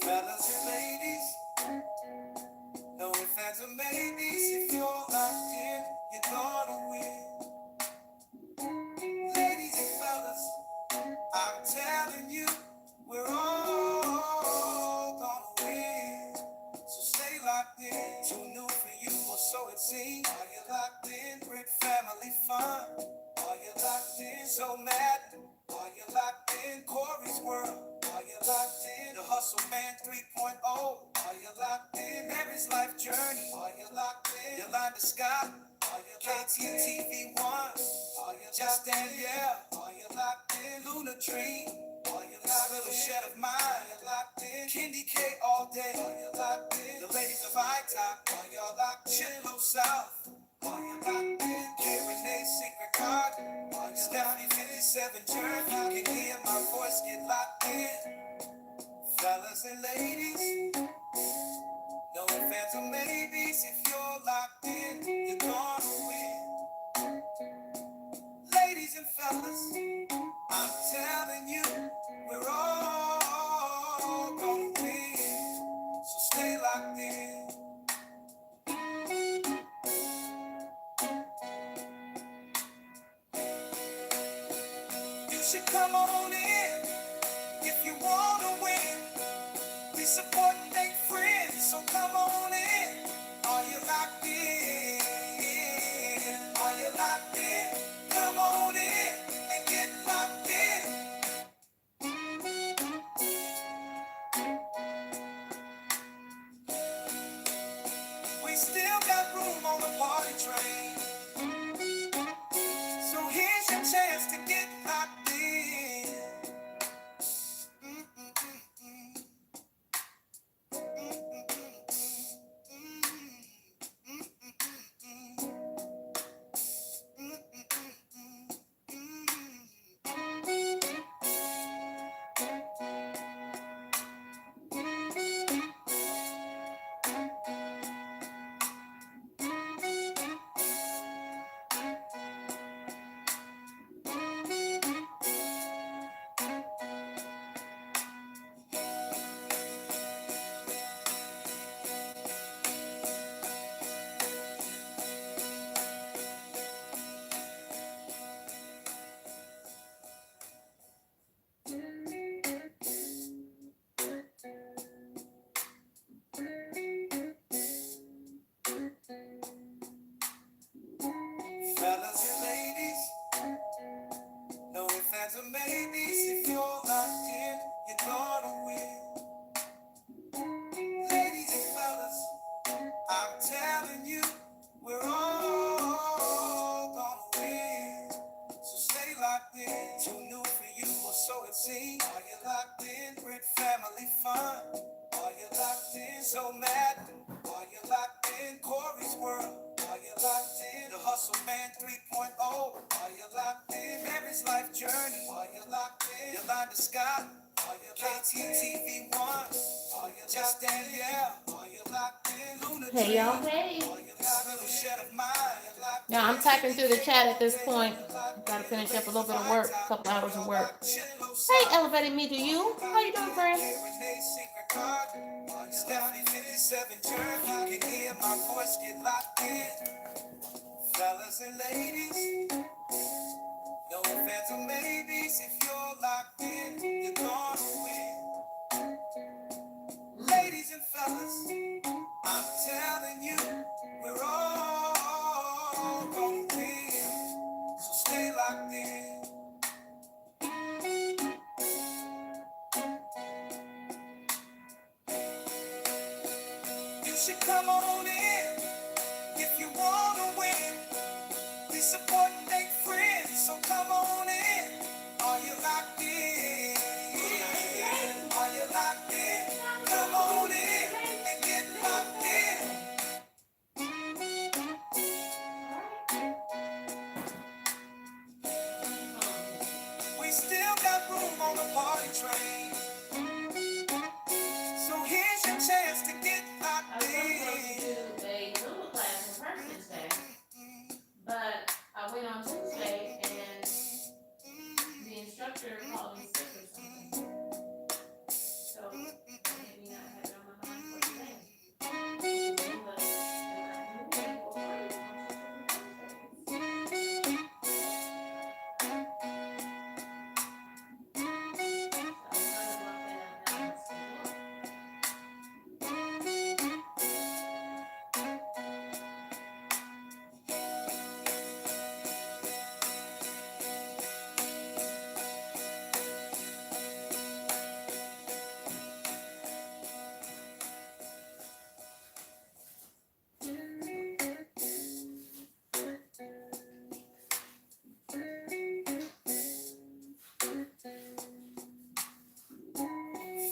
Fellas and ladies, no ifs, ands, or maybes. If you're locked in, you're gonna win. Ladies and fellas, I'm telling you, we're all gonna win. So stay locked in. Too new for you, or so it seems. Are you locked in with family fun? Are you locked in so mad? Are you locked in Corey's world? Are you locked in the Hustle Man 3.0? Are you locked in Mary's life journey? Are you locked in Yolanda Scott? Are you KTTV1? Are you just Danielle? Are you locked in Luna Dream? Are you locked in Little Shed of Mine? Are you locked in KendyK all day? Are you locked in the ladies of High-Top? Are y'all locked in Low South? Are you locked in K-Renee's secret card? Are you Stephanie 57 Jerk? You can hear my voice get locked in. Fellas and ladies, no offense or maybes. If you're locked in, you're gonna win. Ladies and fellas, I'm telling you, we're all gonna win. So stay locked in. You should come on in if you wanna win. We support and make friends, so come on in. Are you locked in? Are you locked in? Come on in and get locked in. We still got room on the party train, so here's your chance to get locked in. Mm-mm-mm-mm. Mm-mm-mm-mm. Fellas and ladies, no ifs, ands, or maybes. If you're locked in, you're gonna win. Ladies and fellas, I'm telling you, we're all gonna win. So stay locked in. Too new for you, or so it seems. Are you locked in? With family fun. Are you locked in? So mad. Are you locked in? Corey's world. Are you locked in? The Hustle Man 3.0. Are you locked in? Mary's life journey. Are you locked in? Yolanda Scott. Are you KTTV1? Are you just Danielle? Are you locked in? Luna Hey, y'all. Hey. Now I'm typing through the chat at this point. Gotta finish up a little bit of work, a couple hours of work. Hey, elevated me to you. How you doing, friend? Fellas and ladies, no offense or maybes. If you're locked in, you're gonna win. Ladies and fellas, I'm telling you, we're all gonna win. So stay locked in. You should come on in if you wanna win. We support and make friends, so come on in. Are you locked in? Are you locked in? Come on in and get locked in. We still got room on the party train, so here's your chance to get locked in. I was supposed to do a Zumba class on President's Day, but I went on Tuesday and the instructor called me sick or something. So maybe not have it on my mind for today. Zumba,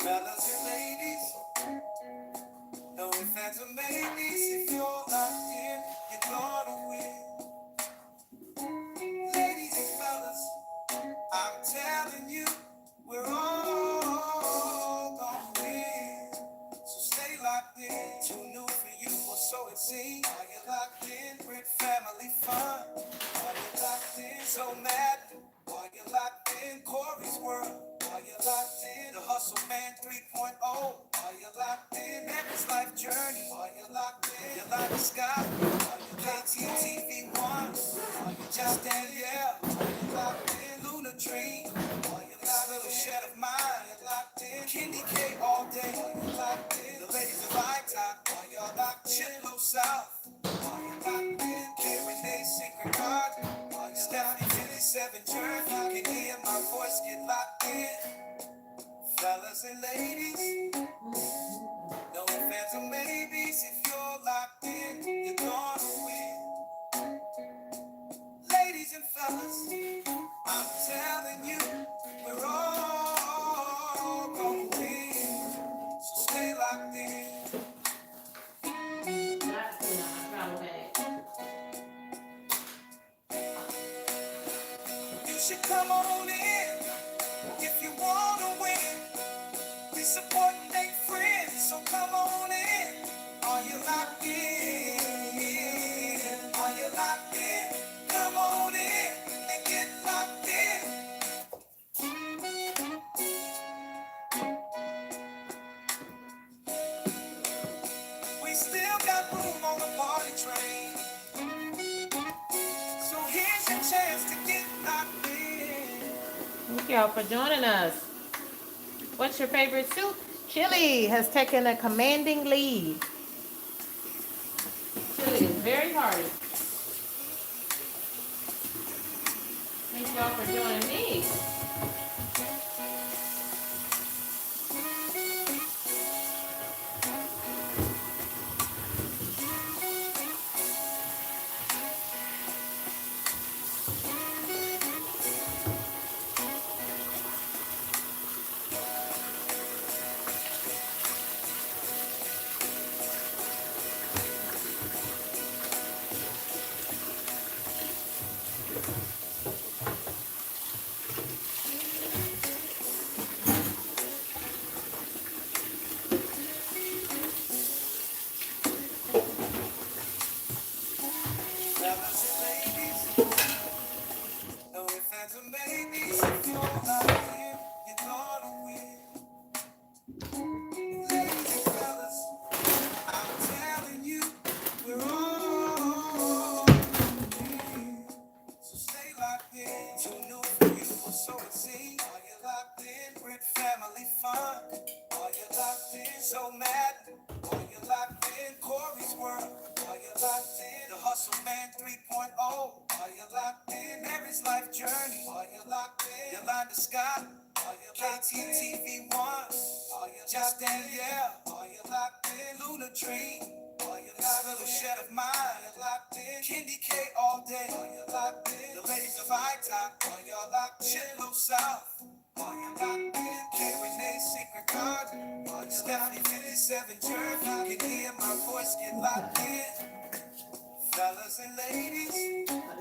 fellas and ladies, no ifs, ands, or maybes. If you're locked in, you're gonna win. Ladies and fellas, I'm telling you, we're all gonna win. So stay locked in. Too new for you, or so it seems. Are you locked in with family fun? Are you locked in? So mad. Are you locked in? Corey's world. Are you locked in? The Hustle Man 3.0. Are you locked in? Mary's life journey. Are you locked in? Yolanda Scott. Are you KTTV1? Are you just Danielle? Are you locked in? Luna Tree. Are you locked in? Shed of mine. Are you locked in? KendyK all day. Are you locked in? The ladies of high top. Are y'all locked in? Low South. Are you locked in? K-Renee's secret card. Are you Stephanie 57 Jerk? You can hear my voice, get locked in. Fellas and ladies, no ifs, ands, or maybes. If you're locked in, you're gonna win. Ladies and fellas, I'm telling you, we're all gonna win. So stay locked in. You should come on in if you wanna win. We support y'all for joining us. What's your favorite soup? Chili has taken a commanding lead. Chili is very hearty. Thank y'all for joining me.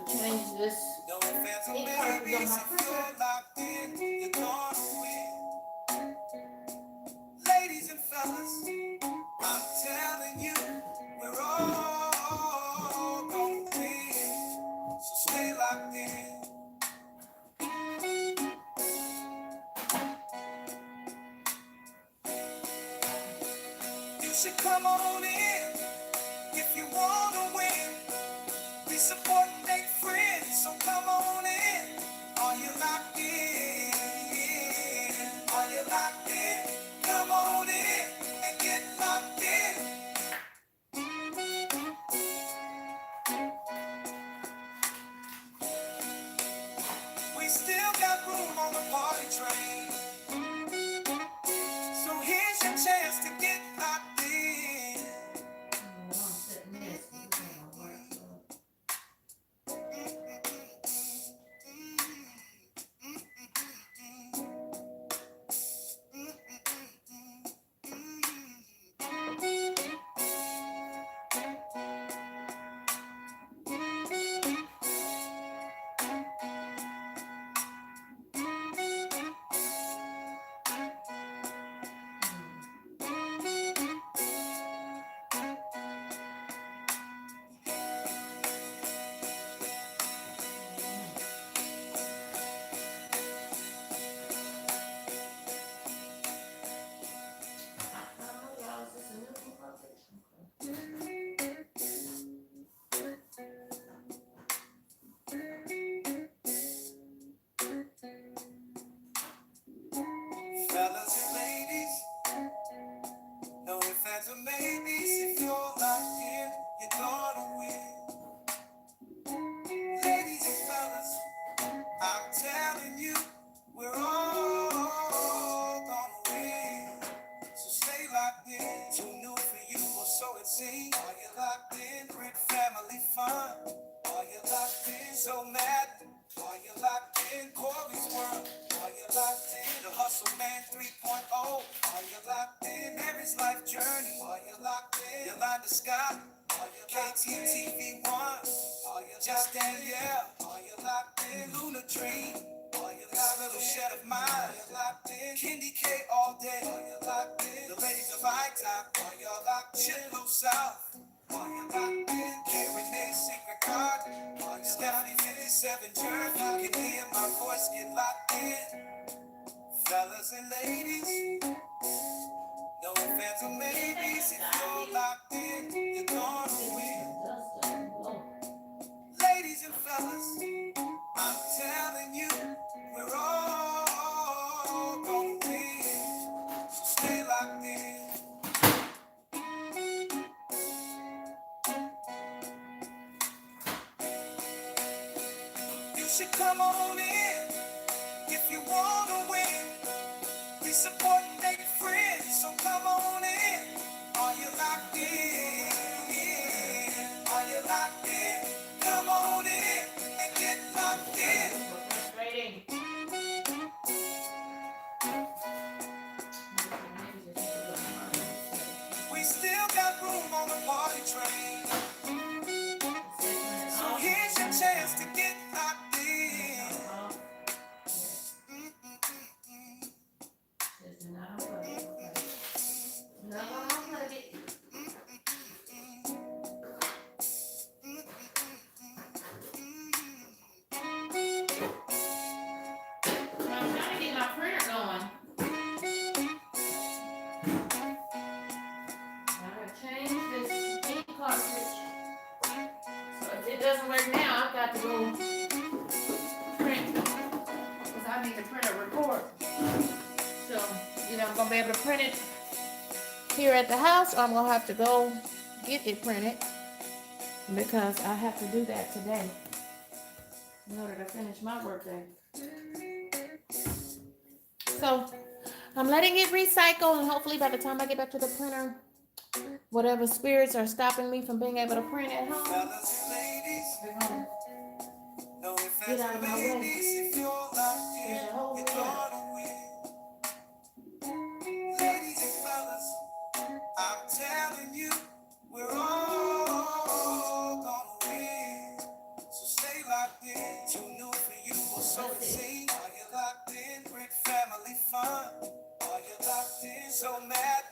Change this. should come on in if you wanna win. We support and make friends, so come on in. Are you locked in? Are you locked in? Come on in and get locked in. We still got room on the party train. So here's your chance to get locked in. I'm trying to get my printer going. I gotta change this ink cartridge. So if it doesn't work now, I've got to go print. Because I need to print a report. So, I'm going to be able to print it here at the house, or I'm going to have to go get it printed. Because I have to do that today in order to finish my workday. So, I'm letting it recycle, and hopefully by the time I get back to the printer, whatever spirits are stopping me from being able to print at home, they're gonna get out of my way. There's a whole lot. Ladies and fellas, I'm telling you, we're all gonna win. So stay locked in. Too new for you, or so it seems. Are you locked in? Great family fun. Are you locked in? So mad.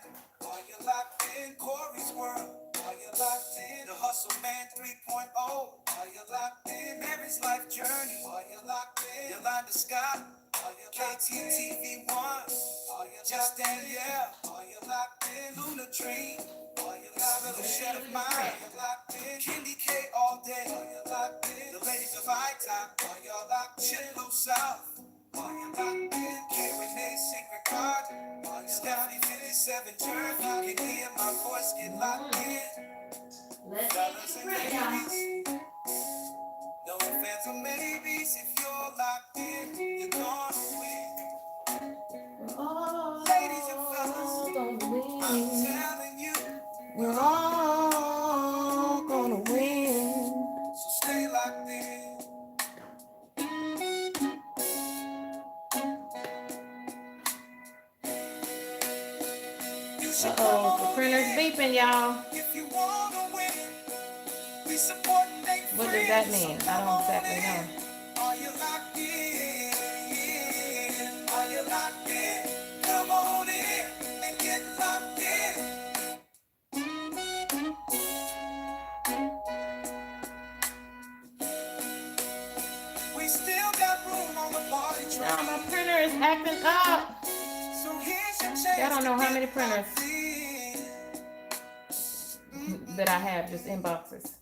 Are you locked in? Corey's world. Are you locked in? The Hustle Man 3.0. Are you locked in? Mary's life journey. Are you locked in? Yolanda Scott. Are you KTTV1? Are you just Danielle? Are you locked in? Luna Dream. Are you locked in? Little Shed of Mine. Are you locked in? KendyK all day. Are you locked in? The ladies of I-Top. Are y'all locked in? Chillo South. Are you locked in? K-Renee's Secret Card. Are you Stephanie 57 turn? You can hear my voice get locked in. Fellas and ladies. No offense or maybes. If you're locked in, you're gonna win. Ladies and fellas, I'm telling you, We're all gonna win. so stay locked in. You should come Uh-oh, the on printer's in beeping, y'all. if you wanna win. We support and make What does that friends, so mean? I come don't on exactly in. know. Are you locked in? Are you locked in? Come on in and get locked in. We still got room on the party No, train. my printer is acting up. So here's your chance. I don't know how many to get printers locked in. that I have, just inboxes.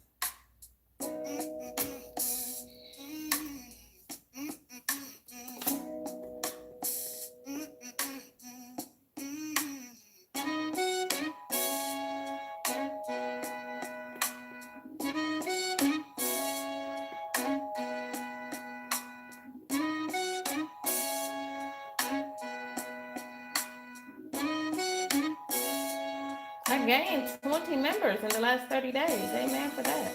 I gained 20 members in the last 30 days. Amen for that.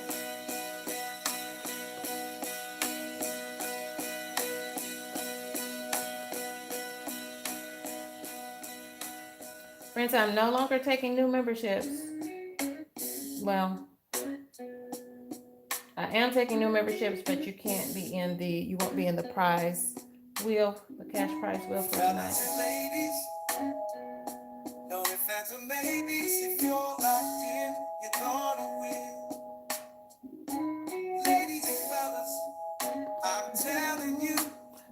Friends, I'm no longer taking new memberships. Well, I am taking new memberships, but you won't be in the prize wheel, the cash prize wheel for tonight. Fellas and ladies, no offense or maybes. If you're locked in, you're gonna win. Ladies and fellas, I'm telling you,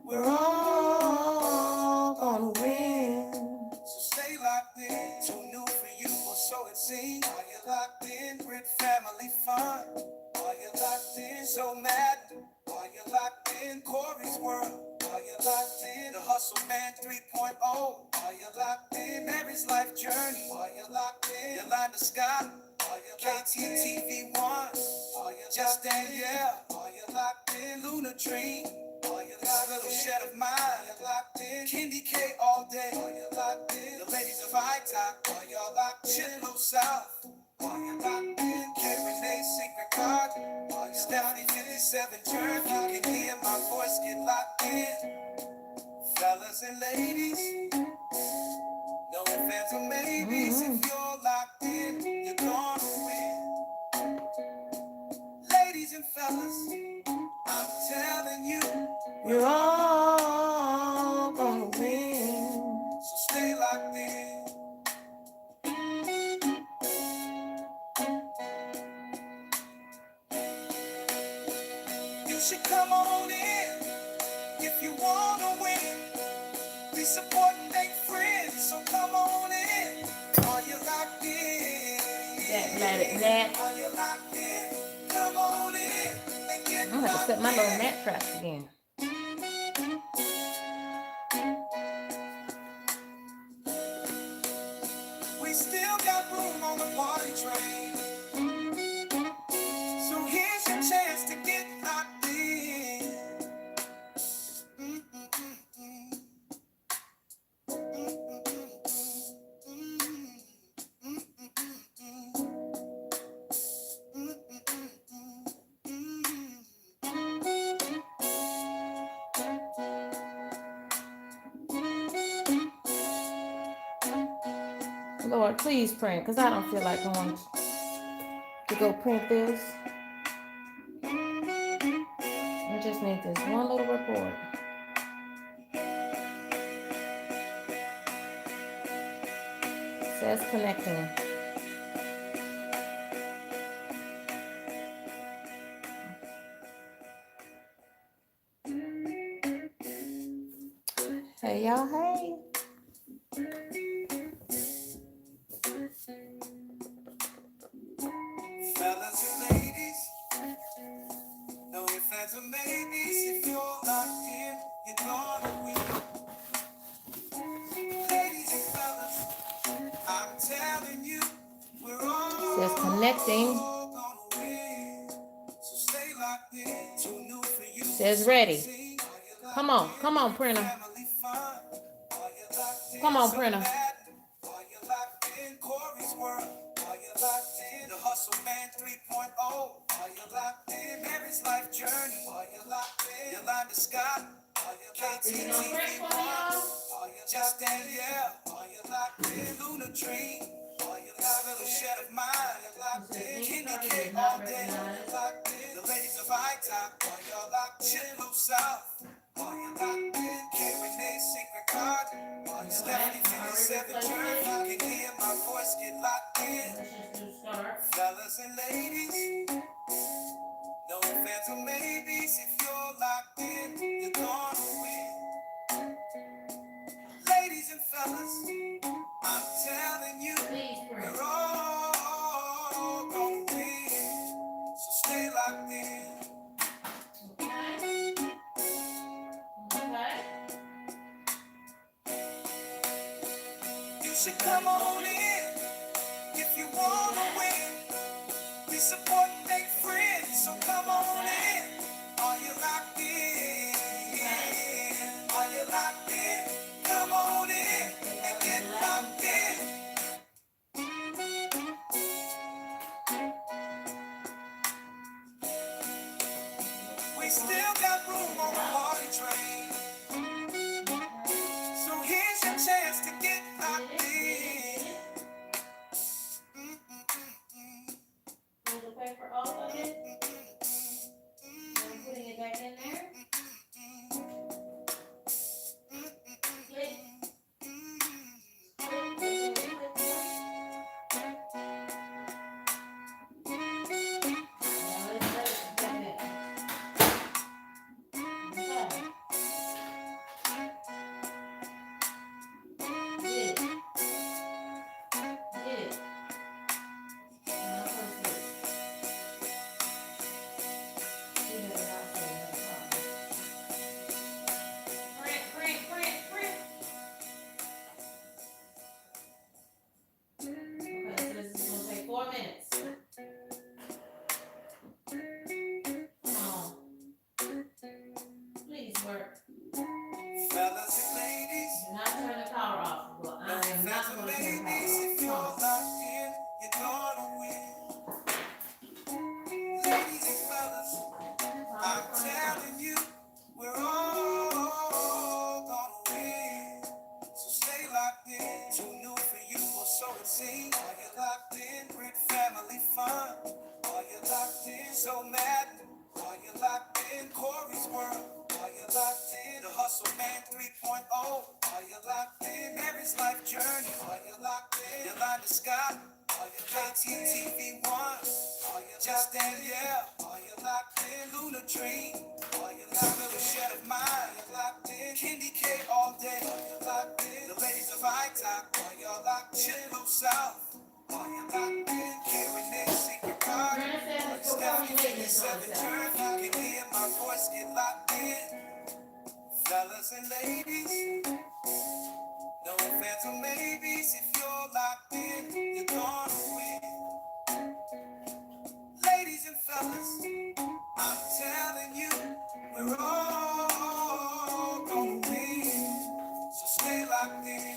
we're all gonna win. so stay locked in. Too new for you, or so it seems. Are you locked in? Great family fun. Are you locked in? So mad. Are you locked in? Corey's world. Are you locked in? The Hustle Man 3.0. Are you locked in? Mary's life journey. Are you locked in? Yolanda Scott. KTTV1, just Danielle, locked in Luna Dream, this little shed of mine, locked in KendyK all day, locked in the ladies of high top, y'all locked in low south, locked in K-Renee's secret garden, Stephanie 57 Jerk, you can hear my voice get locked in, fellas and ladies, no offense or maybes, if you're locked in, you're gonna win. Ladies and fellas, I'm telling you, You're all gonna win. so stay locked in. You should come on in if you wanna win. Be supporting their friends, so come on in. Are you locked in? That magic nap. Are you locked in? Come on in and get I'm gonna have to set my locked little in. nap traps again. We still got room on the party train. So here's your chance to get locked in. Lord, please print, because I don't feel like going to go print this. I just need this one little report. It says connecting. Hey y'all, hey. Fellas and ladies, no ifs, ands, or maybes. If you're locked in, you're gonna win. Ladies and fellas, I'm telling you, we're all It says connecting. gonna win. So stay locked in. Too new for you. It says ready. Come on, printer. Family fun. Are you locked in? Come on, printer. Are you locked in? Corey's world. Are you locked in? The Hustle Man 3.0. Are you locked in? Mary's life journey. Are you locked in? Yolanda Scott. Are you KTTV1? Are you just Danielle? Are you locked in? Luna Dream. Are you locked in? Little shed of mine. Are you locked in? KendyK all day. Are you locked in? The ladies of high top. Are y'all locked in? Low south. Are you locked in? K-Renee's secret garden. Are you Stephanie 57 Jerk? You can hear my voice get locked in. Fellas and ladies, no offense or maybes. If you're locked in, you're gonna win. Ladies and fellas, I'm telling you, we're all gonna win. So stay locked in. You should come on in if you wanna win. We supporting their friends, so come on in. Are you locked in? Are you locked in? Come on in and get locked in. We still got room on the party train. So here's your chance to get locked in. The paper off of it. I'm putting it back in there. it seems. Are you locked in? With family fun. Are you locked in? So mad. Are you locked in? Corey's world. Are you locked in? The Hustle Man 3.0. Are you locked in? Mary's life journey. Are you locked in? Yolanda Scott. Are you KTTV1? Are you just Danielle? Are you locked in? Luna Dream. Are you locked in? The shed of mine. Are you locked in? KendyK all day. Are you locked in? The ladies of iTalk. Are y'all locked in? Chillo South. Are you locked in? K-Renee Secret Garden. Are you Scotty 57 Turn? Can you hear my voice get locked in? Fellas and ladies, no phantom maybes. If you're locked in, you're gonna win. Ladies and fellas, I'm telling you, we're all gonna win. So stay locked in.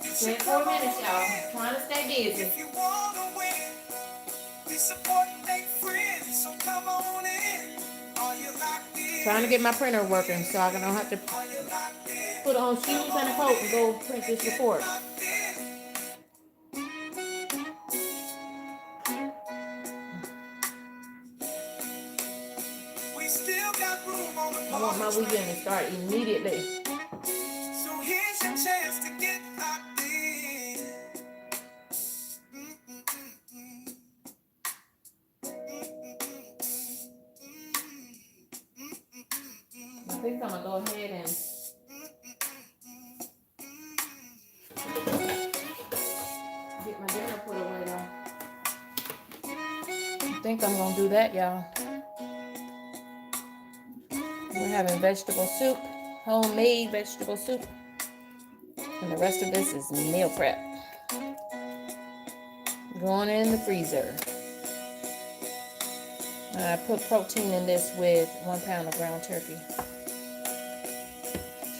You should 24 minutes, y'all. Trying to stay busy. if you wanna win. We support and make friends, so come on in. Are you locked in? Trying to get my printer working so I don't have to Are you locked in? put on shoes and a coat and go print this report. Locked in. We still got room on the I want my party weekend to train. start immediately. So here's your chance to get locked in. Mm-mm-mm-mm. I think I'm gonna go ahead and get my dinner put away though. I think I'm gonna do that, y'all. We're having vegetable soup, homemade vegetable soup. And the rest of this is meal prep. Going in the freezer. I put protein in this with 1 pound of ground turkey.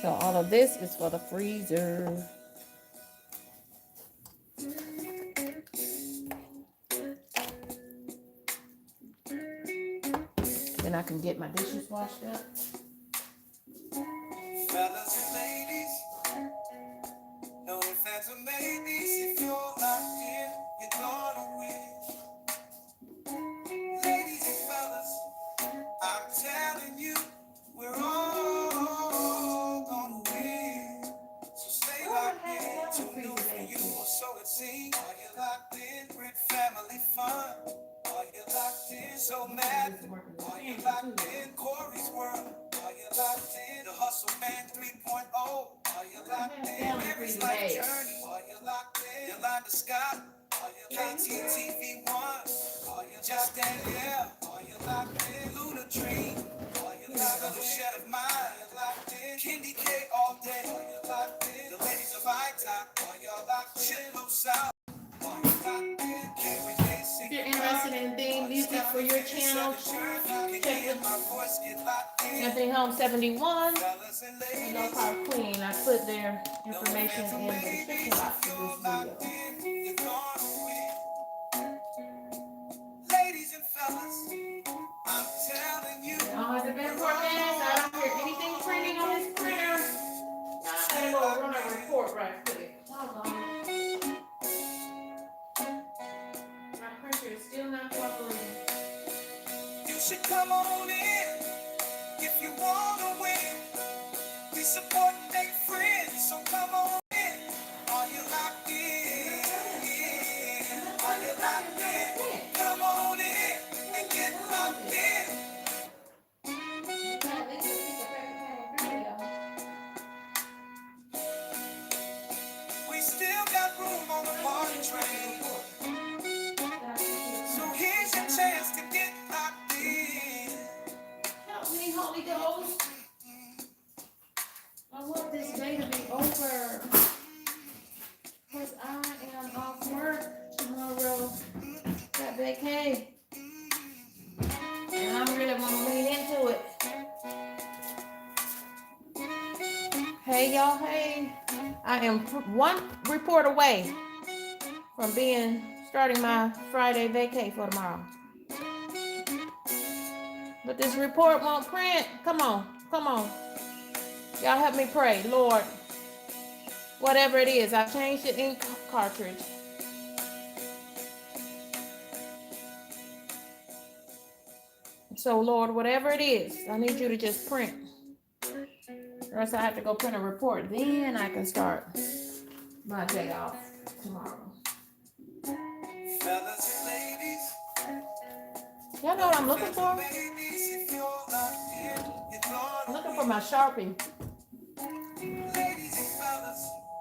So all of this is for the freezer. Then I can get my dishes washed up. Fellas and ladies, no phantom maybes. If you're locked in, you're gonna win. Ladies and fellas, I'm telling you, we're all gonna win. So stay locked in. Too new for you, or so it seems. Are you locked in? With family fun. Are you locked in? So mad. Are you locked in? Corey's world. Are you locked in? The Hustle Man 3.0. Are you locked in? Mary's life journey. Are you locked in? Yolanda Scott. Are you KTTV1? Are you just Danielle? Are you locked in? Luna Dream. Are you locked in? The shed of mine. Are you locked in? KendyK all day. Are you locked in? The ladies of iTalk. Are y'all locked in? Chillo South. Are you locked in? K-Renee If Secret you're interested in theme music for your channel, check with Anthony Home 71 and No Car Queen. I put their information in the description box of this video. Ladies and fellas, I'm telling you. Now has it been 4 minutes? I don't hear anything printing on this printer. Now I'm gonna go run a report right quick. Hold on. My printer is still not cooperating. You should come on in if you wanna win. We support and make friends, so come on in. Are you locked in? Are you locked in? Come on in and get locked in. We still got room on the party train. So here's your chance to get locked in. Help me, Holy Ghost. I want this day to be over. Because I am off work tomorrow. Got vacay. And I really want to lean into it. Hey, y'all, hey. I am one report away from starting my Friday vacay for tomorrow. But this report won't print. Come on. Come on. Y'all help me pray. Lord, whatever it is, I changed the ink cartridge. So, Lord, whatever it is, I need you to just print. Or else I have to go print a report. Then I can start my day off tomorrow. Fellas and ladies, y'all know what I'm looking for? I'm looking for my Sharpie.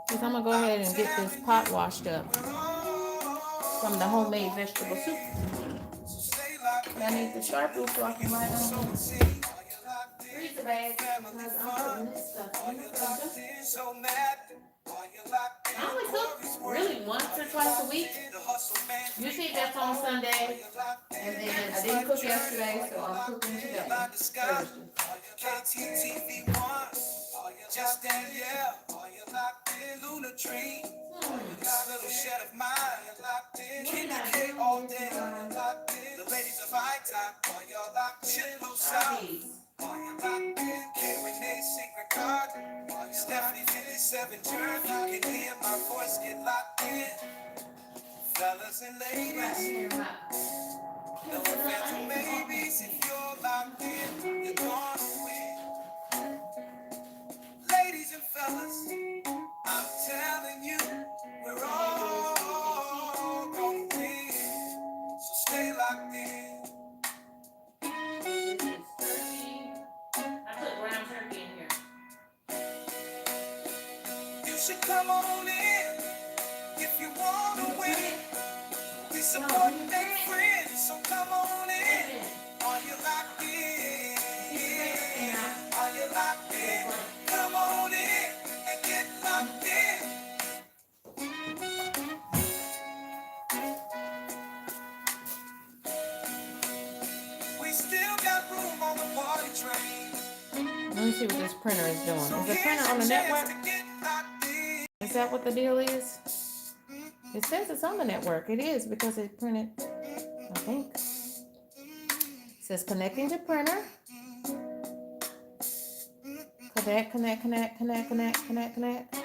Because I'm going to go ahead and get this pot washed up from the homemade vegetable soup. I need the Sharpie so I can write on the freezer bag because I'm putting this stuff in the freezer. I only cook really once or twice a week. Usually that's on Sunday. And then I didn't cook yesterday, so I'm cooking today. Thursday. Just Danielle, Luna Tree, little shed of mine, KendyK all day, the ladies of high top, all y'all locked in, low south, all you locked in, KendyK secret card, Stephanie 57 Jerk, you can hear my voice get locked in, fellas and ladies, no offense, babies, if you're locked in, you're gonna win. Ladies and fellas, I'm telling you, we're all gonna win. So stay locked in. I put ground turkey in here. You should come on in if you wanna win. We support and make friends, so come on in. Are you locked in? Are you locked in? Come on in and get locked in. We still got room on the party train. Let me see what this printer is doing. Is the printer on the network? Is that what the deal is? It says it's on the network. It is because it printed, I think. It says connecting to printer. Connect, connect, connect, connect, connect, connect, connect.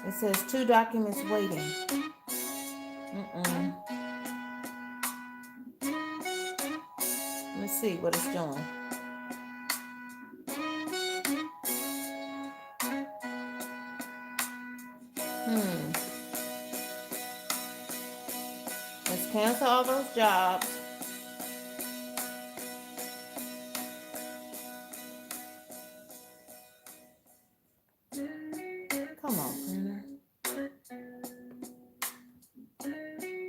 It says 2 documents waiting. Let's see what it's doing. Let's cancel all those jobs. Come on, printer.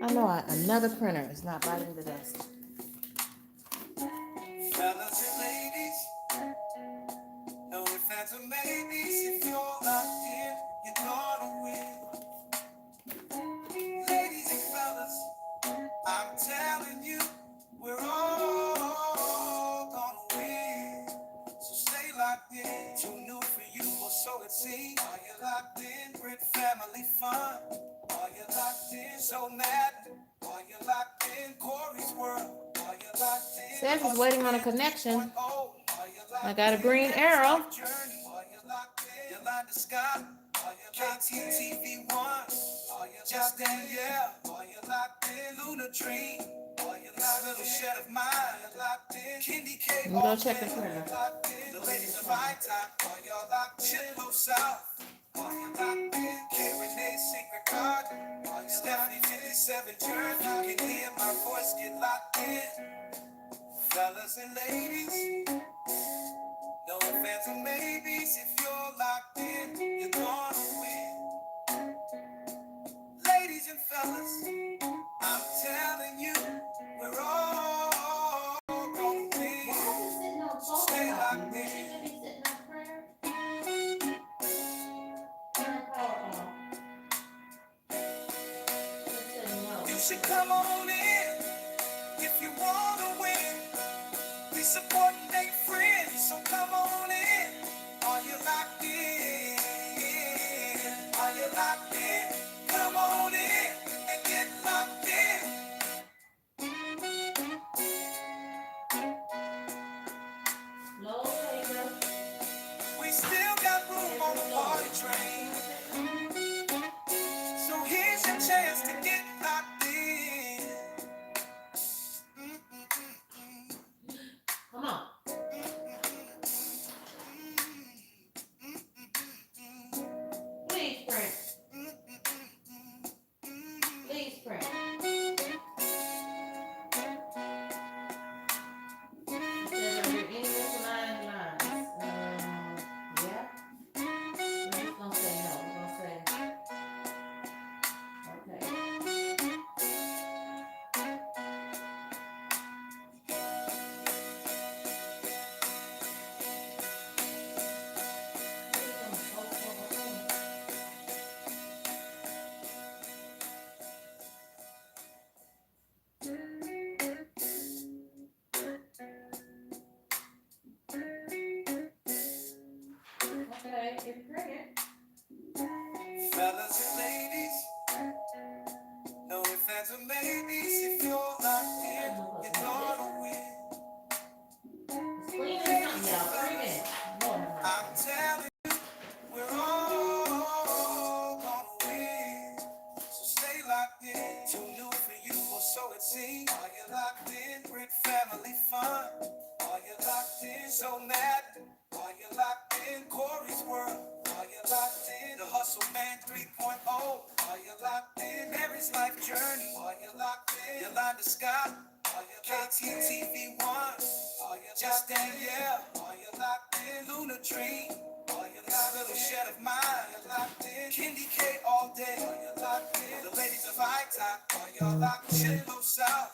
I know another printer is not biting the dust. Fellas and ladies, no offense or maybes, if you're locked in, you're gonna win. Ladies and fellas, I'm telling you, we're all gonna win. So stay locked in. Too new for you, or so it seems. Are you locked in? Great family fun. Are you locked in? So mad. Are you locked in? Corey's world. Are you locked in? Says it's waiting on a connection. I got a green arrow. Are you locked in? Yolanda Scott. Are you locked in? KTTV1. Are you just Danielle? Are you locked in? Luna Tree. Are you locked in? Little shed of mine. Are you locked in? KendyK. Go check the printer. The ladies of high top. Are y'all locked in? Low south. Are you locked in? KendyK secret card. Are you Stephanie 57 Jerk? You can hear my voice get locked in. Fellas and ladies, no offense or maybes, if you're locked in, you're gonna win. Ladies and fellas, I'm telling you, we're all gonna win. So stay locked in. You should come on in if you wanna win. We support and make friends, so come on in. Are you locked in? Are you locked in? Come on in and get locked in. with family fun. Are you locked in? So mad. Are you locked in? Corey's world. Are you locked in? The Hustle Man 3.0. Are you locked in? Mary's life journey. Are you locked in? Yolanda Scott. Are you KTTV1? Are you just Danielle? Are you locked in? Luna Tree. Are you locked in? Little shed of mine. Are you locked in? KendyK all day. Are you locked in? The ladies of High-Top. Are you locked in? Low South.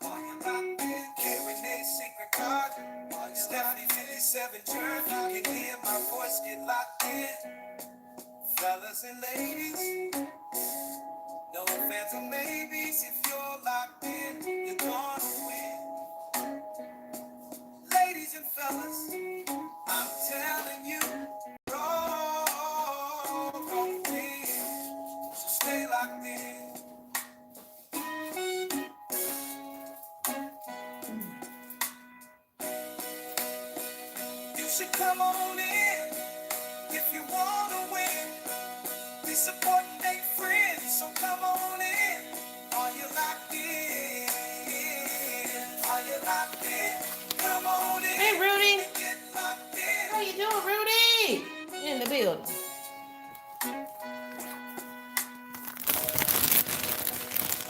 Are you locked in? K Renee's Secret Garden. Are you Stephanie 57 Journey? You can hear my voice get locked in. Fellas and ladies, no offense or maybes. If you're locked in, you're gonna win. Ladies and fellas, I'm telling you, you're all gonna win. So stay locked in. You should come on in if you wanna win. We supporting their friends, so come on in. Are you locked in? Are you locked in? Come on in. Hey, Rudy. And get locked in. How you doing, Rudy? In the building.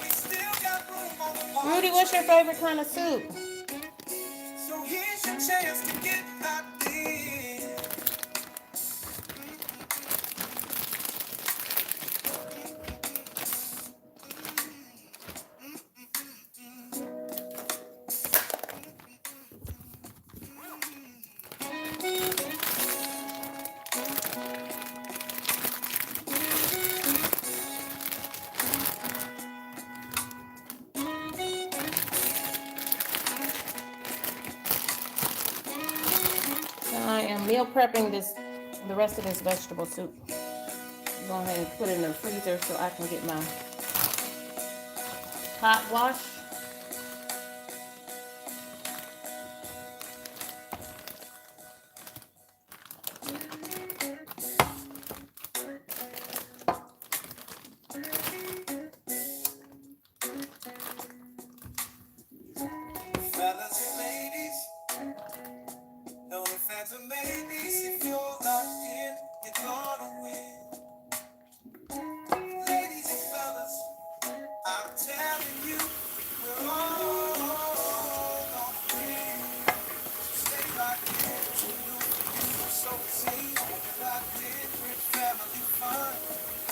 We still got room on the wall. Rudy, what's your favorite kind of soup? So here's your chance to get locked in. I am meal prepping the rest of this vegetable soup. Go ahead and put it in the freezer so I can get my hot wash. Fellas and ladies, no offense or maybes. If you're locked in, you're gonna win. Ladies and fellas, I'm telling you, we're all gonna win. So stay locked in. Too new for you, so it seems. You're locked in with family fun.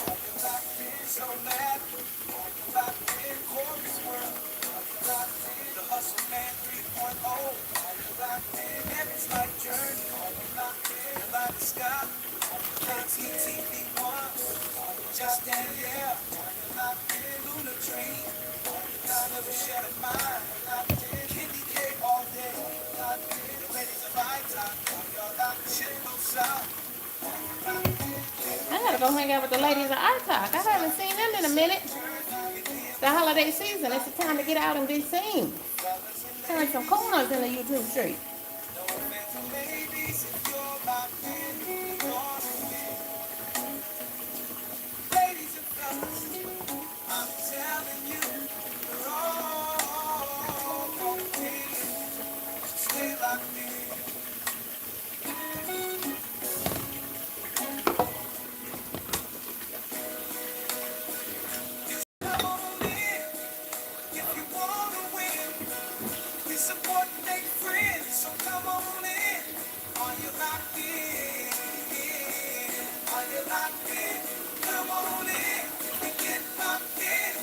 You're locked in, so mad. You're locked in, Corey's world. You're locked in, the Hustle Man 3.0. You're locked in, Mary's life journey. You're locked in, Yolanda Scott. KTTV1. Just Danielle. You're locked in, Luna Tree. You got a little shed of mine. You're locked in, KendyK all day. You're locked in, the ladies of High-Top. You're locked in, Low South. I gotta go hang out with the ladies of iTalk. I haven't seen them in a minute. It's the holiday season. It's the time to get out and be seen. Turn some corners in the YouTube street. No offense or maybes. If you're locked in, you're gonna win. Ladies and fellas, I'm telling you, we're all gonna win. Stay locked in. Come on in if you wanna win. We supporting their friends, so come on in. Are you locked in? Are you locked in? Come on in and get locked in.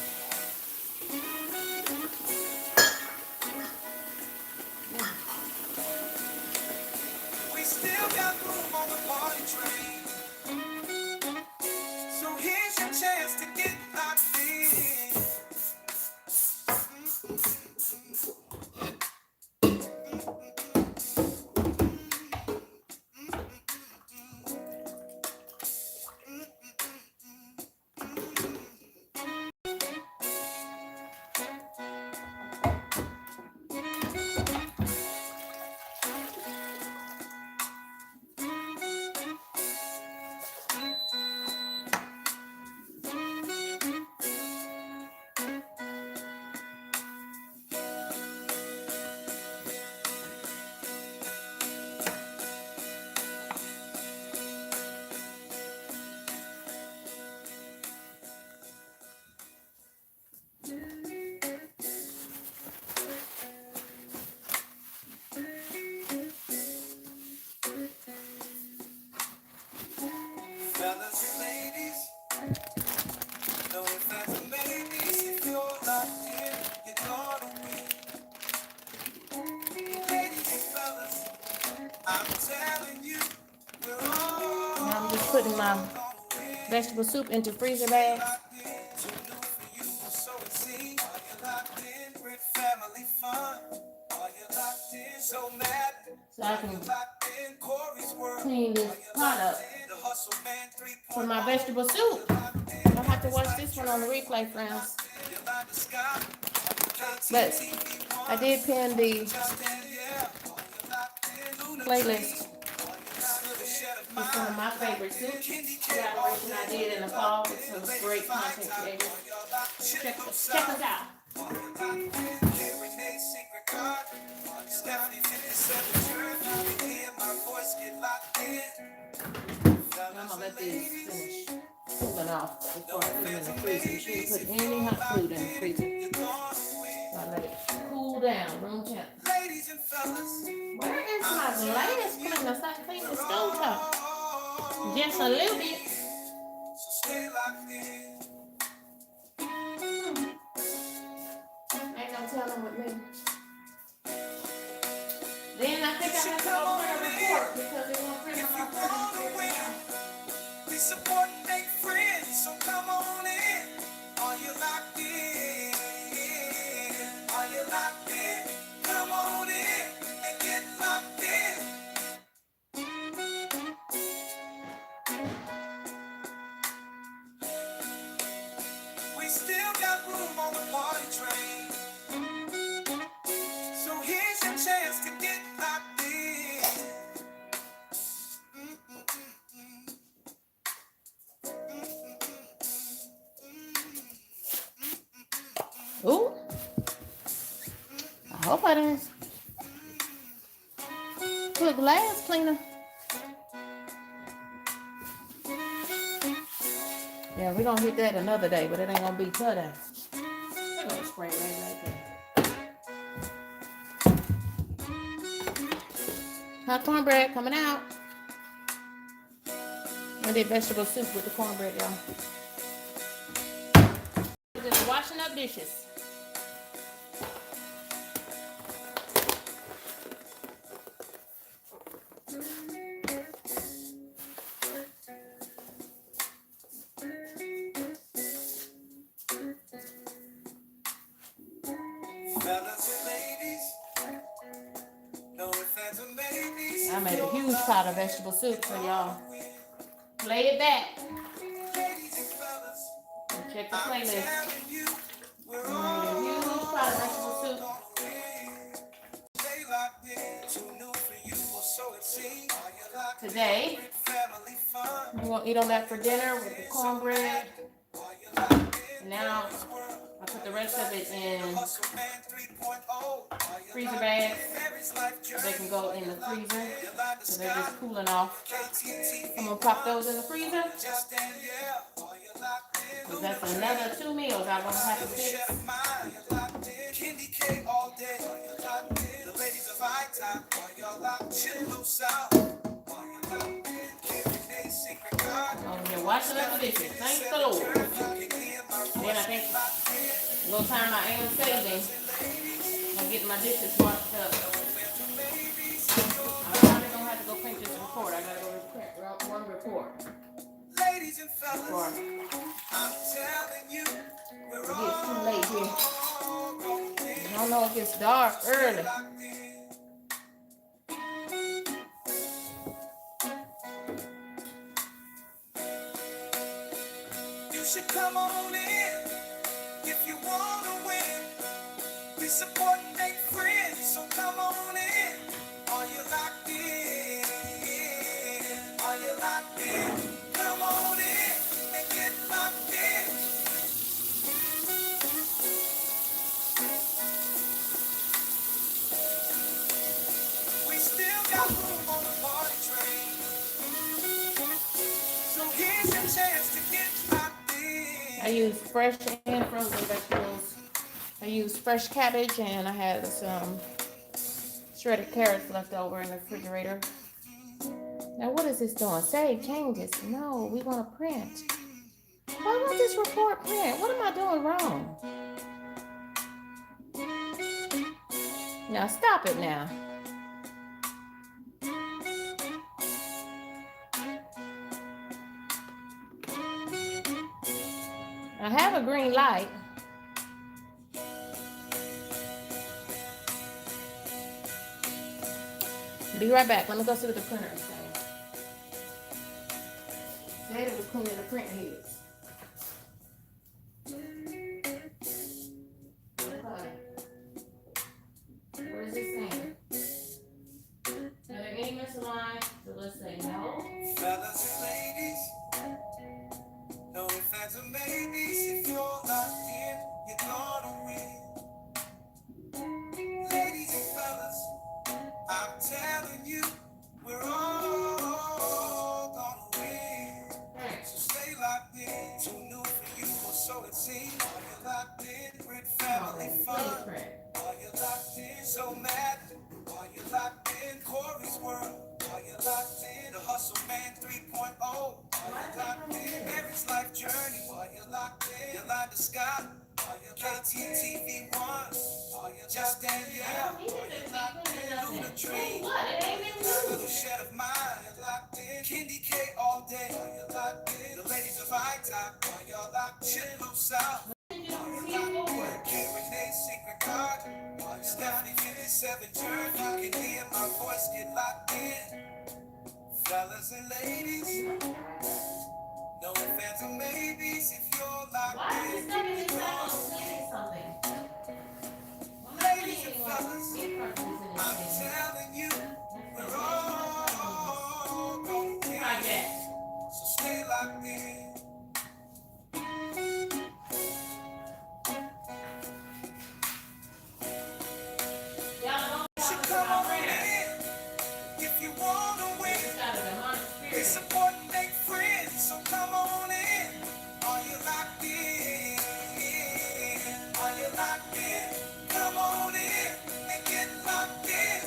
We still got room on the party train. So here's your chance to get locked in. putting my vegetable soup into freezer bags. So I can clean this pot up for my vegetable soup. I'll have to watch this one on the replay, friends. But I did pin the playlist. It's one of my favorite soups. Collaboration I did in the fall with some great content creators. Check us out. I'm gonna let these finish cooling off before I put them in the freezer. You shouldn't put any hot food in the freezer. So I let it cool down, room temp. Where is my glass cleaner? So I can clean the stove top. Just a little bit. Ain't no telling with me. Then I think I have to go print a report because they won't print on my phone. We support and make friends, so come on in. Are you locked in? Are you locked in? Come on in and get locked in. We still got room on the party train. So here's your chance to get locked in. Ooh. I hope I didn't put glass cleaner. Yeah, we're gonna hit that another day, but it ain't gonna be today. I'm gonna spray it right there. Hot cornbread coming out. I did vegetable soup with the cornbread, y'all. Just washing up dishes. I made a huge pot of vegetable soup, so y'all play it back. And check the playlist. I made a huge pot of vegetable soup. Today, we're gonna eat on that for dinner with the cornbread. And now I put the rest of it in freezer bags so they can go in the freezer. So they're just cooling off. I'm gonna pop those in the freezer. Because that's another 2 meals I won't have to fix. KendyK all day. The ladies of high time. I'm here washing up the dishes. Thank the Lord. Then I think a little time I am saving. I'm getting my dishes washed up. I'm probably gonna have to go print this report. I gotta go print one report. Ladies and fellas, I'm telling you, it gets too late here. I don't know, it gets dark early. You should come on in if you wanna win. We support and make friends, so come on in. Are you locked in? Are you locked in? Come on in and get locked in. We still got room on the party train. So here's your chance to get locked in. I use fresh and frozen vegetables. I used fresh cabbage and I had some shredded carrots left over in the refrigerator. Now what is this doing? Save changes. No, we want to print. Why won't this report print? What am I doing wrong? Now stop it now. a green light. Be right back. Let me go see what the printer is saying. Said it was cleaning the print heads. Okay. What is it saying? Are there any misaligned? So let's say no. Fellas and ladies, no offense or maybes. If you're locked in, you're gonna win. Ladies and fellas, I'm telling you, we're all gonna win. So stay locked in. Too new for you, or so it seems. Are you locked in? With family fun. Are you locked in? So mad. Are you locked in? Corey's world. Are you locked in? The Hustle Man 3.0. Are you locked in? Mary's life journey. Are you locked in? Yolanda Scott. Are you KTTV1? Are you just Danielle? Are you locked in? Luna Tree. Little shed of mine. Are you locked in? KendyK all day. Are you locked in? The ladies of high top. Are y'all locked in? Low South. Are you locked in? K-Renee's secret card. Are you Stephanie 57 turn? You can hear my voice get locked in. Fellas and ladies, no offense or maybes. If you're locked in, you're gonna win. Ladies and fellas, I'm telling you, we're all gonna win. So stay locked in. You should come on in if you wanna win. They support and make friends, so come on in. Are you locked in? Are you locked in? Come on in and get locked in.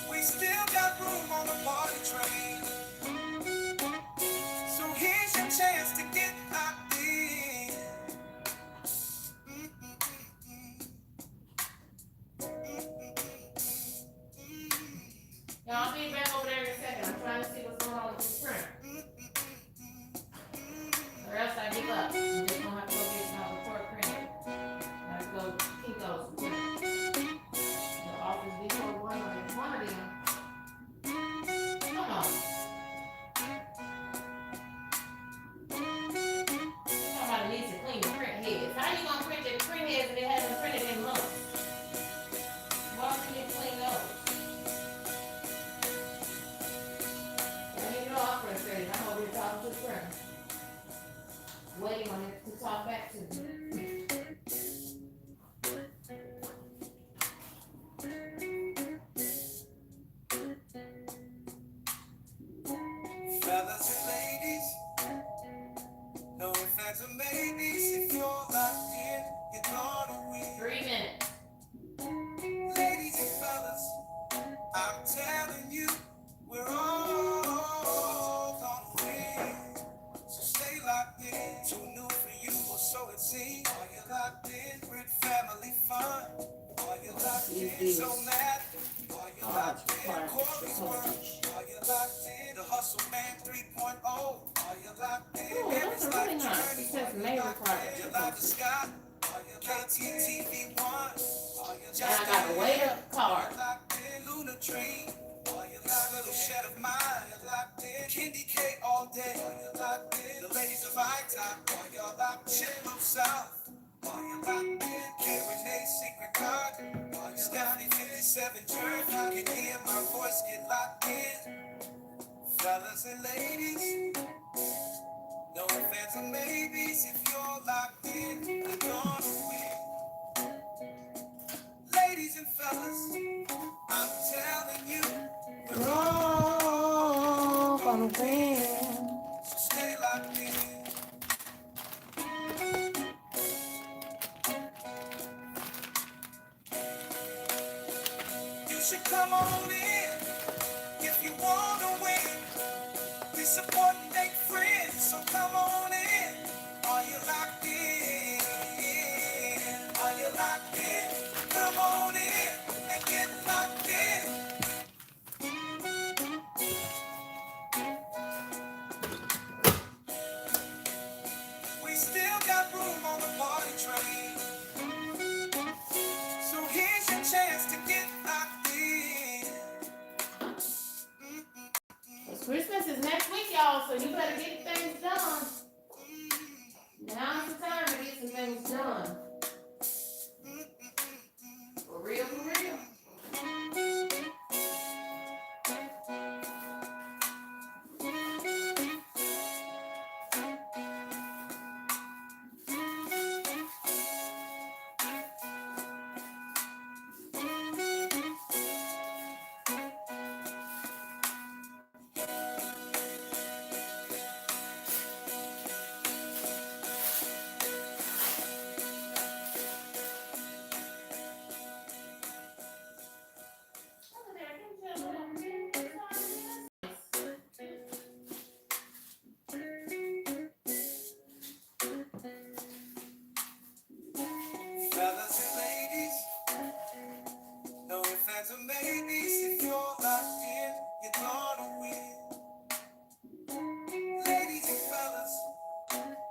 We still got room on the party train, so here's your chance to get locked in. Y'all, I'll be back over there in a second. I'm trying to see what's going on with this printer. Or else I give up. I'm just gonna have to go get my report printer. I have to go Kinko's printer. The Office Depot, one of them. Come on. Somebody needs to clean the print heads. How you gonna print the print heads if it hasn't printed in months? Why don't you clean those? I'm over here talking to the printer. Waiting on it to talk back to me. Fellas and ladies, no offense or maybes. If you're locked in, you're gonna win. 3 minutes. Ladies and fellas, I'm telling you, we're all gonna win. So stay locked in. Too new for you, or so it seems. Are you locked in with family fun? Are you locked in? So mad. Are you locked in? Corey's world. Are you locked in? The Hustle Man 3.0. Are you locked in? Oh, that's a really nice. It says mail project. Yolanda Scott. Are you KTTV1? Are you just And I got a wait up card. locked in? Luna Tree. Are you locked in? Little shed of mine. Are you locked in? KendyK all day. Are you locked in? The ladies of high top. Are y'all locked in? Low South. Are you locked in? K-Renee's secret card. Are you Stephanie 57 turn? You can hear my voice get locked in. Fellas and ladies, no offense or maybes. If you're locked in, you're gonna win. Ladies and fellas, I'm telling you, we're all gonna win. So stay locked in. You should come on in if you wanna win. We support and make friends, so come on in. Are you locked in? Are you locked in? Come on in and get locked in.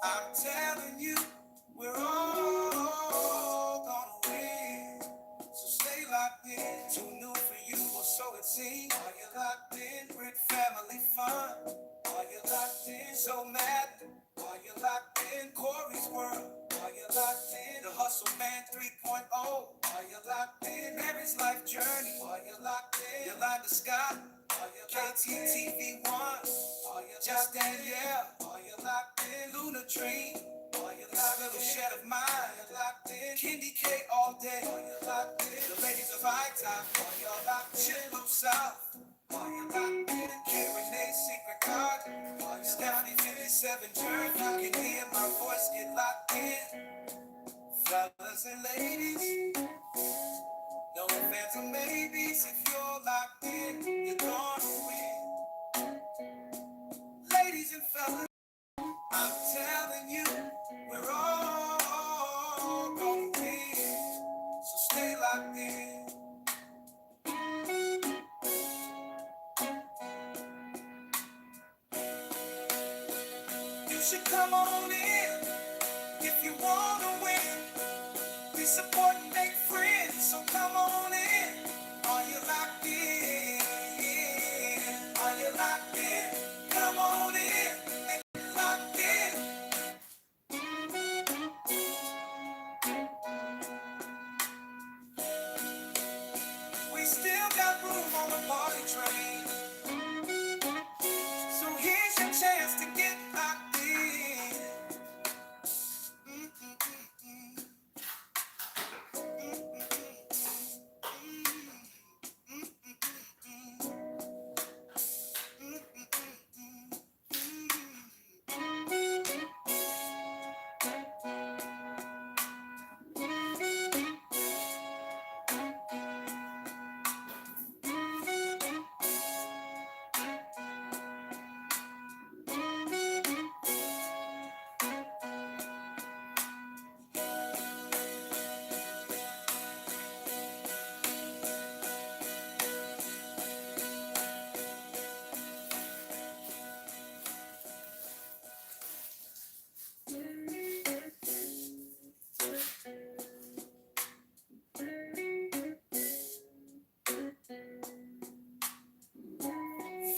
I'm telling you, we're all gonna win. So stay locked in. Too new for you, or so it seems. Are you locked in? With family fun. Are you locked in? So mad. Are you locked in? Corey's world. Are you locked in? The Hustle Man 3.0. Are you locked in? Mary's life journey. Are you locked in? Yolanda Scott. Are you KTTV1? Are you just Danielle? Are you locked in? Luna Dream. Are you locked in? Little shed of mine. Are you locked in? KendyK all day. Are you locked in? The ladies of high time. Are you locked in? Chillo South. Are you locked in? K-Renee's secret card. Are you down in 57 Jerk? You can hear my voice get locked in. Fellas and ladies, no offense or maybes. If you're locked in, you're gonna win. Ladies and fellas, I'm telling you, we're all gonna win. So stay locked in. You should come on in if you wanna win. We support and make friends, so come on in. Are you locked in? Are you locked in? Come on in and get locked in. We still got room on the party train, so here's your chance to get locked in. Mm-mm-mm-mm.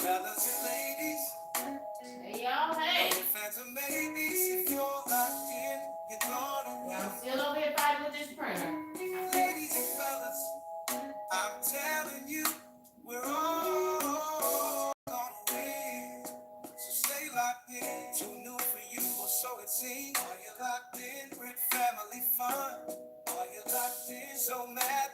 Fellas and ladies, Hey y'all, hey. fans and maybes, if you're locked in, you're gonna win. Y'all still over here fighting with this printer. Ladies and fellas, I'm telling you, we're all gonna win. So stay locked in. Too new for you, or so it seems. Are you locked in? With family fun. Are you locked in? So mad.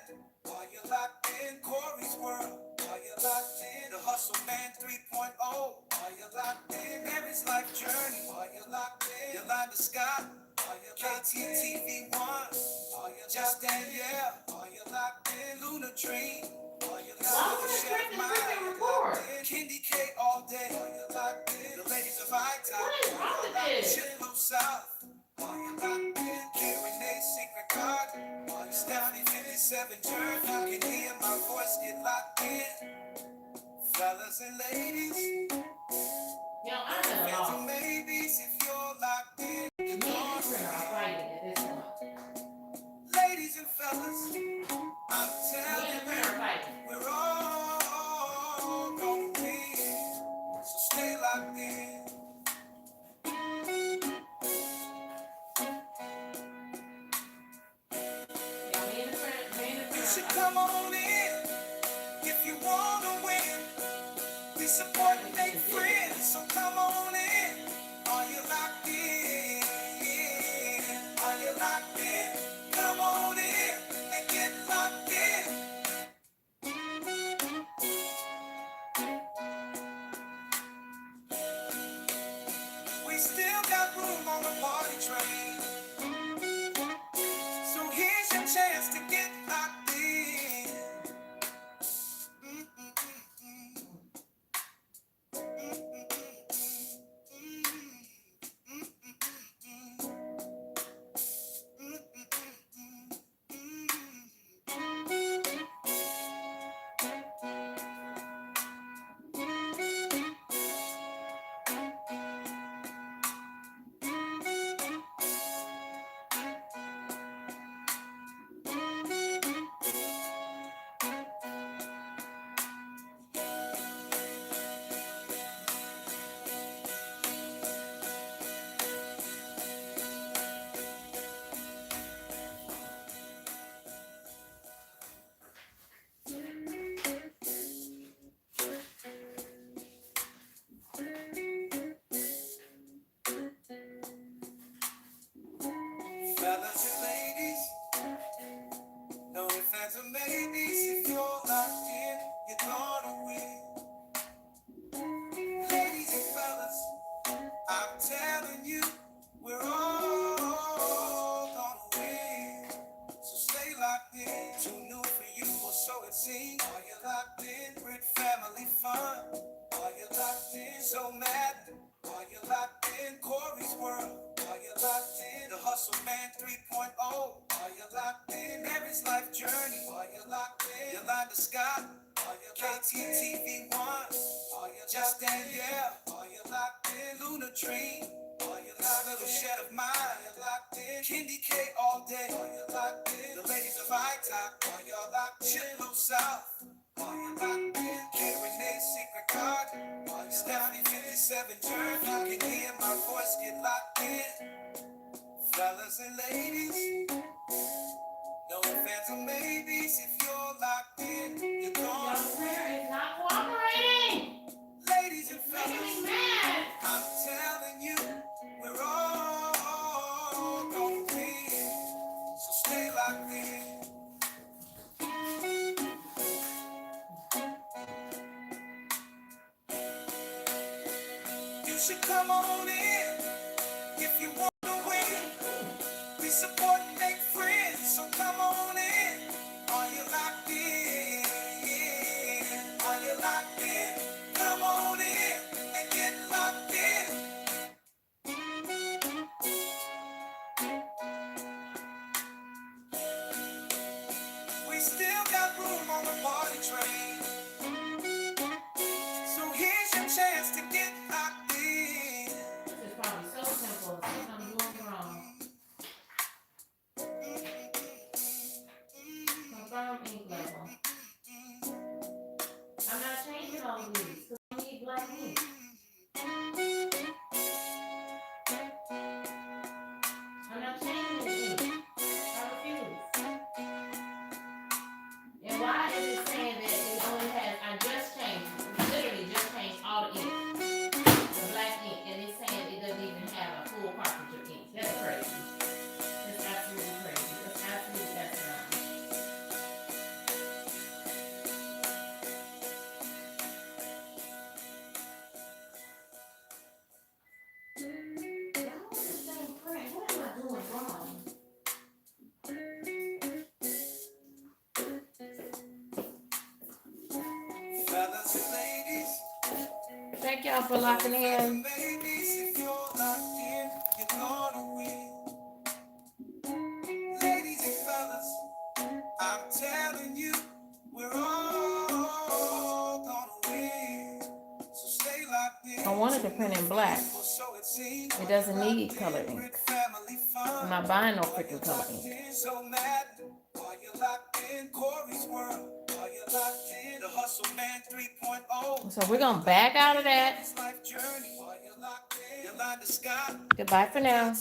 Are you locked in? Corey's world. Are you locked in? The Hustle Man 3.0. Are you locked in? Mary's life journey. Are you locked in? Yolanda Scott. Are you KTTV1? Are you just Danielle? Are you locked in? Luna Dream. Are you Why locked would in? it Chef print Mine. the Are freaking you record? locked in? KendyK all day. Are you locked in? The ladies of high time. What is wrong with this? Chillo South. Are you locked in? K-Renee's secret card. Are you down in 57 Jerk? You can hear my voice get locked in. Fellas and ladies, Yo, I'm at a fans and loss. maybes, if you're locked in, Me you're and gonna this printer are win. fighting at this point. Ladies and fellas, I'm Me and telling the printer are you, fighting. we're all gonna win. So stay locked in. Yo, me and the printer You should are come on in if you wanna win. We support and make friends, so come on in. Are you locked in? Are you locked in? Come on in and get locked in. We still got room on the party train, so here's your chance to get locked in. Mm-mm-mm-mm. Mm-mm-mm-mm. Mm-mm-mm-mm. Fellas and ladies, no ifs, ands, or maybes. If you're locked in, you're gonna win. Ladies and fellas, I'm telling you, we're all gonna win. So stay locked in. Too new for you, or so it seems. Are you locked in? With family fun. Are you locked in? So mad. Are you locked in? Corey's world. Are you locked in? The Hustle Man 3.0. Are you locked in? Mary's life journey. Are you locked in? Yolanda Scott. Are you KTTV1? Are you just Danielle? Are you locked in? Luna Dream. Are you locked in? Little shed of mine. Are you locked in? KendyK all day. Are you locked in? The ladies of high top. Are you locked in? Low South. Are you locked in? K-Renee's secret card. Are you Stephanie 57 turn? You can hear my voice get locked in. Fellas and ladies, no ifs, or maybes. If you're locked in, you're gonna win. It's not cooperating. Ladies and Making me fellas, mad. I'm telling you, we're all gonna win. So stay locked in. You should come on in if you want to win. We support and make friends, so come on in. Are you locked in? Are you locked in? Come on in and get locked in. We still got room on the party train, so here's your chance to get locked in. This is probably so simple. Since I'm doing wrong. Confirm ink level. I'm not changing all of these because I need black ink. I'm not changing the ink. I refuse. And why is it saying that it only has, I just changed, literally just changed all the ink, the black ink, and it's saying it doesn't even have a full cartridge of ink. That's crazy. That's absolutely crazy. That's absolutely asinine. Y'all want the same print. What am I doing wrong? Fellas and ladies, Thank y'all for locking in. ladies, if you're locked in, you're gonna win. Ladies and fellas, I'm telling you, we're all gonna win. So stay locked in. I wanted to print in black. So it seems. It doesn't need color ink. Family fun. I'm not buying no freaking color ink. So mad. Are you locked in? Corey's world. Are you locked in? The Hustle Man 3.0. So we're gonna back out of that. Life journey. Are you locked in? Yolanda Scott. Goodbye for now.